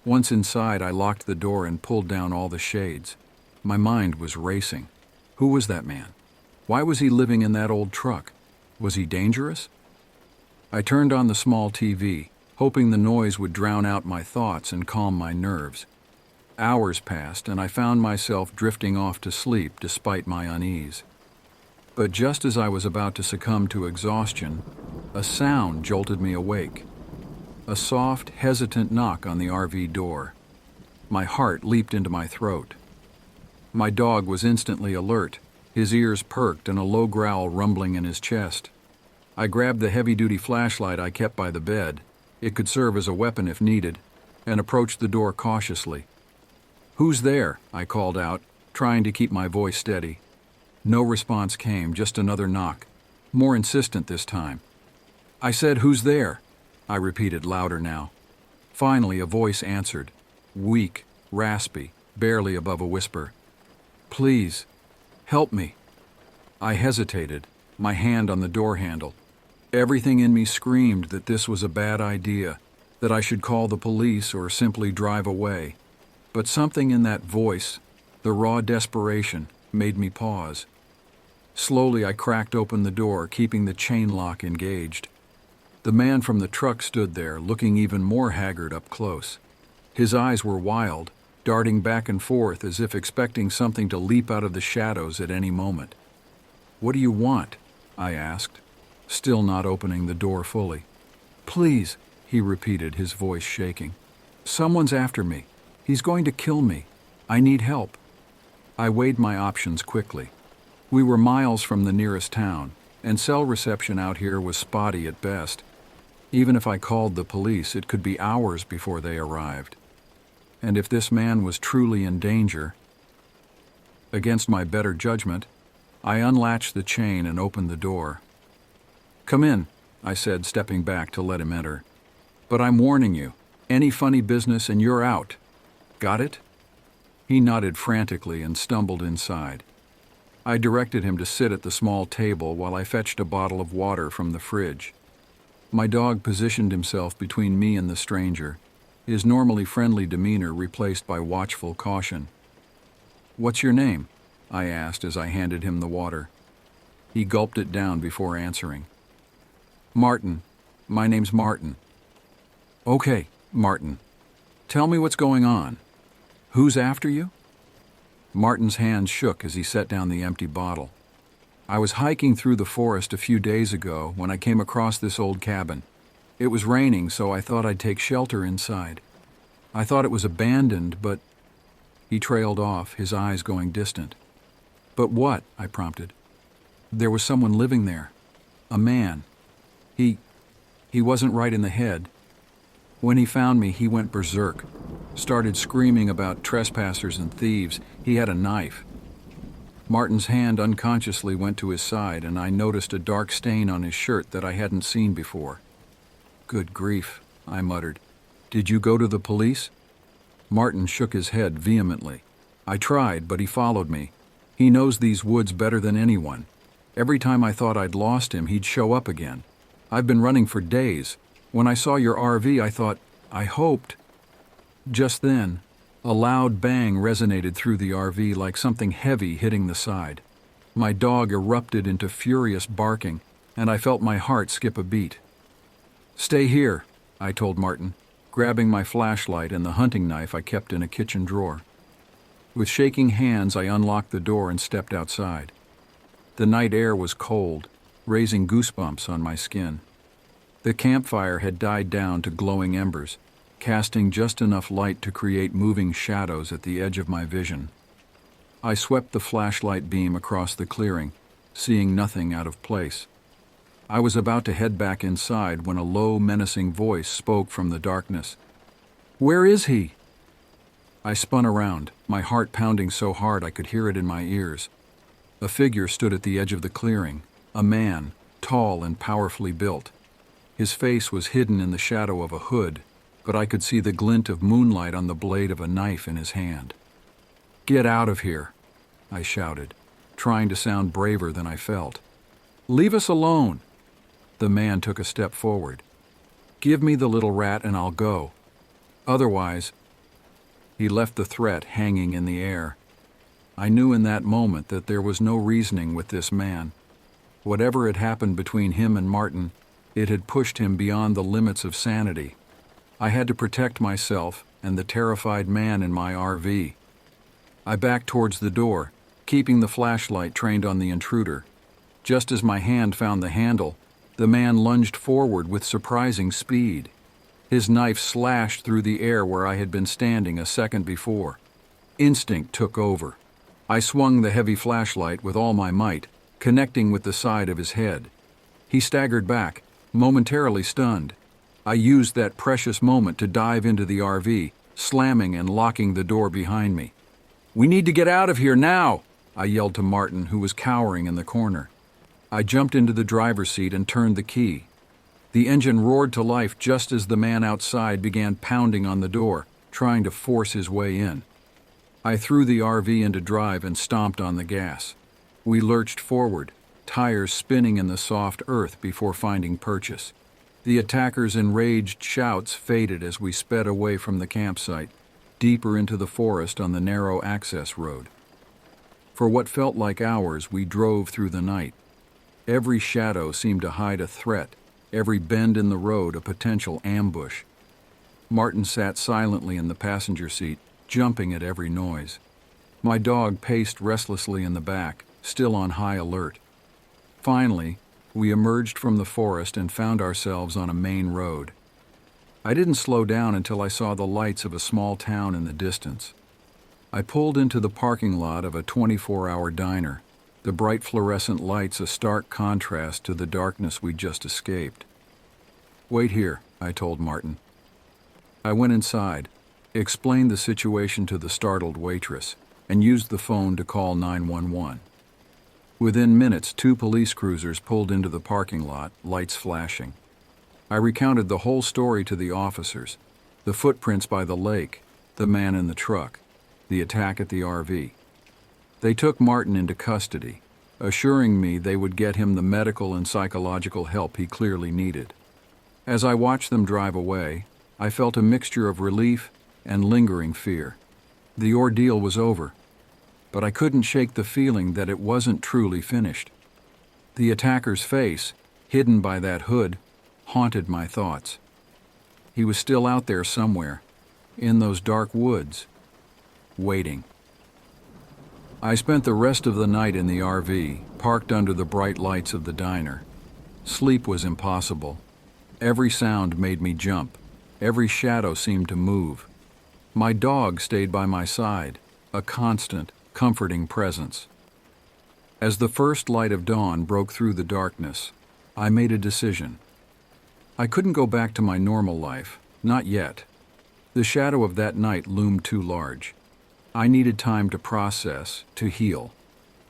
Once inside, I locked the door and pulled down all the shades. My mind was racing. Who was that man? Why was he living in that old truck? Was he dangerous? I turned on the small TV, hoping the noise would drown out my thoughts and calm my nerves. Hours passed, and I found myself drifting off to sleep despite my unease. But just as I was about to succumb to exhaustion, a sound jolted me awake. A soft, hesitant knock on the RV door. My heart leaped into my throat. My dog was instantly alert, his ears perked and a low growl rumbling in his chest. I grabbed the heavy-duty flashlight I kept by the bed, it could serve as a weapon if needed, and approached the door cautiously. "Who's there?" I called out, trying to keep my voice steady. No response came, just another knock, more insistent this time. "I said, who's there?" I repeated louder now. Finally, a voice answered, weak, raspy, barely above a whisper. "Please, help me." I hesitated, my hand on the door handle. Everything in me screamed that this was a bad idea, that I should call the police or simply drive away. But something in that voice, the raw desperation, made me pause. Slowly, I cracked open the door, keeping the chain lock engaged. The man from the truck stood there, looking even more haggard up close. His eyes were wild, darting back and forth as if expecting something to leap out of the shadows at any moment. "What do you want?" I asked, still not opening the door fully. "Please," he repeated, his voice shaking. "Someone's after me. He's going to kill me. I need help." I weighed my options quickly. We were miles from the nearest town, and cell reception out here was spotty at best. Even if I called the police, it could be hours before they arrived. And if this man was truly in danger, against my better judgment, I unlatched the chain and opened the door. "Come in," I said, stepping back to let him enter. "But I'm warning you, any funny business and you're out. Got it?" He nodded frantically and stumbled inside. I directed him to sit at the small table while I fetched a bottle of water from the fridge. My dog positioned himself between me and the stranger, his normally friendly demeanor replaced by watchful caution. "What's your name?" I asked as I handed him the water. He gulped it down before answering. "Martin. My name's Martin." "Okay, Martin. Tell me what's going on. Who's after you?" Martin's hand shook as he set down the empty bottle. "I was hiking through the forest a few days ago when I came across this old cabin. It was raining, so I thought I'd take shelter inside. I thought it was abandoned, but—" He trailed off, his eyes going distant. "But what?" I prompted. "There was someone living there. A man. He wasn't right in the head. When he found me, he went berserk. Started screaming about trespassers and thieves. He had a knife." Martin's hand unconsciously went to his side, and I noticed a dark stain on his shirt that I hadn't seen before. "Good grief," I muttered. "Did you go to the police?" Martin shook his head vehemently. "I tried, but he followed me. He knows these woods better than anyone. Every time I thought I'd lost him, he'd show up again. I've been running for days. When I saw your RV, I hoped—" Just then, a loud bang resonated through the RV like something heavy hitting the side. My dog erupted into furious barking, and I felt my heart skip a beat. "Stay here," I told Martin, grabbing my flashlight and the hunting knife I kept in a kitchen drawer. With shaking hands, I unlocked the door and stepped outside. The night air was cold, raising goosebumps on my skin. The campfire had died down to glowing embers, casting just enough light to create moving shadows at the edge of my vision. I swept the flashlight beam across the clearing, seeing nothing out of place. I was about to head back inside when a low, menacing voice spoke from the darkness. "Where is he?" I spun around, my heart pounding so hard I could hear it in my ears. A figure stood at the edge of the clearing, a man, tall and powerfully built. His face was hidden in the shadow of a hood, but I could see the glint of moonlight on the blade of a knife in his hand. "Get out of here," I shouted, trying to sound braver than I felt. "Leave us alone." The man took a step forward. "Give me the little rat and I'll go. Otherwise—" He left the threat hanging in the air. I knew in that moment that there was no reasoning with this man. Whatever had happened between him and Martin, it had pushed him beyond the limits of sanity. I had to protect myself and the terrified man in my RV. I backed towards the door, keeping the flashlight trained on the intruder. Just as my hand found the handle, the man lunged forward with surprising speed. His knife slashed through the air where I had been standing a second before. Instinct took over. I swung the heavy flashlight with all my might, connecting with the side of his head. He staggered back, momentarily stunned. I used that precious moment to dive into the RV, slamming and locking the door behind me. "We need to get out of here now!" I yelled to Martin, who was cowering in the corner. I jumped into the driver's seat and turned the key. The engine roared to life just as the man outside began pounding on the door, trying to force his way in. I threw the RV into drive and stomped on the gas. We lurched forward, tires spinning in the soft earth before finding purchase. The attackers' enraged shouts faded as we sped away from the campsite, deeper into the forest on the narrow access road. For what felt like hours, we drove through the night. Every shadow seemed to hide a threat, every bend in the road a potential ambush. Martin sat silently in the passenger seat, jumping at every noise. My dog paced restlessly in the back, still on high alert. Finally, we emerged from the forest and found ourselves on a main road. I didn't slow down until I saw the lights of a small town in the distance. I pulled into the parking lot of a 24-hour diner, the bright fluorescent lights a stark contrast to the darkness we'd just escaped. "Wait here," I told Martin. I went inside, explained the situation to the startled waitress, and used the phone to call 911. Within minutes, 2 police cruisers pulled into the parking lot, lights flashing. I recounted the whole story to the officers: the footprints by the lake, the man in the truck, the attack at the RV. They took Martin into custody, assuring me they would get him the medical and psychological help he clearly needed. As I watched them drive away, I felt a mixture of relief and lingering fear. The ordeal was over, but I couldn't shake the feeling that it wasn't truly finished. The attacker's face, hidden by that hood, haunted my thoughts. He was still out there somewhere, in those dark woods, waiting. I spent the rest of the night in the RV, parked under the bright lights of the diner. Sleep was impossible. Every sound made me jump. Every shadow seemed to move. My dog stayed by my side, a constant, comforting presence. As the first light of dawn broke through the darkness, I made a decision. I couldn't go back to my normal life, not yet. The shadow of that night loomed too large. I needed time to process, to heal.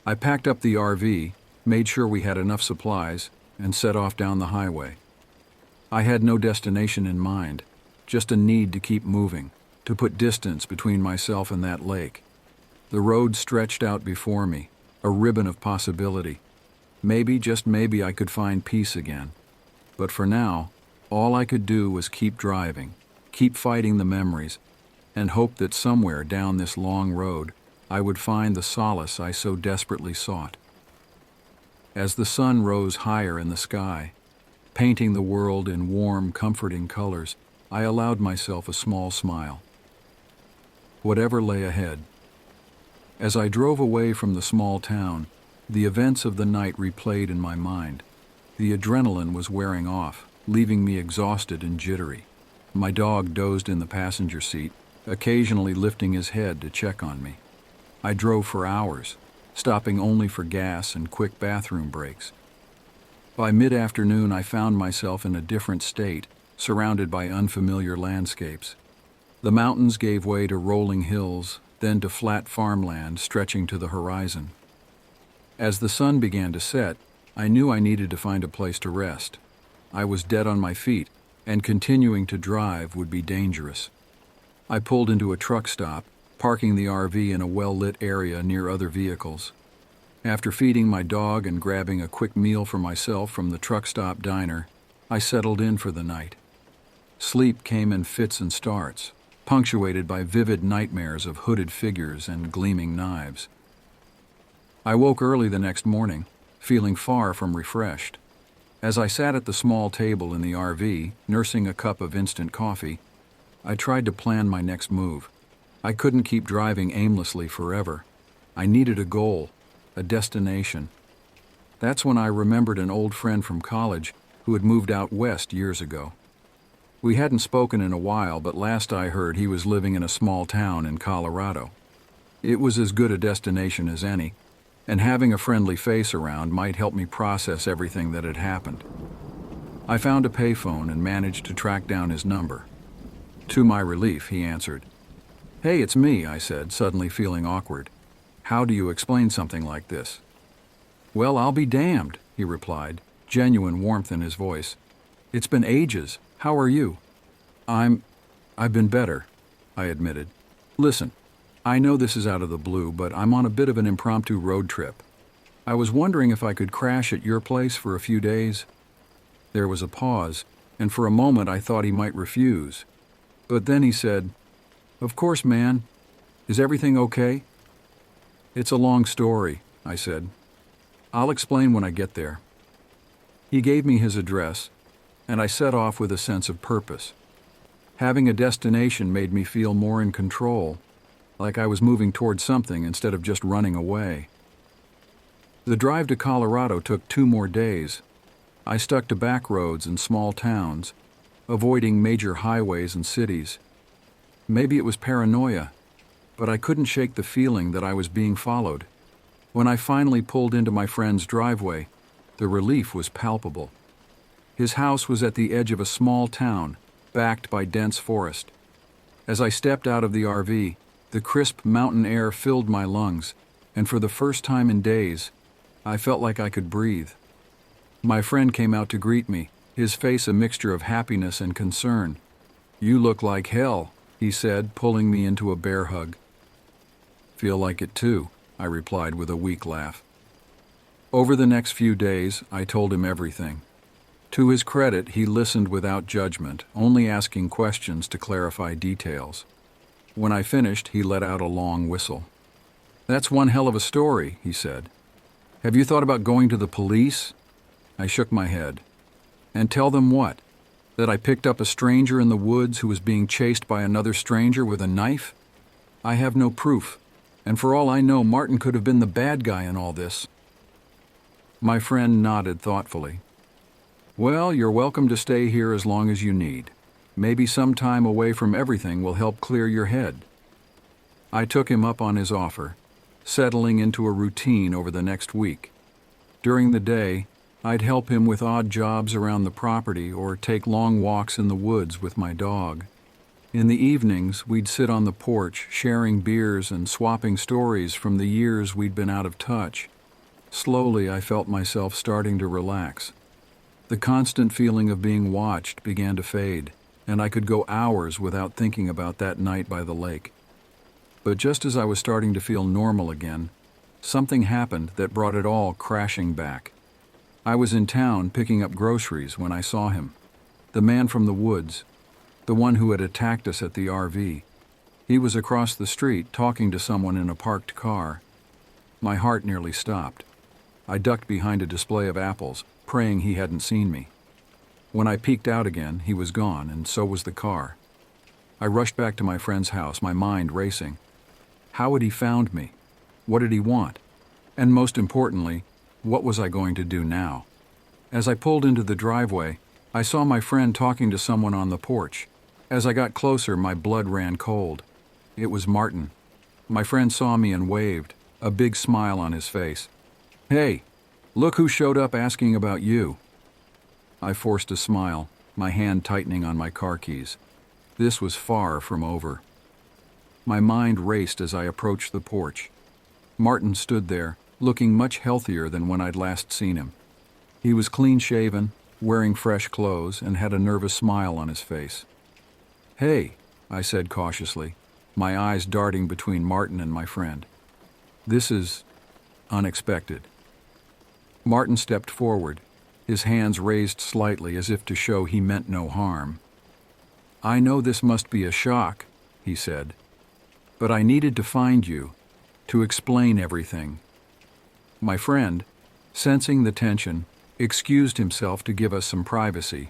I packed up the RV, made sure we had enough supplies, and set off down the highway. I had no destination in mind, just a need to keep moving, to put distance between myself and that lake. The road stretched out before me, a ribbon of possibility. Maybe, just maybe, I could find peace again. But for now, all I could do was keep driving, keep fighting the memories, and hope that somewhere down this long road I would find the solace I so desperately sought. As the sun rose higher in the sky, painting the world in warm, comforting colors, I allowed myself a small smile. Whatever lay ahead. As I drove away from the small town, the events of the night replayed in my mind. The adrenaline was wearing off, leaving me exhausted and jittery. My dog dozed in the passenger seat, occasionally lifting his head to check on me. I drove for hours, stopping only for gas and quick bathroom breaks. By mid-afternoon, I found myself in a different state, surrounded by unfamiliar landscapes. The mountains gave way to rolling hills, then to flat farmland stretching to the horizon. As the sun began to set, I knew I needed to find a place to rest. I was dead on my feet, and continuing to drive would be dangerous. I pulled into a truck stop, parking the RV in a well-lit area near other vehicles. After feeding my dog and grabbing a quick meal for myself from the truck stop diner, I settled in for the night. Sleep came in fits and starts, punctuated by vivid nightmares of hooded figures and gleaming knives. I woke early the next morning, feeling far from refreshed. As I sat at the small table in the RV, nursing a cup of instant coffee, I tried to plan my next move. I couldn't keep driving aimlessly forever. I needed a goal, a destination. That's when I remembered an old friend from college who had moved out west years ago. We hadn't spoken in a while, but last I heard he was living in a small town in Colorado. It was as good a destination as any, and having a friendly face around might help me process everything that had happened. I found a payphone and managed to track down his number. To my relief, he answered. "Hey, it's me," I said, suddenly feeling awkward. "How do you explain something like this?" "Well, I'll be damned," he replied, genuine warmth in his voice. "It's been ages. How are you?" I've been better," I admitted. "Listen, I know this is out of the blue, but I'm on a bit of an impromptu road trip. I was wondering if I could crash at your place for a few days." There was a pause, and for a moment I thought he might refuse. But then he said, "Of course, man. Is everything okay?" "It's a long story," I said. "I'll explain when I get there." He gave me his address, and I set off with a sense of purpose. Having a destination made me feel more in control, like I was moving towards something instead of just running away. The drive to Colorado took 2 more days. I stuck to back roads and small towns, avoiding major highways and cities. Maybe it was paranoia, but I couldn't shake the feeling that I was being followed. When I finally pulled into my friend's driveway, the relief was palpable. His house was at the edge of a small town, backed by dense forest. As I stepped out of the RV, the crisp mountain air filled my lungs, and for the first time in days, I felt like I could breathe. My friend came out to greet me, his face a mixture of happiness and concern. "You look like hell," he said, pulling me into a bear hug. "Feel like it too," I replied with a weak laugh. Over the next few days, I told him everything. To his credit, he listened without judgment, only asking questions to clarify details. When I finished, he let out a long whistle. "That's one hell of a story," he said. "Have you thought about going to the police?" I shook my head. "And tell them what? That I picked up a stranger in the woods who was being chased by another stranger with a knife? I have no proof, and for all I know, Martin could have been the bad guy in all this." My friend nodded thoughtfully. "Well, you're welcome to stay here as long as you need. Maybe some time away from everything will help clear your head." I took him up on his offer, settling into a routine over the next week. During the day, I'd help him with odd jobs around the property or take long walks in the woods with my dog. In the evenings, we'd sit on the porch, sharing beers and swapping stories from the years we'd been out of touch. Slowly, I felt myself starting to relax. The constant feeling of being watched began to fade, and I could go hours without thinking about that night by the lake. But just as I was starting to feel normal again, something happened that brought it all crashing back. I was in town picking up groceries when I saw him. The man from the woods, the one who had attacked us at the RV. He was across the street talking to someone in a parked car. My heart nearly stopped. I ducked behind a display of apples, praying he hadn't seen me. When I peeked out again, he was gone, and so was the car. I rushed back to my friend's house, my mind racing. How had he found me? What did he want? And most importantly, what was I going to do now? As I pulled into the driveway, I saw my friend talking to someone on the porch. As I got closer, my blood ran cold. It was Martin. My friend saw me and waved, a big smile on his face. "Hey, look who showed up asking about you." I forced a smile, my hand tightening on my car keys. This was far from over. My mind raced as I approached the porch. Martin stood there, looking much healthier than when I'd last seen him. He was clean-shaven, wearing fresh clothes, and had a nervous smile on his face. "Hey," I said cautiously, my eyes darting between Martin and my friend. "This is unexpected." Martin stepped forward, his hands raised slightly as if to show he meant no harm. "I know this must be a shock," he said, "but I needed to find you, to explain everything." My friend, sensing the tension, excused himself to give us some privacy.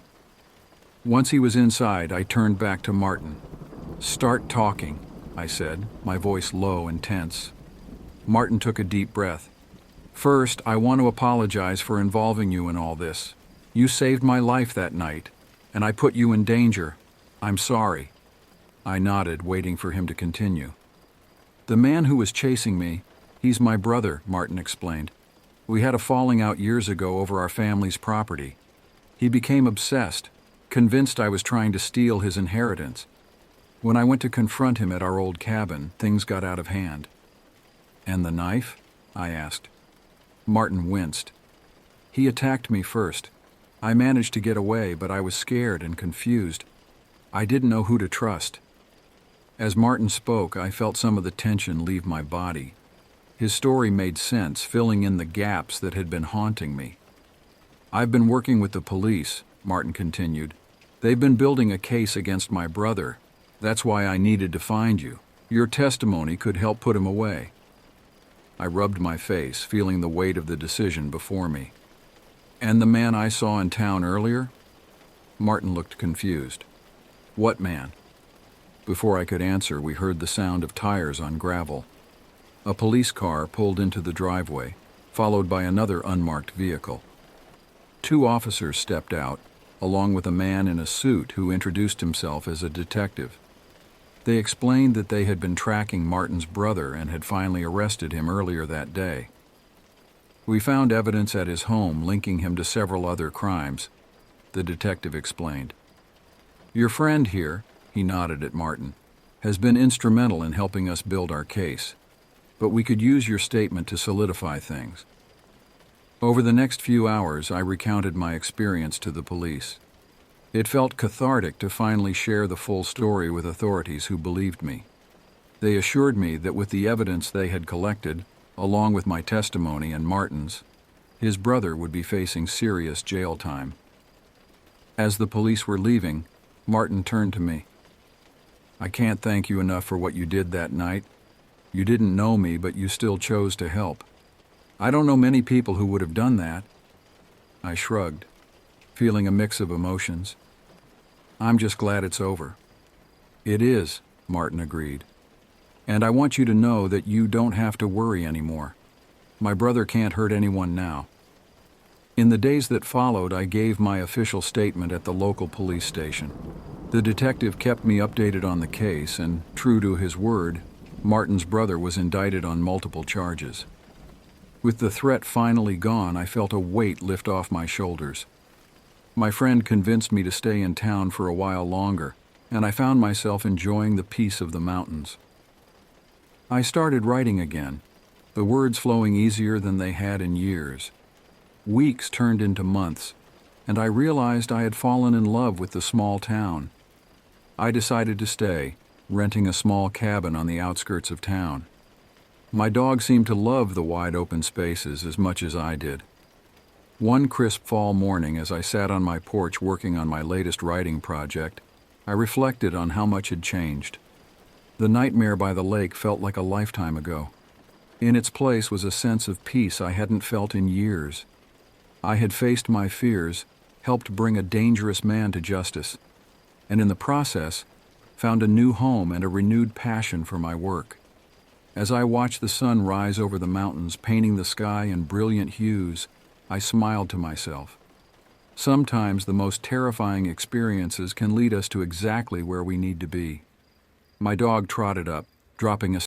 Once he was inside, I turned back to Martin. "Start talking," I said, my voice low and tense. Martin took a deep breath. "First, I want to apologize for involving you in all this. You saved my life that night, and I put you in danger. I'm sorry." I nodded, waiting for him to continue. "The man who was chasing me, he's my brother," Martin explained. "We had a falling out years ago over our family's property. He became obsessed, convinced I was trying to steal his inheritance. When I went to confront him at our old cabin, things got out of hand." "And the knife?" I asked. Martin winced. "He attacked me first. I managed to get away, but I was scared and confused. I didn't know who to trust." As Martin spoke, I felt some of the tension leave my body. His story made sense, filling in the gaps that had been haunting me. "I've been working with the police," Martin continued. "They've been building a case against my brother. That's why I needed to find you. Your testimony could help put him away." I rubbed my face, feeling the weight of the decision before me. "And the man I saw in town earlier?" Martin looked confused. "What man?" Before I could answer, we heard the sound of tires on gravel. A police car pulled into the driveway, followed by another unmarked vehicle. 2 officers stepped out, along with a man in a suit who introduced himself as a detective. They explained that they had been tracking Martin's brother and had finally arrested him earlier that day. "We found evidence at his home linking him to several other crimes," the detective explained. "Your friend here," he nodded at Martin, "has been instrumental in helping us build our case, but we could use your statement to solidify things." Over the next few hours, I recounted my experience to the police. It felt cathartic to finally share the full story with authorities who believed me. They assured me that with the evidence they had collected, along with my testimony and Martin's, his brother would be facing serious jail time. As the police were leaving, Martin turned to me. "I can't thank you enough for what you did that night. You didn't know me, but you still chose to help. I don't know many people who would have done that." I shrugged, feeling a mix of emotions. "I'm just glad it's over." "It is," Martin agreed. "And I want you to know that you don't have to worry anymore. My brother can't hurt anyone now." In the days that followed, I gave my official statement at the local police station. The detective kept me updated on the case, and, true to his word, Martin's brother was indicted on multiple charges. With the threat finally gone, I felt a weight lift off my shoulders. My friend convinced me to stay in town for a while longer, and I found myself enjoying the peace of the mountains. I started writing again, the words flowing easier than they had in years. Weeks turned into months, and I realized I had fallen in love with the small town. I decided to stay, renting a small cabin on the outskirts of town. My dog seemed to love the wide open spaces as much as I did. One crisp fall morning, as I sat on my porch working on my latest writing project, I reflected on how much had changed. The nightmare by the lake felt like a lifetime ago. In its place was a sense of peace I hadn't felt in years. I had faced my fears, helped bring a dangerous man to justice, and in the process, found a new home and a renewed passion for my work. As I watched the sun rise over the mountains, painting the sky in brilliant hues, I smiled to myself. Sometimes the most terrifying experiences can lead us to exactly where we need to be. My dog trotted up, dropping a